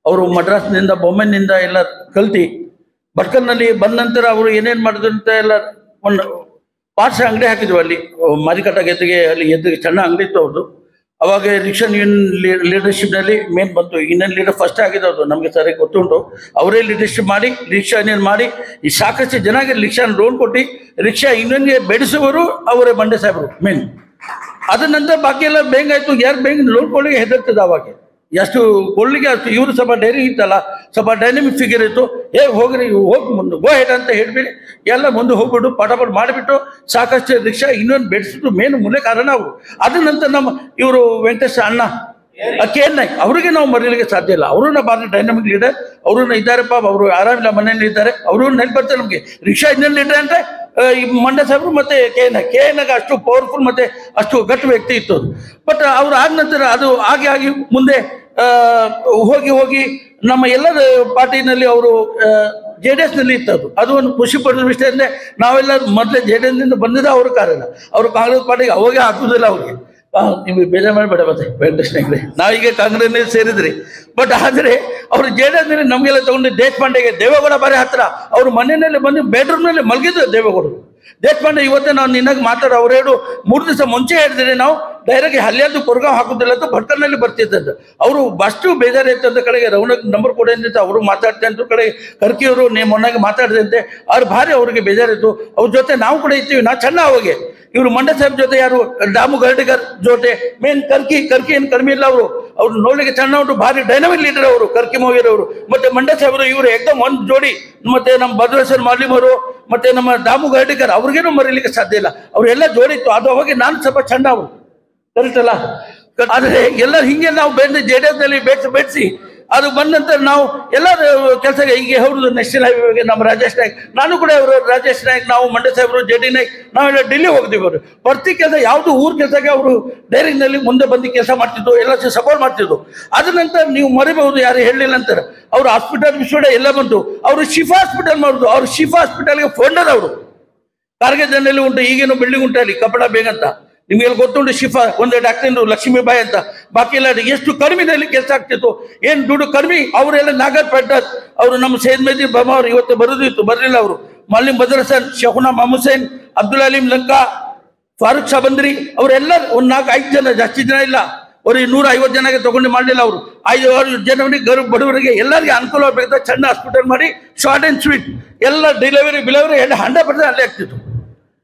ಅವರು ಮಡ್ರಾಸ್ನಿಂದ ಬೊಮ್ಮನಿಂದ ಎಲ್ಲ ಕಲ್ತು ಭಟ್ಕಲ್ನಲ್ಲಿ ಬಂದ ನಂತರ ಅವರು ಏನೇನು ಮಾಡಿದ್ರು ಅಂತ ಎಲ್ಲ ಒಂದು ಪಾರ್ಟ್ಸ್ ಅಂಗಡಿ ಹಾಕಿದ್ವಿ. ಅಲ್ಲಿ ಮಾರಿಕಟ್ಟ ಗೆತ್ತಿಗೆ ಅಲ್ಲಿ ಎದ್ದಿಗೆ ಸಣ್ಣ ಅಂಗಡಿ ಇತ್ತು ಅವ್ರದ್ದು. ಅವಾಗ ರಿಕ್ಷಾ ಯೂನಿಯನ್ ಲೀಡರ್ಶಿಪ್ನಲ್ಲಿ ಮೇನ್ ಬಂತು. ಯೂನಿಯನ್ ಲೀಡರ್ ಫಸ್ಟ್ ಆಗಿದ್ದವ್ರು, ನಮಗೆ ಸರಿಯಾಗಿ ಗೊತ್ತುಂಟು. ಅವರೇ ಲೀಡರ್ಶಿಪ್ ಮಾಡಿ ರಿಕ್ಷಾ ಯೂನಿಯನ್ ಮಾಡಿ ಈ ಸಾಕಷ್ಟು ಜನಗೆ ರಿಕ್ಷಾನ ಲೋನ್ ಕೊಟ್ಟು ರಿಕ್ಷಾ ಯೂನಿಯನ್ಗೆ ಬೆಳೆಸುವವರು ಅವರೇ ಮಂಡ್ಯ ಸಾಹೇಬರು ಮೇನ್. ಅದ ನಂತರ ಬಾಕಿ ಎಲ್ಲ ಬ್ಯಾಂಕ್ ಆಯಿತು. ಯಾರು ಬ್ಯಾಂಕ್ ಲೋನ್ ಕೊಡ್ಲಿಕ್ಕೆ ಹೆದರ್ತದೆ. ಅವಾಗ ಎಷ್ಟು ಕೊಡ್ಲಿಕ್ಕೆ ಅಷ್ಟು ಇವರು ಸ್ವಲ್ಪ ಡೈರಿ ಇತ್ತಲ್ಲ, ಸ್ವಲ್ಪ ಡೈನಮಿಕ್ ಫಿಗರ್ ಇತ್ತು. ಹೋಗ್ರಿ ಹೋಗಿ ಮುಂದೆ ಗೋ ಹೆಡ್ ಅಂತ ಹೇಳ್ಬಿಡಿ ಎಲ್ಲ ಮುಂದೆ ಹೋಗ್ಬಿಟ್ಟು ಪಟಾಪಟ್ ಮಾಡಿಬಿಟ್ಟು ಸಾಕಷ್ಟು ರಿಕ್ಷಾ ಇನ್ನೊಂದು ಬೆಳೆಸಿದ್ದು ಮೇನ್ ಮೂಲ ಕಾರಣ ಅವರು. ಅದ ನಂತರ ನಮ್ಮ ಇವರು ವೆಂಕಟೇಶ್ ಅಣ್ಣ ಕೆ.ಎನ್. ನಾಯ್ಕ್ ಅವರಿಗೆ ನಾವು ಮರೀಲಿಕ್ಕೆ ಸಾಧ್ಯ ಇಲ್ಲ. ಅವರು ಭಾರಿ ಡೈನಮಿಕ್ ಲೀಡರ್. ಅವರು ಇದ್ದಾರಪ್ಪ, ಅವರು ಆರಾಮಿಲ್ಲ ಮನೆಯಲ್ಲಿ ಇದ್ದಾರೆ. ಅವರು ನೆನಪು ಬರ್ತಾರೆ ನಮಗೆ. ರಿಕ್ಷಾ ಇನ್ನೊಂದು ಲೀಡರ್ ಅಂದರೆ ಈ ಮಂಡ್ಯ ಸಾಹೇಬರು ಮತ್ತು ಕೆ.ಎನ್. ಅಷ್ಟು ಪವರ್ಫುಲ್ ಮತ್ತು ಅಷ್ಟು ಗಟ್ಟಿ ವ್ಯಕ್ತಿ ಇತ್ತು ಅದು. ಬಟ್ ಅವ್ರು ಆದ ನಂತರ ಅದು ಆಗಿ ಮುಂದೆ ಹೋಗಿ ನಮ್ಮ ಎಲ್ಲರ ಪಾರ್ಟಿನಲ್ಲಿ ಅವರು JDS ನಲ್ಲಿ ಇತ್ತದು. ಅದು ಒಂದು ಖುಷಿ ಪಡಿದ ವಿಷಯ ಅಂದರೆ ನಾವೆಲ್ಲ ಮೊದಲೇ JDS ನಿಂದ ಬಂದಿದ್ದ ಅವ್ರ ಕಾರಣ. ಅವರು ಕಾಂಗ್ರೆಸ್ ಪಾರ್ಟಿಗೆ ಅವಾಗೇ ಹಾಕುವುದಿಲ್ಲ ಅವ್ರಿಗೆ. ನಿಮಗೆ ಬೇಜಾರು ಮಾಡಬೇಡ ಮತ್ತೆ ವೆಂಕಟೇಶ್ ನಾಯ್ಕರೇ, ನಾವೀಗ ಕಾಂಗ್ರೆಸ್ನಲ್ಲಿ ಸೇರಿದ್ರಿ. ಬಟ್ ಆದರೆ ಅವರು JDS ನಲ್ಲಿ ನಮಗೆಲ್ಲ ತಗೊಂಡು ದೇಶಪಾಂಡೆಗೆ ದೇವೇಗೌಡ ಬಾರಿ ಹತ್ರ ಅವ್ರ ಮನೆಯಲ್ಲಿ ಬಂದು ಬೆಡ್ರೂಮ್ನಲ್ಲಿ ಮಲಗಿದ್ರು ದೇವೇಗೌಡರು. ದೇಶಪಾಂಡೆ ಇವತ್ತೇ ನಾವು ನಿನ್ನಾಗ ಮಾತಾಡೋ ಅವ್ರು 3 ದಿವಸ ಮುಂಚೆ ಹೇಳಿದ್ರೆ ನಾವು ಡೈರೆಕ್ಟ್ ಹಲ್ಲಿಯಾದ್ದು ಕೊರಗಾವ್ ಹಾಕುದಿಲ್ಲ ಅಂತ ಭಟ್ಕಲ್ನಲ್ಲಿ ಬರ್ತಿದ್ದಂತ. ಅವರು ಅಷ್ಟು ಬೇಜಾರಾಯ್ತು ಅಂತ ಕಡೆಗೆ ರೌಂಡಕ್ಕೆ ನಂಬರ್ ಕೊಡಿ ಅಂತ ಅವರು ಮಾತಾಡ್ತೆ ಅಂತ ಕಡೆ ಕರ್ಕಿಯವರು ಮೊನ್ನಾಗಿ ಮಾತಾಡಿದಂತೆ ಅವ್ರು ಭಾರಿ ಅವ್ರಿಗೆ ಬೇಜಾರಿತ್ತು. ಅವ್ರ ಜೊತೆ ನಾವು ಕೂಡ ಇರ್ತೀವಿ. ನಾವು ಚೆನ್ನ ಅವಾಗೆ ಇವರು ಮಂಡ್ಯ ಸಾಹೇಬ್ ಜೊತೆ ಯಾರು ದಾಮು ಗರ್ಡಿಗರ್ ಜೊತೆ ಮೇನ್ ಕರ್ಕಿ ಏನು ಕಡಿಮೆ ಇಲ್ಲ. ಅವ್ರು ನೋಡ್ಲಿಕ್ಕೆ ಚೆನ್ನ ಉಂಟು, ಭಾರಿ ಡೈನಮಿಕ್ ಲೀಡರ್ ಅವರು ಕರ್ಕಿ ಮೋಗಿರ್ ಅವರು. ಮತ್ತೆ ಮಂಡ್ಯ ಸಾಹೇಬರು ಇವರು ಏಕದಮ್ ಒಂದು ಜೋಡಿ. ಮತ್ತೆ ನಮ್ಮ ಭದ್ರೇಶ್ವರ್ ಮಾಲಿಮ್ ಅವರು ಮತ್ತೆ ನಮ್ಮ ದಾಮು ಗರ್ಡಿಗರ್ ಅವ್ರಿಗೇನು ಮರೀಲಿಕ್ಕೆ ಸಾಧ್ಯ ಇಲ್ಲ. ಅವರೆಲ್ಲ ಜೋಡಿತ್ತು. ಅದು ಅವಾಗ ನಾನು ಸ್ವಲ್ಪ ಚೆಂದ ಅವರು ಕರೆಕ್ಟ್ ಅಲ್ಲ. ಆದರೆ ಎಲ್ಲ ಹಿಂಗೆ ನಾವು JDS ನಲ್ಲಿ ಬೆಳೆಸಿ ಅದು ಬಂದ ನಂತರ ನಾವು ಎಲ್ಲ ಕೆಲಸ ಈಗ ಅವ್ರದ್ದು ನ್ಯಾಷನಲ್ ಹೈವೇಗೆ ನಮ್ಮ ರಾಜೇಶ್ ನಾಯ್ಕ್, ನಾನು ಕೂಡ ಅವರು ರಾಜೇಶ್ ನಾಯ್ಕ್, ನಾವು ಮಂಡ್ಯ ಸಾಹೇಬರು JD ನಾಯ್ಕ್ ನಾವೆಲ್ಲ ಡೆಲ್ಲಿ ಹೋಗ್ತೀವಿ. ಅವರು ಪ್ರತಿ ಕೆಲಸ ಯಾವುದು ಊರ್ ಕೆಲಸಕ್ಕೆ ಅವರು ಡೈರಿಂಗ್ನಲ್ಲಿ ಮುಂದೆ ಬಂದು ಕೆಲಸ ಮಾಡ್ತಿದ್ದು, ಎಲ್ಲ ಸಪೋರ್ಟ್ ಮಾಡ್ತಿದ್ದು. ಅದ ನಂತರ ನೀವು ಮರಿಬಹುದು, ಯಾರು ಹೇಳಲಿಲ್ಲ ಅಂತಾರೆ. ಅವರು ಹಾಸ್ಪಿಟಲ್ ವಿಶ್ವಡೆ ಎಲ್ಲ ಬಂತು. ಅವರು ಶಿಫಾ ಹಾಸ್ಪಿಟಲ್ ಮಾಡುದು. ಅವರು ಶಿಫಾ ಹಾಸ್ಪಿಟಲ್ಗೆ ಫೌಂಡರ್ ಅವರು. ಕಾರ್ಗಜನಲ್ಲಿ ಉಂಟು, ಈಗೇನು ಬಿಲ್ಡಿಂಗ್ ಉಂಟು ಅಲ್ಲಿ ಕಪಡ ಬೇಗಂತ, ನಿಮಗೆಲ್ಲ ಗೊತ್ತುಂಟು. ಶಿಫಾ ಒಂದು ಡಾಕ್ಟರ್ ಲಕ್ಷ್ಮೀಬಾಯಿ ಅಂತ. ಬಾಕಿ ಎಲ್ಲ ಎಷ್ಟು ಕಡಿಮೆನಲ್ಲಿ ಕೆಲಸ ಆಗ್ತಿತ್ತು, ಏನು ದುಡ್ಡು ಕಡಿಮೆ. ಅವರೆಲ್ಲ ನಾಗರ್ ಪಟ್ಟರ್ ಅವರು ನಮ್ಮ ಸೈಯದ್ ಮೆಹದಿ ಬಾಬಾ ಅವರು ಇವತ್ತು ಬರೋದಿತ್ತು, ಬರಲಿಲ್ಲ. ಅವರು ಮಾಲಿಮ್ ಬದರಸನ್, ಶಹುನಾ ಹುಸೇನ್, ಅಬ್ದುಲ್ ಅಲೀಂ ಲಂಕಾ, ಫಾರೂಕ್ ಶಾಬಂದ್ರಿ ಅವರೆಲ್ಲ ಒಂದು 4-5 ಜನ, ಜಾಸ್ತಿ ಜನ ಇಲ್ಲ. ಅವ್ರಿಗೆ 150 ಜನಕ್ಕೆ ತಗೊಂಡು ಮಾಡಲಿಲ್ಲ. ಅವರು 5 ಜನರಿಗೆ ಬಡವರಿಗೆ ಎಲ್ಲರಿಗೆ ಅನುಕೂಲ ಆಗಬೇಕು. ಸಣ್ಣ ಹಾಸ್ಪಿಟಲ್ ಮಾಡಿ ಶಾರ್ಟ್ ಆ್ಯಂಡ್ ಸ್ವೀಟ್ ಎಲ್ಲ ಡೆಲಿವರಿ 100% ಅಲ್ಲೇ ಆಗ್ತಿತ್ತು.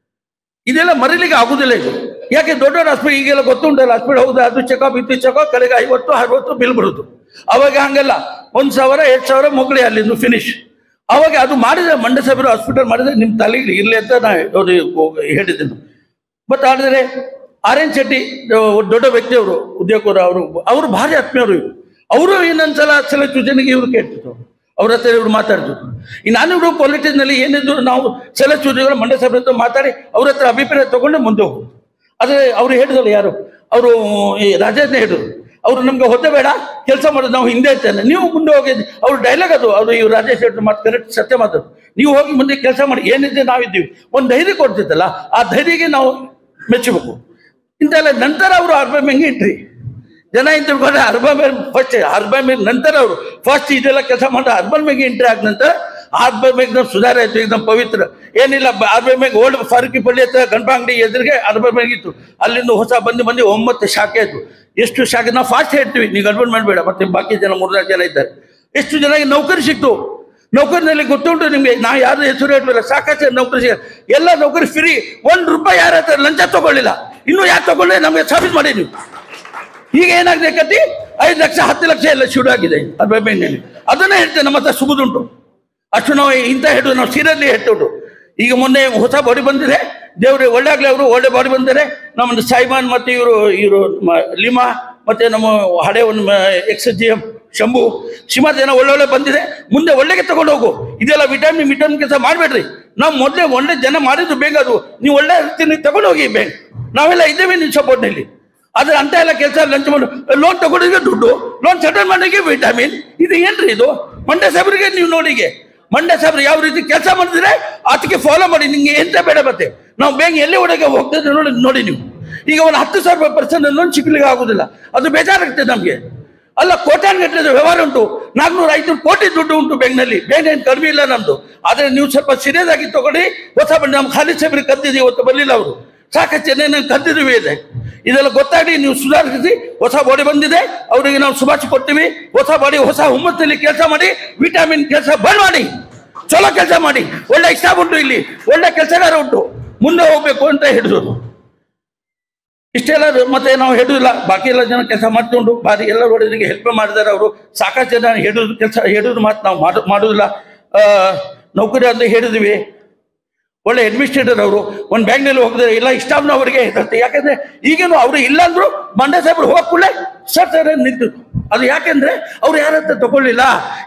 ಇದೆಲ್ಲ ಮರೀಲಿಕ್ಕೆ ಆಗುದಿಲ್ಲ ಇದು. ಯಾಕೆ ದೊಡ್ಡ ಹಾಸ್ಪಿಟಲ್ ಈಗೆಲ್ಲ ಗೊತ್ತುಂಟಲ್ಲ, ಹಾಸ್ಪಿಟಲ್ ಹೌದು, ಅದು ಚೆಕಪ್ ಇದು ಚೆಕಪ್, ಕಡೆಗೆ 50-60 ಬಿಲ್ ಬರುದು. ಅವಾಗ ಹಂಗೆಲ್ಲ 1,000-2,000 ಮುಗ್ಳಿ ಅಲ್ಲಿಂದು ಫಿನಿಶ್. ಅವಾಗ ಅದು ಮಾಡಿದ್ರೆ ಮಂಡ್ಯ ಸಾಹೇಬರು ಹಾಸ್ಪಿಟಲ್ ಮಾಡಿದ್ರೆ ನಿಮ್ಮ ತಲೆಗೆ ಇರಲಿ ಅಂತ ನಾನು ಹೇಳಿದ್ದೇನೆ. ಬಟ್ ಆದರೆ RN ಶೆಟ್ಟಿ ದೊಡ್ಡ ವ್ಯಕ್ತಿ ಅವರು, ಉದ್ಯೋಗರು, ಅವರು ಭಾರಿ ಆತ್ಮೀಯರು. ಅವರು ಇನ್ನೊಂದ್ಸಲ ಸೂಚನೆಗೆ ಇವರು ಕೇಳ್ತಿದ್ರು, ಅವ್ರ ಹತ್ರ ಇವರು ಮಾತಾಡ್ತಿದ್ರು. ನಾನು ಇವರು ಪೊಲಿಟಿಕ್ಸ್ನಲ್ಲಿ ಏನಿದ್ರು ನಾವು ಸೂಚನೆಗಳು ಮಂಡ್ಯ ಸಾಹೇಬ್ರ ಹತ್ರ ಮಾತಾಡಿ ಅವ್ರ ಹತ್ರ ಅಭಿಪ್ರಾಯ ತಗೊಂಡು ಮುಂದೆ ಹೋಗುದು. ಆದರೆ ಅವರು ಹೇಳಿದಲ್ಲ ಯಾರು, ಅವರು ಈ ರಾಜೇಶ್ನ ಹೇಳಿದ್ರು, ಅವರು ನಮ್ಗೆ ಹೊತ್ತೆ ಬೇಡ ಕೆಲಸ ಮಾಡೋದು, ನಾವು ಹಿಂದೆ ಇರ್ತೇನೆ, ನೀವು ಮುಂದೆ ಹೋಗಿ. ಅವ್ರ ಡೈಲಾಗ್ ಅದು. ಅವರು ಇವ್ರು ರಾಜೇಶ್ ಹೇಳಿದ್ರು ಮಾತು ಕರೆಕ್ಟ್, ಸತ್ಯ ಮಾತು. ನೀವು ಹೋಗಿ ಮುಂದೆ ಕೆಲಸ ಮಾಡಿ, ಏನಿದೆ ನಾವಿದ್ದೀವಿ. ಒಂದು ಧೈರ್ಯ ಕೊಡ್ತಿತ್ತಲ್ಲ, ಆ ಧೈರ್ಯಗೆ ನಾವು ಮೆಚ್ಚಬೇಕು. ಇಂತೆಲ್ಲ ನಂತರ ಅವರು ಅರ್ಬನ್ ಎಂಟ್ರಿ ಜನ ಏನು ತಿಳ್ಕೊಂಡ್ರೆ ಅರ್ಬನ್ ಮೇಲೆ ನಂತರ ಅವರು ಫಸ್ಟ್ ಇದೆಲ್ಲ ಕೆಲಸ ಮಾಡಿ ಅರ್ಬನ್ ಮೇಗೆ ಎಂಟ್ರಿ ಆದ ನಂತರ ಅರ್ಬನ್ ಮೇಗೆ ಸುಧಾರ ಆಯಿತು. एकदम ಪವಿತ್ರ ಏನಿಲ್ಲ. ಅರ್ಬನ್ ಮೇಗೆ ಓಲ್ಡ್ ಫಾರೂಕಿ ಪಳ್ಳಿ ಹತ್ರ ಗಣಪ ಅಂಗಡಿ ಎದುರಿಗೆ ಅರ್ಬನ್ ಮೇಗೆ ಇತ್ತು. ಅಲ್ಲಿಂದ ಹೊಸ ಬಂದು 9 ಶಾಖೆ ಆಯಿತು. ಎಷ್ಟು ಶಾಖೆ ನಾವು ಫಾಸ್ಟ್ ಹೇಳ್ತೀವಿ, ನೀವು ಗಡ್ಬಡ್ ಮಾಡಬೇಡ. ಮತ್ತೆ ಬಾಕಿ ಜನ 3-4 ಜನ ಇದ್ದಾರೆ. ಎಷ್ಟು ಜನಕ್ಕೆ ನೌಕರಿ ಸಿಕ್ತು. ನೌಕರಿನಲ್ಲಿ ಗೊತ್ತುಂಟು ನಿಮಗೆ, ನಾ ಯಾರು ಹೆಸರು ಹೇಳಲಿಲ್ಲ, ಸಾಕಷ್ಟು ನೌಕರಿ ಎಲ್ಲ ನೌಕರಿ ಫ್ರೀ, ₹1 ಯಾರ ಹತ್ರ ಲಂಚ ತಗೊಳ್ಳಿಲ್ಲ. ಇನ್ನೂ ಯಾರು ತಗೊಳ್ಳಿ ನಮಗೆ ಸಾಬೀತು ಮಾಡಿ ನೀವು. ಈಗ ಏನಾಗಿದೆ ಕತ್ತಿ, 5 ಲಕ್ಷ 10 ಲಕ್ಷ ಎಲ್ಲ ಶುರು ಆಗಿದೆ ಬೆಂಗಳೂರಲ್ಲಿ. ಅದನ್ನೇ ಹೇಳ್ತೇನೆ, ನಮ್ಮ ಹತ್ರ ಸುಬುದುಂಟು. ಅಷ್ಟು ನಾವು ಇಂಥ ಹೇಳುದು, ನಾವು ಸೀರಿಯಸ್ಲಿ ಹೇಳ್ತುಂಟು. ಈಗ ಮೊನ್ನೆ ಹೊಸ ಬಾಡಿ ಬಂದಿದೆ, ದೇವ್ರಿಗೆ ಒಳ್ಳೆ ಅವರು ಒಳ್ಳೆ ಬಾಡಿ ಬಂದಿದ್ದಾರೆ. ನಮ್ಮದು ಸೈಮಾನ್ ಮತ್ತು ಇವರು ಲಿಮಾ ಮತ್ತೆ ನಮ್ಮ ಹಳೆ ಒಂದು XGM ಶಂಭು ಸುಮಾರು ಜನ ಒಳ್ಳೊಳ್ಳೆ ಬಂದಿದೆ. ಮುಂದೆ ಒಳ್ಳೆಗೆ ತಗೊಂಡು ಹೋಗು. ಇದೆಲ್ಲ ವಿಟಮಿನ್ ಕೆಲಸ ಮಾಡಬೇಡ್ರಿ. ನಾವು ಮೊದಲೇ ಒಳ್ಳೆ ಜನ ಮಾಡಿದ್ದು ಬೇಗ, ಅದು ನೀವು ಒಳ್ಳೆ ರೀತಿ ತಗೊಂಡು ಹೋಗಿ ಬೇಗ. ನಾವೆಲ್ಲ ಇದ್ದೇವೆ ನಿಮ್ಮ ಸಪೋರ್ಟ್ನಲ್ಲಿ. ಆದ್ರೆ ಅಂತ ಎಲ್ಲ ಕೆಲಸ ಲಂಚ್ ಮಾಡಿ ಲೋನ್ ತಗೊಂಡಿಗೆ ದುಡ್ಡು, ಲೋನ್ ಸೆಟಲ್ ಮಾಡೋಕ್ಕೆ ವಿಟಮಿನ್, ಇದು ಏನ್ರಿ ಇದು? ಮಂಡ್ಯ ಸಾಹೇಬ್ರಿಗೆ ನೀವು ನೋಡಿಗೆ, ಮಂಡ್ಯ ಸಾಹೇಬ್ರು ಯಾವ ರೀತಿ ಕೆಲಸ ಮಾಡಿದ್ರೆ ಅದಕ್ಕೆ ಫಾಲೋ ಮಾಡಿ. ನಿಂಗೆ ಎಂತ ಬೇಡ ಮತ್ತೆ ನಾವು ಬೇಗ ಎಲ್ಲಿ ಒಳಗೆ ಹೋಗ್ತದೆ ನೋಡಿ ನೀವು. ಈಗ ಒಂದು 10,000 ಪರ್ಸೆಂಟ್ ಲೋನ್ ಸಿಗ್ಲಿಕ್ಕೆ ಆಗುದಿಲ್ಲ, ಅದು ಬೇಜಾರಾಗ್ತದೆ ನಮಗೆ. ಅಲ್ಲ, ಕೋಟ್ಯಾನುಗಟ್ಟಲೆ ವ್ಯವಹಾರ ಉಂಟು, 400-500 ಕೋಟಿ ದುಡ್ಡು ಉಂಟು ಬ್ಯಾಂಕ್ನಲ್ಲಿ. ಬ್ಯಾಂಕ್ ಏನು ಕಡಿಮೆ ಇಲ್ಲ ನಮ್ದು. ಆದ್ರೆ ನೀವು ಸ್ವಲ್ಪ ಸೀರಿಯಸ್ ಆಗಿ ತಗೊಳ್ಳಿ. ಹೊಸ ಬಂದು ನಮ್ಮ ಖಾಲಿ ಸಾಹೇಬ್ರಿಗೆ ಕದ್ದಿದ್ದೀವಿ, ಇವತ್ತು ಬರಲಿಲ್ಲ ಅವರು. ಸಾಕಷ್ಟು ಜನ ಕದ್ದಿದ್ದೀವಿ ಇದೆ. ಇದೆಲ್ಲ ಗೊತ್ತಾಗಿ ನೀವು ಸುಧಾರಿಸಿ, ಹೊಸ ಬಾಡಿ ಬಂದಿದೆ, ಅವರಿಗೆ ನಾವು ಶುಭಾಶಯ ಕೊಡ್ತೀವಿ. ಹೊಸ ಬಾಡಿ ಹೊಸ ಹುಮ್ಮಸ್ಸಲ್ಲಿ ಕೆಲಸ ಮಾಡಿ, ವಿಟಮಿನ್ ಕೆಲಸ ಬಂದ್ ಮಾಡಿ, ಚಲೋ ಕೆಲಸ ಮಾಡಿ. ಒಳ್ಳೆ ಸ್ಟಾಫ್ ಉಂಟು ಇಲ್ಲಿ, ಒಳ್ಳೆ ಕೆಲಸಗಾರ ಉಂಟು, ಮುಂದೆ ಹೋಗ್ಬೇಕು ಅಂತ ಹೇಳಿದ್ರು. ಇಷ್ಟೆಲ್ಲ ಮತ್ತೆ ನಾವು ಹೇಳುದಿಲ್ಲ, ಬಾಕಿ ಎಲ್ಲ ಜನ ಕೆಲಸ ಮಾಡ್ಕೊಂಡು ಬಾರಿ ಎಲ್ಲ ಒಳ್ಳೆಯವರಿಗೆ ಹೆಲ್ಪ್ ಮಾಡಿದ್ದಾರೆ ಅವರು. ಸಾಕಷ್ಟು ಜನ ಹೇಳುದು ಮಾತು ನಾವು ಮಾಡುದಿಲ್ಲ. ನೌಕರಿ ಅಂತ ಹೇಳಿದ್ವಿ. ಒಳ್ಳೆ ಅಡ್ಮಿನಿಸ್ಟ್ರೇಟರ್ ಅವರು. ಒಂದು ಬ್ಯಾಂಕ್ನಲ್ಲಿ ಹೋಗಿದ್ರೆ ಎಲ್ಲ ಸ್ಟಾಫ್ನ ಅವರಿಗೆ ಇರುತ್ತೆ. ಯಾಕಂದ್ರೆ ಈಗೇನು ಅವರು ಇಲ್ಲ ಅಂದ್ರು ಮಂಡ್ಯ ಸಾಹೇಬ್ರು ಹೋಗಕ್ಕೂಡಲೇ ಸರ್ ನಿಂತು. ಅದು ಯಾಕೆಂದ್ರೆ ಅವ್ರು ಯಾರ ಹತ್ರ ತಗೊಳ್ಳಿಲ್ಲ,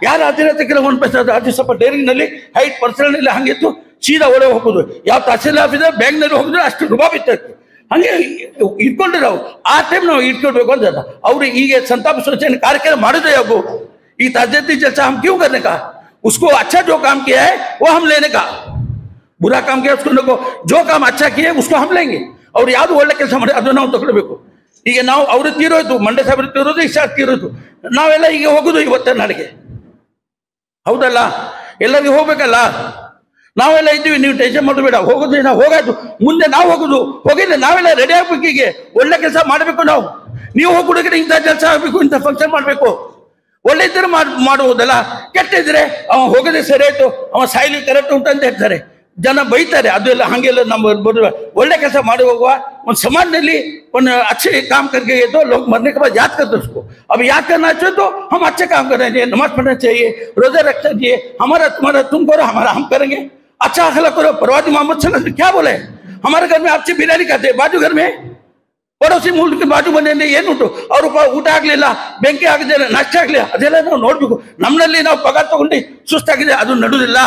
ಯಾರ ಹತ್ತಿರ ಕೆಲವೊಂದು ಪೈಸೆ ಅದು ಸ್ವಲ್ಪ ಡೇರಿಂಗ್ನಲ್ಲಿ ಹೈಟ್ ಪರ್ಸನಲ್ಲಿ ಹಂಗಿತ್ತು, ಸೀದಾ ಒಳಗೆ ಹೋಗೋದು. ಯಾವ ತಹಸೀಲ್ ಆಫೀಸರ್ ಬ್ಯಾಂಕ್ನಲ್ಲಿ ಹೋಗಿದ್ರೆ ಅಷ್ಟು ರುಬಾಬ್ ಇತ್ತು. ಹಂಗೆ ಇಟ್ಕೊಂಡ್ರೆ ನಾವು ಆ ಟೈಮ್ ನಾವು ಇಟ್ಕೊಳ್ಬೇಕು ಅಂತ ಅವ್ರು ಈಗ संताप सूचना कार्यक्रम ಮಾಡಿದ್ರೆ ಯಾಕೋ ಈ ताज़ेती जलसा हम क्यों करने का, उसको अच्छा जो काम किया है वो हम लेने का, बुरा काम किया उसको जो काम अच्छा किया है उसको हम लेंगे. ಅವ್ರು ಯಾವುದು ಒಳ್ಳೆ ಕೆಲಸ ಮಾಡಿ ಅದು ನಾವು ತಗೊಳ್ಬೇಕು. ಈಗ ನಾವು ಅವರು ತೀರೋಯ್ತು, ಮಂಡ್ಯ ಸಾಹೇಬ್ರು ತೀರೋದು, ಇಷ್ಟ ತೀರೋಯ್ತು, ನಾವೆಲ್ಲ ಈಗ ಹೋಗುದು ಇವತ್ತ ನಾಳೆಗೆ. ಹೌದಲ್ಲ, ಎಲ್ಲರಿಗೂ ಹೋಗ್ಬೇಕಲ್ಲ. ನಾವೆಲ್ಲ ಇದ್ದೀವಿ, ನೀವು ಟೆನ್ಷನ್ ಮಾಡಬೇಡ. ಹೋಗೋದು ನಾವು ಹೋಗಾಯ್ತು, ಮುಂದೆ ನಾವು ಹೋಗಿದ್ರೆ ನಾವೆಲ್ಲ ರೆಡಿ ಆಗ್ಬೇಕು. ಈಗ ಒಳ್ಳೆ ಕೆಲಸ ಮಾಡಬೇಕು ನಾವು. ನೀವು ಹೋಗ್ಬಿಡಿದ್ರೆ ಇಂಥ ಕೆಲಸ ಆಗಬೇಕು, ಇಂಥ ಫಂಕ್ಷನ್ ಮಾಡಬೇಕು. ಒಳ್ಳೆ ಇದ್ರೆ ಮಾಡುವುದಲ್ಲ, ಕೆಟ್ಟ ಇದ್ರೆ ಅವ ಹೋಗದೆ ಸರಿ ಆಯ್ತು, ಅವ ಸಾಯ್ಲಿ ಕರೆಕ್ಟ್ ಉಂಟು ಅಂತ ಹೇಳ್ತಾರೆ, ಜನ ಬೈತಾರೆ. ಅದು ಎಲ್ಲ ಹಂಗೆಲ್ಲ ನಮ್ಮ ಒಳ್ಳೆ ಕೆಲಸ ಮಾಡಿ ಹೋಗುವ. ಒಂದು समाजದಲ್ಲಿ ಒಂದು अच्छे काम करके तो लोग मरने के बाद याद करते उसको. अब याद करना चाहिए तो हम अच्छे काम करना चाहिए, नमाज पढ़ना चाहिए, रोजा रखना चाहिए. हमारा तुम्हारा तुम करो, हमारा हम करेंगे. अच्छा अखलाक करो. प्रवादी मोहम्मद सल्लल्लाहु अलैहि वसल्लम क्या बोले? हमारे घर में आपसे बिरयानी खाते, बाजू घर में पड़ोसी मुल्क के बाजू ಬಂದೇ ಏನುಂಟು, ಅವ್ರು ಊಟ ಆಗ್ಲಿಲ್ಲ, ಬೆಂಕಿ ಆಗಿದೆ, ನಷ್ಟ ಆಗ್ಲಿಲ್ಲ, ಅದೆಲ್ಲ ನಾವು ನೋಡ್ಬೇಕು. ನಮ್ಮಲ್ಲಿ ನಾವು ಪಗಾರ ತಗೊಂಡು ಸುಸ್ತಾಗಿದೆ, ಅದು ನಡುವುದಿಲ್ಲ.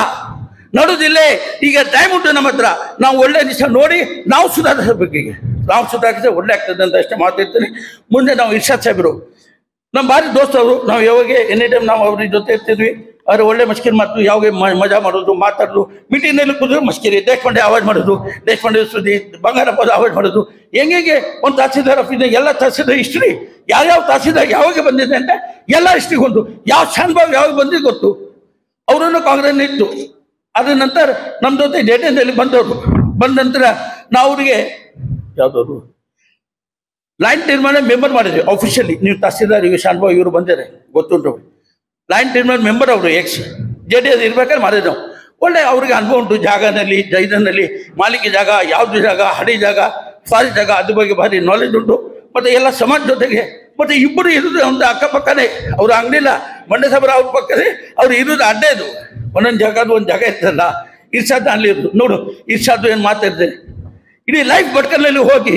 ಈಗ ಟೈಮ್ ಉಂಟು ನಮ್ಮ ಹತ್ರ, ನಾವು ಒಳ್ಳೆ ದಿವಸ ನೋಡಿ ನಾವು ಸುಧಾರಿಸಬೇಕು. ಈಗ ನಾವು ಸುಧಾರಿಸಿದ್ರೆ ಒಳ್ಳೆ ಆಗ್ತದೆ ಅಂತ ಅಷ್ಟೇ ಮಾತಾಡ್ತೀನಿ. ಮುಂದೆ ನಾವು ಇರ್ಷಾದ್ ಸಾಹೇಬರು ನಮ್ಮ ಭಾರಿ ದೋಸ್ತವರು, ನಾವು ಯಾವಾಗ ಎನಿ ಟೈಮ್ ನಾವು ಅವ್ರ ಜೊತೆ ಇರ್ತಿದ್ವಿ. ಅವ್ರು ಒಳ್ಳೆ ಮಸ್ಕಿರಿ ಮಾತು, ಯಾವಾಗ ಮಜಾ ಮಾಡೋದು, ಮಾತಾಡೋದು, ಮೀಟಿಂಗ್ನಲ್ಲಿ ಕೂತ್ರು ಮಸ್ಕಿರಿ, ದೇಶಪಾಂಡೆ ಅವಾಯ್ಡ್ ಮಾಡೋದು, ದೇಶಪಾಂಡೆ ಸುದ್ದಿ, ಬಂಗಾರಪ್ಪ ಅವಾಯ್ಡ್ ಮಾಡೋದು. ಹೆಂಗೆ ಒಂದು ತಹಸೀಲ್ದಾರ್ ಆಫೀಸ್ ಎಲ್ಲ ತಹಸೀಲ್ದಾರ್ ಹಿಸ್ಟ್ರಿ, ಯಾವ್ಯಾವ ತಹಸೀಲ್ದಾರ್ ಯಾವಾಗ ಬಂದಿದೆ ಅಂತ ಎಲ್ಲ ಹಿಸ್ಟ್ರಿ ಗೊತ್ತು, ಯಾವ ಶಾನ್ಭಾಗ್ ಯಾವಾಗ ಬಂದಿದ್ದು ಗೊತ್ತು. ಅವರನ್ನು ಕಾಂಗ್ರೆಸ್ ಇತ್ತು. ಅದ್ರ ನಂತರ ನಮ್ಮ ಜೊತೆ ಡೇಟಾದಲ್ಲಿ ಬಂದ ನಂತರ ನಾವು ಅವರಿಗೆ ಯಾವುದವರು ಲೈನ್ ತೀರ್ಮಾನ ಮೆಂಬರ್ ಮಾಡಿದ್ವಿ ಆಫಿಷಿಯಲಿ. ನೀವು ತಹಸೀಲ್ದಾರ್ ಈಗ ಶಾನ್ಭಾಗ್ ಇವರು ಬಂದಿದ್ದಾರೆ ಗೊತ್ತುಂಟು. ಲೈನ್ ತೀರ್ಮಾನ ಮೆಂಬರ್ ಅವರು JDS ಇರ್ಬೇಕಾದ್ರೆ ಮಾಡಿದ್ರು. ಒಳ್ಳೆ ಅವ್ರಿಗೆ ಅನುಭವ ಉಂಟು. ಜಾಗದಲ್ಲಿ ಜೈದನಲ್ಲಿ ಮಾಲಿಕೆ ಜಾಗ, ಯಾವ್ದು ಜಾಗ, ಹಡಿ ಜಾಗ, ಸಾರಿ ಜಾಗ, ಅದ್ರ ಬಗ್ಗೆ ಭಾರಿ ನಾಲೆಜ್ ಉಂಟು. ಮತ್ತೆ ಎಲ್ಲ ಸಮಾಜ ಜೊತೆಗೆ ಮತ್ತೆ ಇಬ್ಬರು ಇರುದು ಒಂದು ಅಕ್ಕಪಕ್ಕನೇ. ಅವ್ರು ಅಂಗಡಿಲ್ಲ, ಮಂಡ್ಯ ಸಾಹೇಬ್ರ ಅವ್ರ ಪಕ್ಕನೇ ಅವ್ರು ಇರುದು ಅಡ್ಡೇ. ಇದು ಒಂದೊಂದು ಜಾಗದ ಒಂದು ಜಾಗ ಇರ್ತಲ್ಲ, ಇರ್ಷಾದ್ ಅಲ್ಲಿ ಇರೋದು ನೋಡು. ಇರ್ಷಾದ್ ಏನು ಮಾತಾಡ್ತೇನೆ, ಇಡೀ ಲೈಫ್ ಬಡ್ಕಲ್ನಲ್ಲಿ ಹೋಗಿ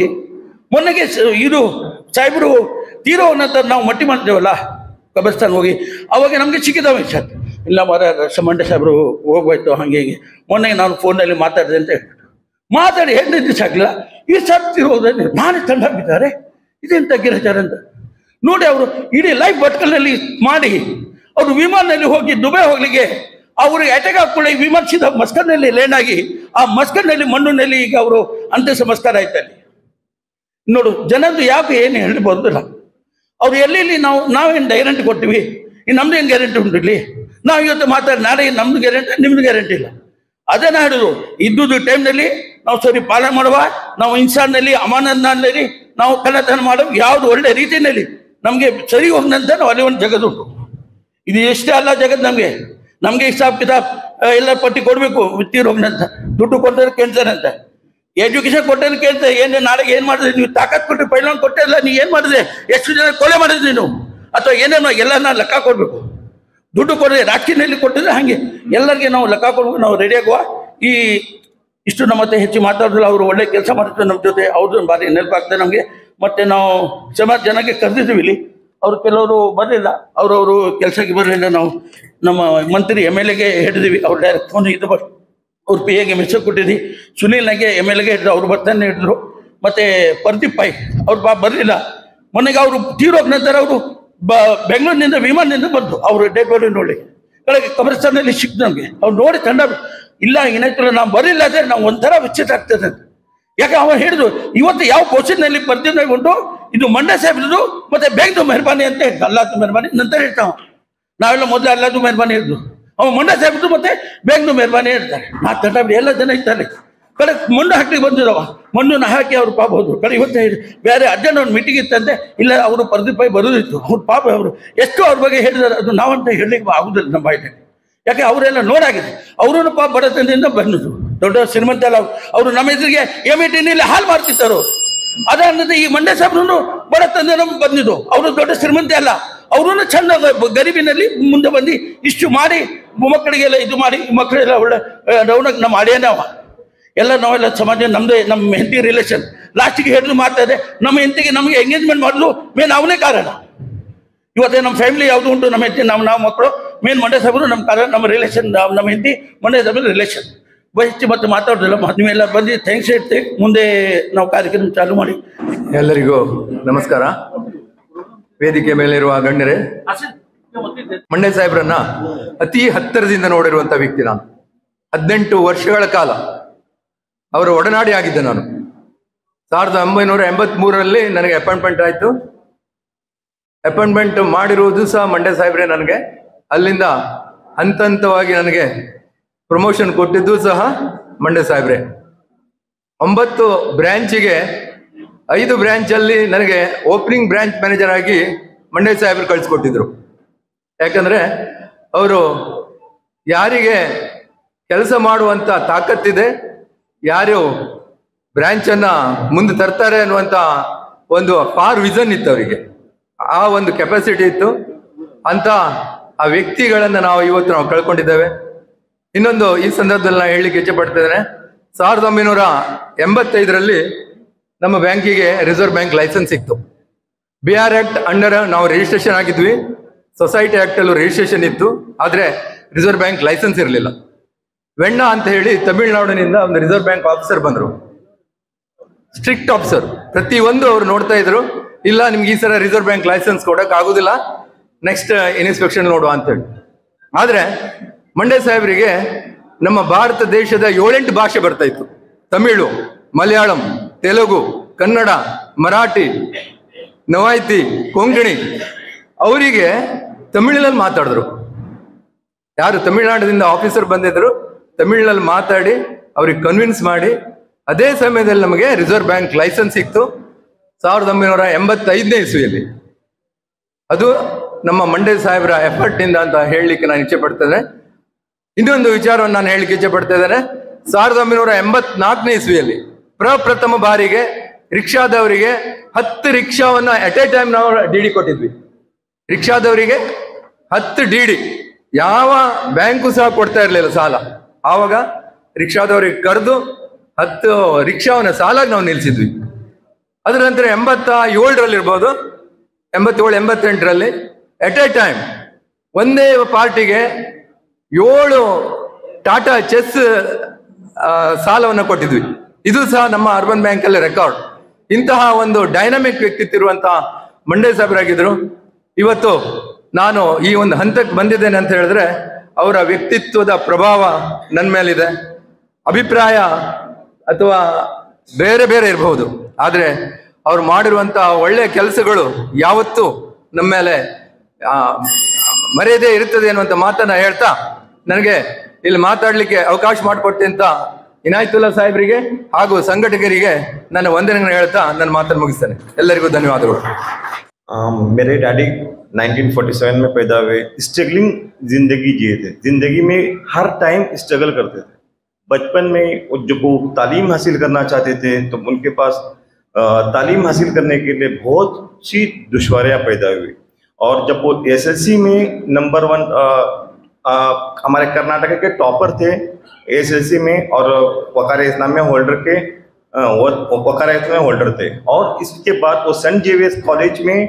ಮೊನ್ನೆಗೆ ಇದು ಸಾಹೇಬರು ತೀರೋ ನಂತರ ನಾವು ಮಟ್ಟಿ ಮಾಡ್ತೇವಲ್ಲ ಕಬರ್ಸ್ತಾನ್ ಹೋಗಿ, ಅವಾಗ ನಮಗೆ ಸಿಕ್ಕಿದಾವ ಇರ್ಷಾದ್. ಇಲ್ಲ ಮಂಡ್ಯ ಸಾಹೇಬರು ಹೋಗ್ಬೋಯ್ತು ಹಂಗೆ ಹೀಗೆ. ಮೊನ್ನೆ ನಾನು ಫೋನಲ್ಲಿ ಮಾತಾಡಿದೆ ಅಂತ ಹೇಳ್ಬಿಟ್ಟು ಮಾತಾಡಿ 2 ದಿವಸ ಆಗಲಿಲ್ಲ, ಇರ್ಷಾದ್ ತೀರೋದ್ರೆ ನಾನೇ ತಂಡಾಗಿದ್ದಾರೆ. ಇದೆಂತ ಗಿರಚಾರ ಅಂತ ನೋಡಿ. ಅವರು ಇಡೀ ಲೈಫ್ ಬಟ್ಕಲ್ನಲ್ಲಿ ಮಾಡಿ ಅವರು ವಿಮಾನದಲ್ಲಿ ಹೋಗಿ ದುಬೈ ಹೋಗ್ಲಿಕ್ಕೆ ಅವ್ರಿಗೆ ಅಟ್ಯಾಕ್ ಹಾಕೊಳ್ಳಿ ವಿಮಾನ ಸೀದಾ ಮಸ್ಕರ್ನಲ್ಲಿ ಲ್ಯಾಂಡ್ ಆಗಿ ಆ ಮಸ್ಕರ್ನಲ್ಲಿ ಮಣ್ಣಿನಲ್ಲಿ ಈಗ ಅವರು ಅಂತ್ಯ ಸಂಸ್ಕಾರ ಆಯ್ತಲ್ಲಿ. ನೋಡು ಜನದ್ದು ಯಾಕೆ ಏನು ಹೇಳಿ ಬರೋದಿಲ್ಲ. ಅವ್ರು ಎಲ್ಲಿ ನಾವೇನು ಗ್ಯಾರಂಟಿ ಕೊಡ್ತೀವಿ, ನಮ್ದು ಏನು ಗ್ಯಾರಂಟಿ ಉಂಟು ಇಲ್ಲಿ? ನಾವು ಇವತ್ತು ಮಾತಾಡಿ ನಾಳೆ ನಮ್ದು ಗ್ಯಾರಂಟಿ, ನಿಮ್ದು ಗ್ಯಾರಂಟಿ ಇಲ್ಲ. ಅದೇ ನಾ ಹೇಳುದು, ಇದ್ದುದು ಟೈಮ್ನಲ್ಲಿ ನಾವು ಸರಿ ಪಾಲನೆ ಮಾಡುವ. ನಾವು ಇನ್ಸಾನ್ನಲ್ಲಿ ಅಮಾನತ್ನಲ್ಲಿ ನಾವು ಕಳ್ಳತನ ಮಾಡುವ, ಯಾವುದು ಒಳ್ಳೆ ರೀತಿಯಲ್ಲಿ ನಮಗೆ ಸರಿ ಹೋಗಿದಂತ ನಾವು ಅಲ್ಲಿ ಒಂದು ಜಗದುಂಟು. ಇದು ಎಷ್ಟೇ ಅಲ್ಲ ಜಗತ್ತು ನಮಗೆ. ನಮಗೆ ಹಿಸಾಬ್ ಕಿತಾಬ್ ಎಲ್ಲ ಪಟ್ಟಿ ಕೊಡಬೇಕು ತೀರೋಗ್ನಂತ, ದುಡ್ಡು ಕೊಡ್ತಾರೆ ಕೇಳ್ತಾರೆ ಅಂತ. ಎಜುಕೇಶನ್ ಕೊಟ್ಟರೆ ಕೇಳ್ತಾರೆ, ಏನು ನಾಳೆಗೆ ಏನು ಮಾಡಿದ್ರೆ ನೀವು ತಾಕತ್ ಕೊಟ್ಟು ಪೈಲಾನ್ ಕೊಟ್ಟೆ ಇಲ್ಲ, ನೀ ಏನು ಮಾಡಿದ್ರೆ, ಎಷ್ಟು ಜನ ಕೊಲೆ ಮಾಡಿದ್ರಿ ನೀನು, ಅಥವಾ ಏನೇನೋ ಎಲ್ಲ ನಾವು ಲೆಕ್ಕ ಕೊಡಬೇಕು. ದುಡ್ಡು ಕೊಡದೆ ರಾಜಕೀಯದಲ್ಲಿ ಕೊಟ್ಟಿದ್ರೆ ಹಾಗೆ ಎಲ್ಲರಿಗೆ ನಾವು ಲೆಕ್ಕ ಕೊಡ್ಬೇಕು. ನಾವು ರೆಡಿ ಆಗುವ. ಈ ಇಷ್ಟು ನಮ್ಮ ಮತ್ತೆ ಹೆಚ್ಚು ಮಾತಾಡೋದಿಲ್ಲ. ಅವರು ಒಳ್ಳೆ ಕೆಲಸ ಮಾಡ್ತಾರೆ ನಮ್ಮ ಜೊತೆ, ಅವ್ರದ್ದು ಭಾರಿ ನೆನಪಾಗ್ತದೆ ನಮಗೆ. ಮತ್ತೆ ನಾವು ಸುಮಾರು ಜನಕ್ಕೆ ಕರೆದಿದ್ದೀವಿ ಇಲ್ಲಿ, ಅವರು ಕೆಲವರು ಬರಲಿಲ್ಲ, ಅವರವರು ಕೆಲಸಕ್ಕೆ ಬರಲಿಲ್ಲ. ನಾವು ನಮ್ಮ ಮಂತ್ರಿ MLAಗೆ ಹಿಡಿದಿವಿ, ಅವ್ರು ಡೈರೆಕ್ಟ್ ಫೋನ್ ಇದು ಅವ್ರು PAಗೆ ಮೆಸೇಜ್ ಕೊಟ್ಟಿದ್ವಿ. ಸುನೀಲ್ನಾಗೆ MLAಗೆ ಹಿಡಿದ್ರು, ಅವ್ರು ಬರ್ತಾನೆ ಹಿಡಿದ್ರು. ಮತ್ತೆ ಪ್ರದೀಪ್ ಪೈ ಅವ್ರು ಬರಲಿಲ್ಲ. ಮೊನ್ನೆಗೆ ಅವರು ತೀರೋಗ ನಂತರ ಅವರು ಬೆಂಗಳೂರಿನಿಂದ ವಿಮಾನದಿಂದ ಬಂದು ಅವರು ಡೆಡ್ ಬಾಡಿ ನೋಡಿ ಕೆಳಗೆ ಕಬ್ರಸ್ತಾನಲ್ಲಿ ಸಿಕ್ತು ನಮಗೆ. ಅವ್ರು ನೋಡಿ ತಂಡ ಇಲ್ಲ ಏನಾಯ್ತು ನಾವು ಬರಲಿಲ್ಲ ಅಂದರೆ ನಾವು ಒಂಥರ ವಿಚಿತ್ರ ಆಗ್ತದೆ ಅಂತ. ಯಾಕೆ ಅವನು ಹೇಳಿದ್ರು ಇವತ್ತು ಯಾವ ಕ್ವಶನ್ನಲ್ಲಿ ಬರ್ತಿದ್ದ ಉಂಟು, ಇದು ಮಂಡ್ಯ ಸಾಹೇಬ್ರದು ಮತ್ತೆ ಬೇಗದು ಮೆಹರ್ಬಾನಿ ಅಂತ ಹೇಳ್ತಾ, ಅಲ್ಲಾದು ಮೆಹರ್ಬಾನಿ ನಂತರ ಹೇಳ್ತಾವ. ನಾವೆಲ್ಲ ಮೊದಲು ಅಲ್ಲಾದು ಮೆಹರ್ಬಾನಿ ಹೇಳಿದ್ರು, ಅವ ಮಂಡ್ಯ ಸಾಹೇಬ್ರದು ಮತ್ತೆ ಬೇಗದು ಮೆಹರ್ಬಾನಿ ಹೇಳ್ತಾರೆ. ನಾ ತಂಡ ಎಲ್ಲ ಜನ ಇರ್ತಾರೆ. ಕಡೆ ಮಣ್ಣು ಹಾಕಲಿಕ್ಕೆ ಬಂದಿರವ, ಮಣ್ಣನ್ನು ಹಾಕಿ ಅವ್ರು ಪಾಪ ಹೋದ್ರು. ಕಡೆ ಇವತ್ತು ಬೇರೆ ಅರ್ಜೆಂಟ್ ಒಂದು ಮೀಟಿಂಗ್ ಇತ್ತಂತೆ, ಇಲ್ಲ ಅವರು ಪ್ರದೀಪ್ ಬರೋದಿತ್ತು. ಅವ್ರು ಪಾಪ ಅವರು ಎಷ್ಟು ಅವ್ರ ಬಗ್ಗೆ ಹೇಳಿದಾರೆ, ಅದು ನಾವಂತ ಹೇಳಲಿಕ್ಕೆ ಆಗುದಿಲ್ಲ ನಮ್ಮ ಬಾಯಿಗೆ. ಯಾಕೆ ಅವರೆಲ್ಲ ನೋಡಾಗಿದೆ. ಅವರು ಪಾಪ ಬಡತನದಿಂದ ಬಂದಿದ್ರು, ದೊಡ್ಡ ಶ್ರೀಮಂತ ಅಲ್ಲ ಅವರು. ನಮ್ಮ ಎದುರಿಗೆ MATನಲ್ಲಿ ಹಾಲು ಮಾಡ್ತಿದ್ದರು. ಅದಲ್ಲದೆ ಈ ಮಂಡ್ಯ ಸಾಹೇಬ್ರು ಬಡತನದಿಂದ ಬಂದಿದ್ದು, ಅವರು ದೊಡ್ಡ ಶ್ರೀಮಂತ ಅಲ್ಲ. ಅವರು ಚಂದ ಗರೀಬಿನಲ್ಲಿ ಮುಂದೆ ಬಂದು ಇಷ್ಟು ಮಾಡಿ ಮಕ್ಕಳಿಗೆಲ್ಲ ಇದು ಮಾಡಿ, ಮಕ್ಕಳೆಲ್ಲ ಒಳ್ಳೆ ರೌಂಡಾಗಿ ನಮ್ಮ ಅಡಿಯನವ ಎಲ್ಲ ನಾವೆಲ್ಲ ಸಮಾಜ ನಮ್ಮದೇ, ನಮ್ಮ ಹೆಂಡತಿ ರಿಲೇಷನ್. ಲಾಸ್ಟಿಗೆ ಹೇಳಿದ್ರು ಮಾತಾಡಿದೆ, ನಮ್ಮ ಹೆಂಡತಿಗೆ ನಮಗೆ ಎಂಗೇಜ್ಮೆಂಟ್ ಮಾಡಲು ಮೇನ್ ಅವನೇ ಕಾರಣ. ಇವತ್ತೇ ನಮ್ಮ ಫ್ಯಾಮಿಲಿ ಯಾವುದು ಉಂಟು, ನಮ್ಮ ಹೆಂಡತಿ ನಾವು ಮಕ್ಕಳು ಮೇನ್ ಮಂಡ್ಯ ಸಾಹೇಬರು ನಮ್ಮ ಕಾರಣ, ನಮ್ಮ ರಿಲೇಷನ್, ನಮ್ಮ ಹೆಂಡತಿ ಮಂಡ್ಯ ಸಾಹೇಬರು ರಿಲೇಷನ್. ಹೆಚ್ಚು ಮತ್ತೆ ಮಾತಾಡೋದಿಲ್ಲ. ನೀವೆಲ್ಲ ಬಂದು ಥ್ಯಾಂಕ್ಸ್ ಹೇಳ್ತೇವೆ. ಮುಂದೆ ನಾವು ಕಾರ್ಯಕ್ರಮ ಚಾಲು ಮಾಡಿ. ಎಲ್ಲರಿಗೂ ನಮಸ್ಕಾರ. ವೇದಿಕೆ ಮೇಲಿರುವ ಗಣ್ಯರೇ, ಮಂಡ್ಯ ಸಾಹೇಬ್ರನ್ನ ಅತಿ ಹತ್ತಿರದಿಂದ ನೋಡಿರುವಂಥ ವ್ಯಕ್ತಿ ನಾನು. 18 ವರ್ಷಗಳ ಕಾಲ ಅವರ ಒಡನಾಡಿ ಆಗಿದ್ದೆ ನಾನು. 1983ರಲ್ಲಿ ನನಗೆ ಅಪಾಯಿಂಟ್ಮೆಂಟ್ ಆಯಿತು. ಅಪಾಯಿಂಟ್ಮೆಂಟ್ ಮಾಡಿರುವುದು ಸಹ ಮಂಡ್ಯ ಸಾಹೇಬ್ರೆ ನನಗೆ. ಅಲ್ಲಿಂದ ಹಂತ ಹಂತವಾಗಿ ನನಗೆ ಪ್ರಮೋಷನ್ ಕೊಟ್ಟಿದ್ದು ಸಹ ಮಂಡ್ಯ ಸಾಹೇಬ್ರೆ. 9 ಬ್ರ್ಯಾಂಚಿಗೆ 5 ಬ್ರ್ಯಾಂಚಲ್ಲಿ ನನಗೆ ಓಪನಿಂಗ್ ಬ್ರ್ಯಾಂಚ್ ಮ್ಯಾನೇಜರ್ ಆಗಿ ಮಂಡ್ಯ ಸಾಹೇಬ್ರು ಕಳಿಸ್ಕೊಟ್ಟಿದ್ರು. ಯಾಕಂದರೆ ಅವರು ಯಾರಿಗೆ ಕೆಲಸ ಮಾಡುವಂಥ ತಾಕತ್ತಿದೆ, ಯಾರು ಬ್ರ್ಯಾಂಚನ್ನು ಮುಂದೆ ತರ್ತಾರೆ ಅನ್ನುವಂಥ ಒಂದು ಫಾರ್ ವಿಷನ್ ಇತ್ತು ಅವರಿಗೆ, ಆ ಒಂದು ಕೆಪಾಸಿಟಿ ಇತ್ತು. ಅಂತ ಆ ವ್ಯಕ್ತಿಗಳನ್ನು ಇವತ್ತು ನಾವು ಕಳ್ಕೊಂಡಿದ್ದೇವೆ. ಇನ್ನೊಂದು ಈ ಸಂದರ್ಭದಲ್ಲಿ ನಾನು ಹೇಳಲಿಕ್ಕೆ ಇಚ್ಛೆ ಪಡ್ತಿದ್ದೇನೆ. 1985ರಲ್ಲಿ ನಮ್ಮ ಬ್ಯಾಂಕಿಗೆ ರಿಸರ್ವ್ ಬ್ಯಾಂಕ್ ಲೈಸೆನ್ಸ್ ಸಿಕ್ತು. BR ಆ್ಯಕ್ಟ್ ಅಂಡರ್ ನಾವು ರಿಜಿಸ್ಟ್ರೇಷನ್ ಆಗಿದ್ವಿ. ಸೊಸೈಟಿ ಆ್ಯಕ್ಟಲ್ಲೂ ರಿಜಿಸ್ಟ್ರೇಷನ್ ಇತ್ತು, ಆದರೆ ರಿಸರ್ವ್ ಬ್ಯಾಂಕ್ ಲೈಸೆನ್ಸ್ ಇರಲಿಲ್ಲ. ವೆಣ್ಣ ಅಂತ ಹೇಳಿ ತಮಿಳುನಾಡಿನಿಂದ ಒಂದು ರಿಸರ್ವ್ ಬ್ಯಾಂಕ್ ಆಫೀಸರ್ ಬಂದರು, ಸ್ಟ್ರಿಕ್ಟ್ ಆಫೀಸರ್. ಪ್ರತಿಯೊಂದು ಅವರು ನೋಡ್ತಾ ಇದ್ರು, ಇಲ್ಲ ನಿಮ್ಗೆ ಈ ಸಲ ರಿಸರ್ವ್ ಬ್ಯಾಂಕ್ ಲೈಸೆನ್ಸ್ ಕೊಡೋಕೆ ಆಗೋದಿಲ್ಲ, ನೆಕ್ಸ್ಟ್ ಇನ್ಸ್ಪೆಕ್ಷನ್ ನೋಡುವ ಅಂತೇಳಿ. ಆದರೆ ಮಂಡ್ಯ ಸಾಹೇಬರಿಗೆ ನಮ್ಮ ಭಾರತ ದೇಶದ 7-8 ಭಾಷೆ ಬರ್ತಾ ಇತ್ತು. ತಮಿಳು, ಮಲಯಾಳಂ, ತೆಲುಗು, ಕನ್ನಡ, ಮರಾಠಿ, ನವಾಯ್ತಿ, ಕೊಂಕಣಿ. ಅವರಿಗೆ ತಮಿಳಿನಲ್ಲಿ ಮಾತಾಡಿದ್ರು. ಯಾರು ತಮಿಳುನಾಡಿನಿಂದ ಆಫೀಸರ್ ಬಂದಿದ್ರು, ತಮಿಳಿನಲ್ಲಿ ಮಾತಾಡಿ ಅವ್ರಿಗೆ ಕನ್ವಿನ್ಸ್ ಮಾಡಿ ಅದೇ ಸಮಯದಲ್ಲಿ ನಮಗೆ ರಿಸರ್ವ್ ಬ್ಯಾಂಕ್ ಲೈಸೆನ್ಸ್ ಸಿಕ್ತು 1985ನೇ ಇಸ್ವಿಯಲ್ಲಿ. ಅದು ನಮ್ಮ ಮಂಡ್ಯ ಸಾಹೇಬರ ಎಫರ್ಟ್ನಿಂದ ಅಂತ ಹೇಳಲಿಕ್ಕೆ ನಾನು ಇಚ್ಛೆ ಪಡ್ತೇನೆ. ಇನ್ನೊಂದು ವಿಚಾರವನ್ನು ನಾನು ಹೇಳಲಿಕ್ಕೆ ಇಚ್ಛೆ ಪಡ್ತಾ ಇದ್ದೇನೆ. 1984ನೇ ಇಸ್ವಿಯಲ್ಲಿ ಪ್ರಪ್ರಥಮ ಬಾರಿಗೆ ರಿಕ್ಷಾದವರಿಗೆ 10 ರಿಕ್ಷಾವನ್ನು ಅಟ್ ಎ ಟೈಮ್ ನಾವು DD ಕೊಟ್ಟಿದ್ವಿ. ರಿಕ್ಷಾದವರಿಗೆ 10 DD, ಯಾವ ಬ್ಯಾಂಕು ಸಹ ಕೊಡ್ತಾ ಇರಲಿಲ್ಲ ಸಾಲ. ಆವಾಗ ರಿಕ್ಷಾದವರಿಗೆ ಕರೆದು 10 ರಿಕ್ಷಾವನ್ನ ಸಾಲಾಗಿ ನಾವು ನಿಲ್ಲಿಸಿದ್ವಿ. ಅದರ ನಂತರ 87ರಲ್ಲಿರ್ಬೋದು, 87-88ರಲ್ಲಿ ಎಟ್ ಎ ಟೈಮ್ ಒಂದೇ ಪಾರ್ಟಿಗೆ 7 ಟಾಟಾ ಚೆಸ್ ಸಾಲವನ್ನು ಕೊಟ್ಟಿದ್ವಿ. ಇದು ಸಹ ನಮ್ಮ ಅರ್ಬನ್ ಬ್ಯಾಂಕಲ್ಲಿ ರೆಕಾರ್ಡ್. ಇಂತಹ ಒಂದು ಡೈನಾಮಿಕ್ ವ್ಯಕ್ತಿತ್ವ ಇರುವಂತಹ ಮಂಡ್ಯ ಸಾಹೇಬರಾಗಿದ್ರು. ಇವತ್ತು ನಾನು ಈ ಒಂದು ಹಂತಕ್ಕೆ ಬಂದಿದ್ದೇನೆ ಅಂತ ಹೇಳಿದ್ರೆ ಅವರ ವ್ಯಕ್ತಿತ್ವದ ಪ್ರಭಾವ ನನ್ನ ಮೇಲಿದೆ. ಅಭಿಪ್ರಾಯ ಅಥವಾ ಬೇರೆ ಬೇರೆ ಇರಬಹುದು, ಆದರೆ ಅವ್ರು ಮಾಡಿರುವಂತಹ ಒಳ್ಳೆಯ ಕೆಲಸಗಳು ಯಾವತ್ತೂ ನಮ್ಮ ಮೇಲೆ ಮರೆಯದೇ ಇರುತ್ತದೆ ಅನ್ನುವಂಥ ಮಾತನ್ನ ಹೇಳ್ತಾ ನನಗೆ ಇಲ್ಲಿ ಮಾತಾಡಲಿಕ್ಕೆ ಅವಕಾಶ ಮಾಡಿಕೊಟ್ಟೆ ಅಂತ ಇನಾಯತುಲ್ಲಾ ಸಾಹೇಬರಿಗೆ ಹಾಗೂ ಸಂಘಟಕರಿಗೆ ನನ್ನ ವಂದನೆಗಳನ್ನು ಹೇಳ್ತಾ ನನ್ನ ಮಾತನ್ನು ಮುಗಿಸ್ತೇನೆ. ಎಲ್ಲರಿಗೂ ಧನ್ಯವಾದಗಳು. मेरे डैडी 1947 में पैदा हुए, स्ट्रगलिंग जिंदगी जिए थे, जिंदगी में हर टाइम स्ट्रगल करते थे। बचपन में जो वो तालीम हासिल करना चाहते थे तो उनके पास तालीम हासिल करने के लिए बहुत सी दुश्वारियां पैदा हुई, और जब वो एसएससी में नंबर 1 हमारे कर्नाटक के टॉपर थे एसएससी में, और वकार इस्लामिया होल्डर के वकार इस्लामिया होल्डर थे, और इसके बाद वो सेंट जेवियर्स कॉलेज में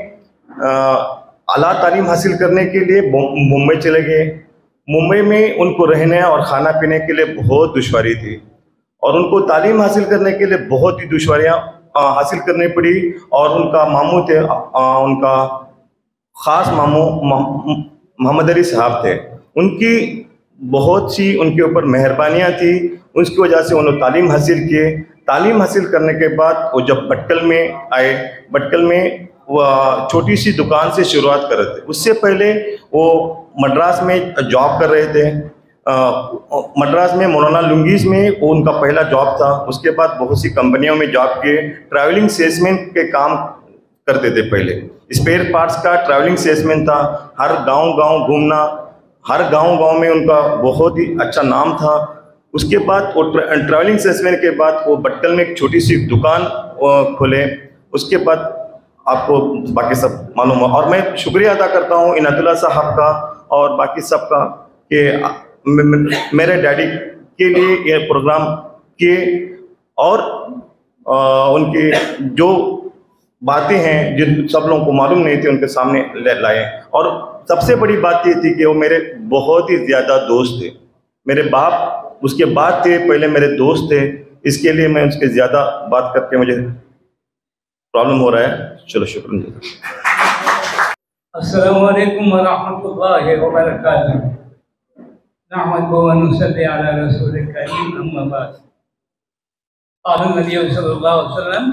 आला तालीम हासिल करने के लिए मुंबई चले गए। मुंबई में उनको रहने और खाना पीने के लिए बहुत दुश्वारी थी, और उनको तालीम हासिल करने के लिए बहुत ही दुश्वारियाँ हासिल करनी पड़ी। और उनका मामू थे, उनका ख़ास मामू मोहम्मद अली साहब थे, उनकी बहुत सी उनके ऊपर मेहरबानियाँ थी, उसकी वजह से उन्होंने तालीम हासिल किए। तालीम हासिल करने के बाद वो जब भटकल में आए, भटकल में वो छोटी सी दुकान से शुरुआत कर रहे थे। उससे पहले वो मद्रास में जॉब कर रहे थे, मद्रास में मौलाना लुंगीज में वो उनका पहला जॉब था। उसके बाद बहुत सी कंपनियों में जॉब किए, ट्रैवलिंग सेल्समैन के काम करते थे। पहले स्पेयर पार्ट्स का ट्रैवलिंग सेल्समैन था, हर गांव घूमना, हर गांव में उनका बहुत ही अच्छा नाम था। उसके बाद वो ट्रैवलिंग सेल्समैन के बाद वो भटकल में एक छोटी सी दुकान खोले। उसके बाद आपको बाकी सब मालूम है, और मैं शुक्रिया अदा करता हूँ इनायतुल्लाह साहब का और बाकी सब का कि मेरे डैडी के लिए ये प्रोग्राम किए, और उनकी जो बातें हैं जिन सब लोगों को मालूम नहीं थी उनके सामने लाए। और सबसे बड़ी बात ये थी कि वो मेरे बहुत ही ज़्यादा दोस्त थे। मेरे बाप उसके बाद थे, पहले मेरे दोस्त थे, इसके लिए मैं उसके ज़्यादा बात करके मुझे प्रॉब्लम हो रहा है। चलो शुक्रिया। अस्सलामु अलैकुम व रहमतुल्लाहि व बरकातुहू। नहमदुहु व नुसल्ली अला रसूलिल करीम, अम्मा बाद। क़ाल नबी सल्लल्लाहु अलैहि वसल्लम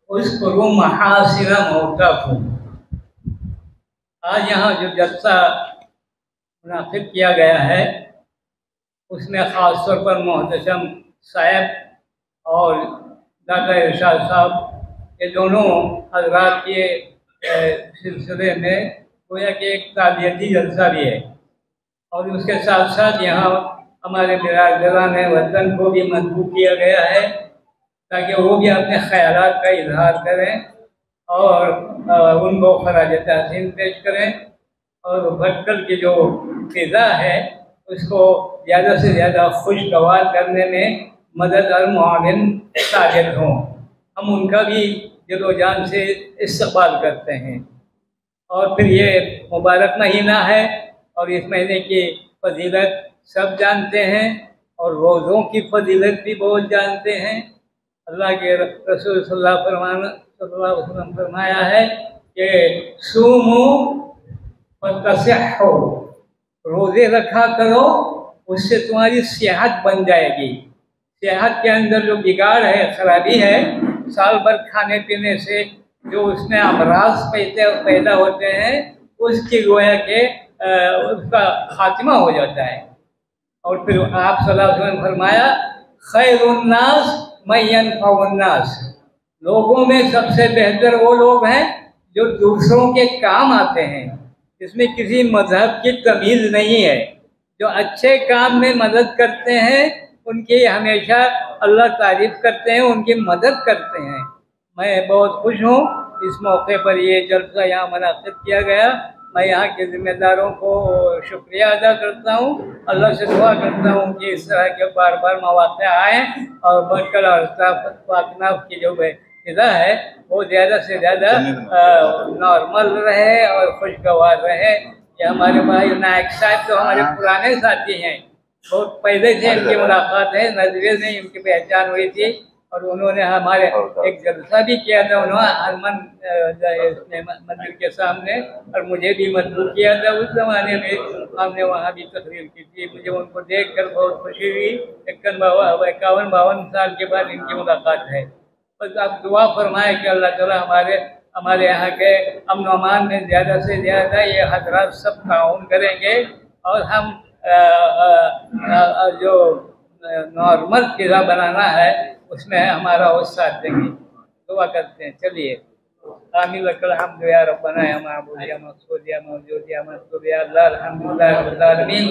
उज़्कुरू महासिना मौताकुम। आज यहाँ जो जलसा मुनाक़िद किया गया है उसमें ख़ास तौर पर मोहतरम साहब और दादा इरशाद साहब, ये दोनों हज़रात के सिलसिले में गोया कि एक ताज़ियती जलसा भी है, और उसके साथ साथ यहाँ हमारे बिरादरान वतन को भी मजबूर किया गया है ताकि वो भी अपने ख़यालात का इजहार करें और उनको खराज तहसीन पेश करें, और भटकल की जो फ़िज़ा है उसको ज़्यादा से ज़्यादा खुशगवार करने में मदद और मुआविन साबित हों। हम उनका भी दिलो जान से इस्तक़बाल करते हैं। और फिर ये मुबारक महीना है और इस महीने की फजीलत सब जानते हैं, और रोज़ों की फजीलत भी बहुत जानते हैं। अल्लाह के रसूल सल्लल्लाहु अलैहि वसल्लम फरमाया है कि सूमू फतसिहू, रोज़े रखा करो उससे तुम्हारी सेहत बन जाएगी। सेहत के अंदर जो बिगाड़ है, खराबी है, साल भर खाने पीने से जो उसमें अमराज पैदा होते हैं उसकी गोया के उसका खात्मा हो जाता है। और फिर आप सल्लल्लाहु अलैहि वसल्लम फरमाया खैरुन्नास मय्यन फवन्नास, लोगों में सबसे बेहतर वो लोग हैं जो दूसरों के काम आते हैं। इसमें किसी मजहब की तमीज़ नहीं है। जो अच्छे काम में मदद करते हैं उनकी हमेशा अल्लाह तारीफ करते हैं, उनकी मदद करते हैं। मैं बहुत खुश हूँ इस मौके पर ये जलसा यहाँ मुनाक़िद किया गया। मैं यहाँ के ज़िम्मेदारों को शुक्रिया अदा करता हूँ, अल्लाह से दुआ करता हूँ कि इस तरह के बार बार मौक़े आएँ और भटकल और पाकनाफ की जो फ़िज़ा है वो ज़्यादा से ज़्यादा नॉर्मल रहे और खुशगवार रहे। ये हमारे भाई नायक साहब तो हमारे पुराने साथी हैं, बहुत पहले से इनकी मुलाकात है, नजरिए से इनकी पहचान हुई थी, और उन्होंने हमारे एक जलसा भी किया था उन्होंने हरमन मंदिर के सामने, और मुझे भी मजबूर किया था। उस ज़माने में हमने वहाँ भी तकरीर की थी। मुझे उनको देखकर बहुत खुशी हुई। 51-52 साल के बाद इनकी मुलाकात है। बस आप दुआ फरमाए कि अल्लाह ताला हमारे यहाँ के अमन अमान में ज़्यादा से ज़्यादा ये हज़रात सब ताउन करेंगे, और हम जो नॉर्मल फ़िज़ा बनाना है उसमें हमारा वो साथ देंगे। दुआ करते हैं। चलिए آمين لك الحمد يا ربنا يا معبود يا مقصود يا موجود يا مطلوب يا الله الحمد لله رب العالمين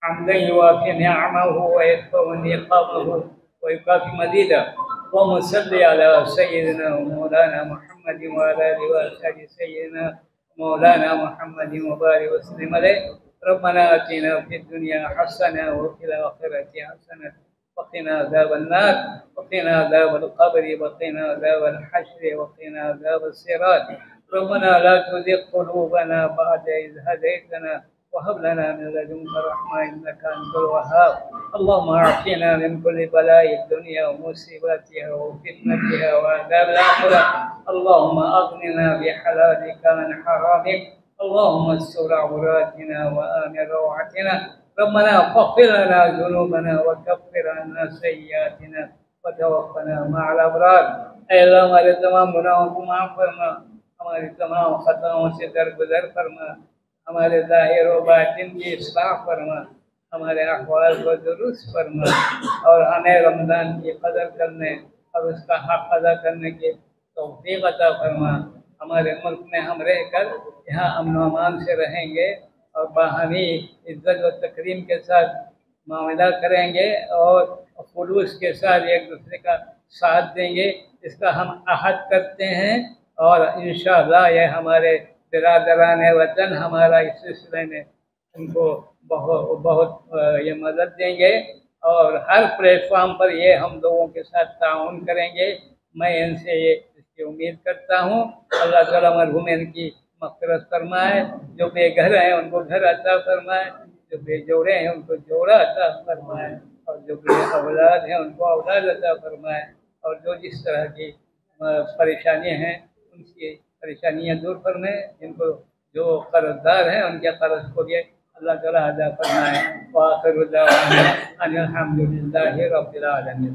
حمدا يوافي نعمه ويكفر نقامه ويكافي مزيدا. اللهم صل على سيدنا ومولانا محمد وعلى اله وصحبه سيدنا مولانا محمد وبارك وسلم عليه. ربنا اتنا في الدنيا حسنه وفي الاخره حسنه وقنا عذاب النار وقنا عذاب القبر وقنا عذاب الحشر وقنا عذاب الصراط. ربنا لا تزغ قلوبنا بعد إذ هديتنا وهب لنا من لدنك رحمة إنك أنت الوهاب. اللهم اعفنا من كل بلاء الدنيا ومصيبتها وفتنتها وعذاب الآخرة. اللهم أغننا بحلالك عن حرامك. اللهم استر عوراتنا وآمن روعتنا. ربنا فاغفر لنا ذنوبنا وكفر عنا سيئاتنا وتوفنا مع الأبرار. اے اللہ ہمارے تمام گناہوں کو معاف فرما، ہماری تمام خطاؤں سے درگزر فرما، ہمارے ظاہر و باطن کی اصلاح فرما، ہمارے احوال کو درست فرما، اور ہمیں رمضان کی قدر کرنے اور اس کا حق ادا کرنے کی توفیق عطا فرما. ہمارے ملک میں ہم رہ کر یہاں امن و امان سے رہیں گے اور باہمی عزت و تکریم کے ساتھ معاملہ کریں گے اور خلوص کے ساتھ ایک دوسرے کا ساتھ دیں گے. اس کا ہم عہد کرتے ہیں اور انشاءاللہ یہ ہمارے برادران وطن ہمارا اس سلسلے میں ان کو بہت یہ مدد دیں گے اور ہر پلیٹ فارم پر یہ ہم لوگوں کے ساتھ تعاون کریں گے. میں ان سے یہ اس کی امید کرتا ہوں. اللہ تعالیٰ مرحومین کی مغفرت فرمائے، جو بے گھر ہیں ان کو گھر عطا فرمائے، جو بے جوڑے ہیں ان کو جوڑا عطا فرمائے، اور جو بے اولاد ہیں ان کو اولاد عطا فرمائے، اور جو جس طرح کی پریشانیاں ہیں ان کی پریشانیاں دور فرمائے. جن کو جو قرض دار ہیں ان کے قرض کو بھی اللہ تعالیٰ ادا فرمائے. وآخر دعوانا ان الحمد للہ رب العالمین.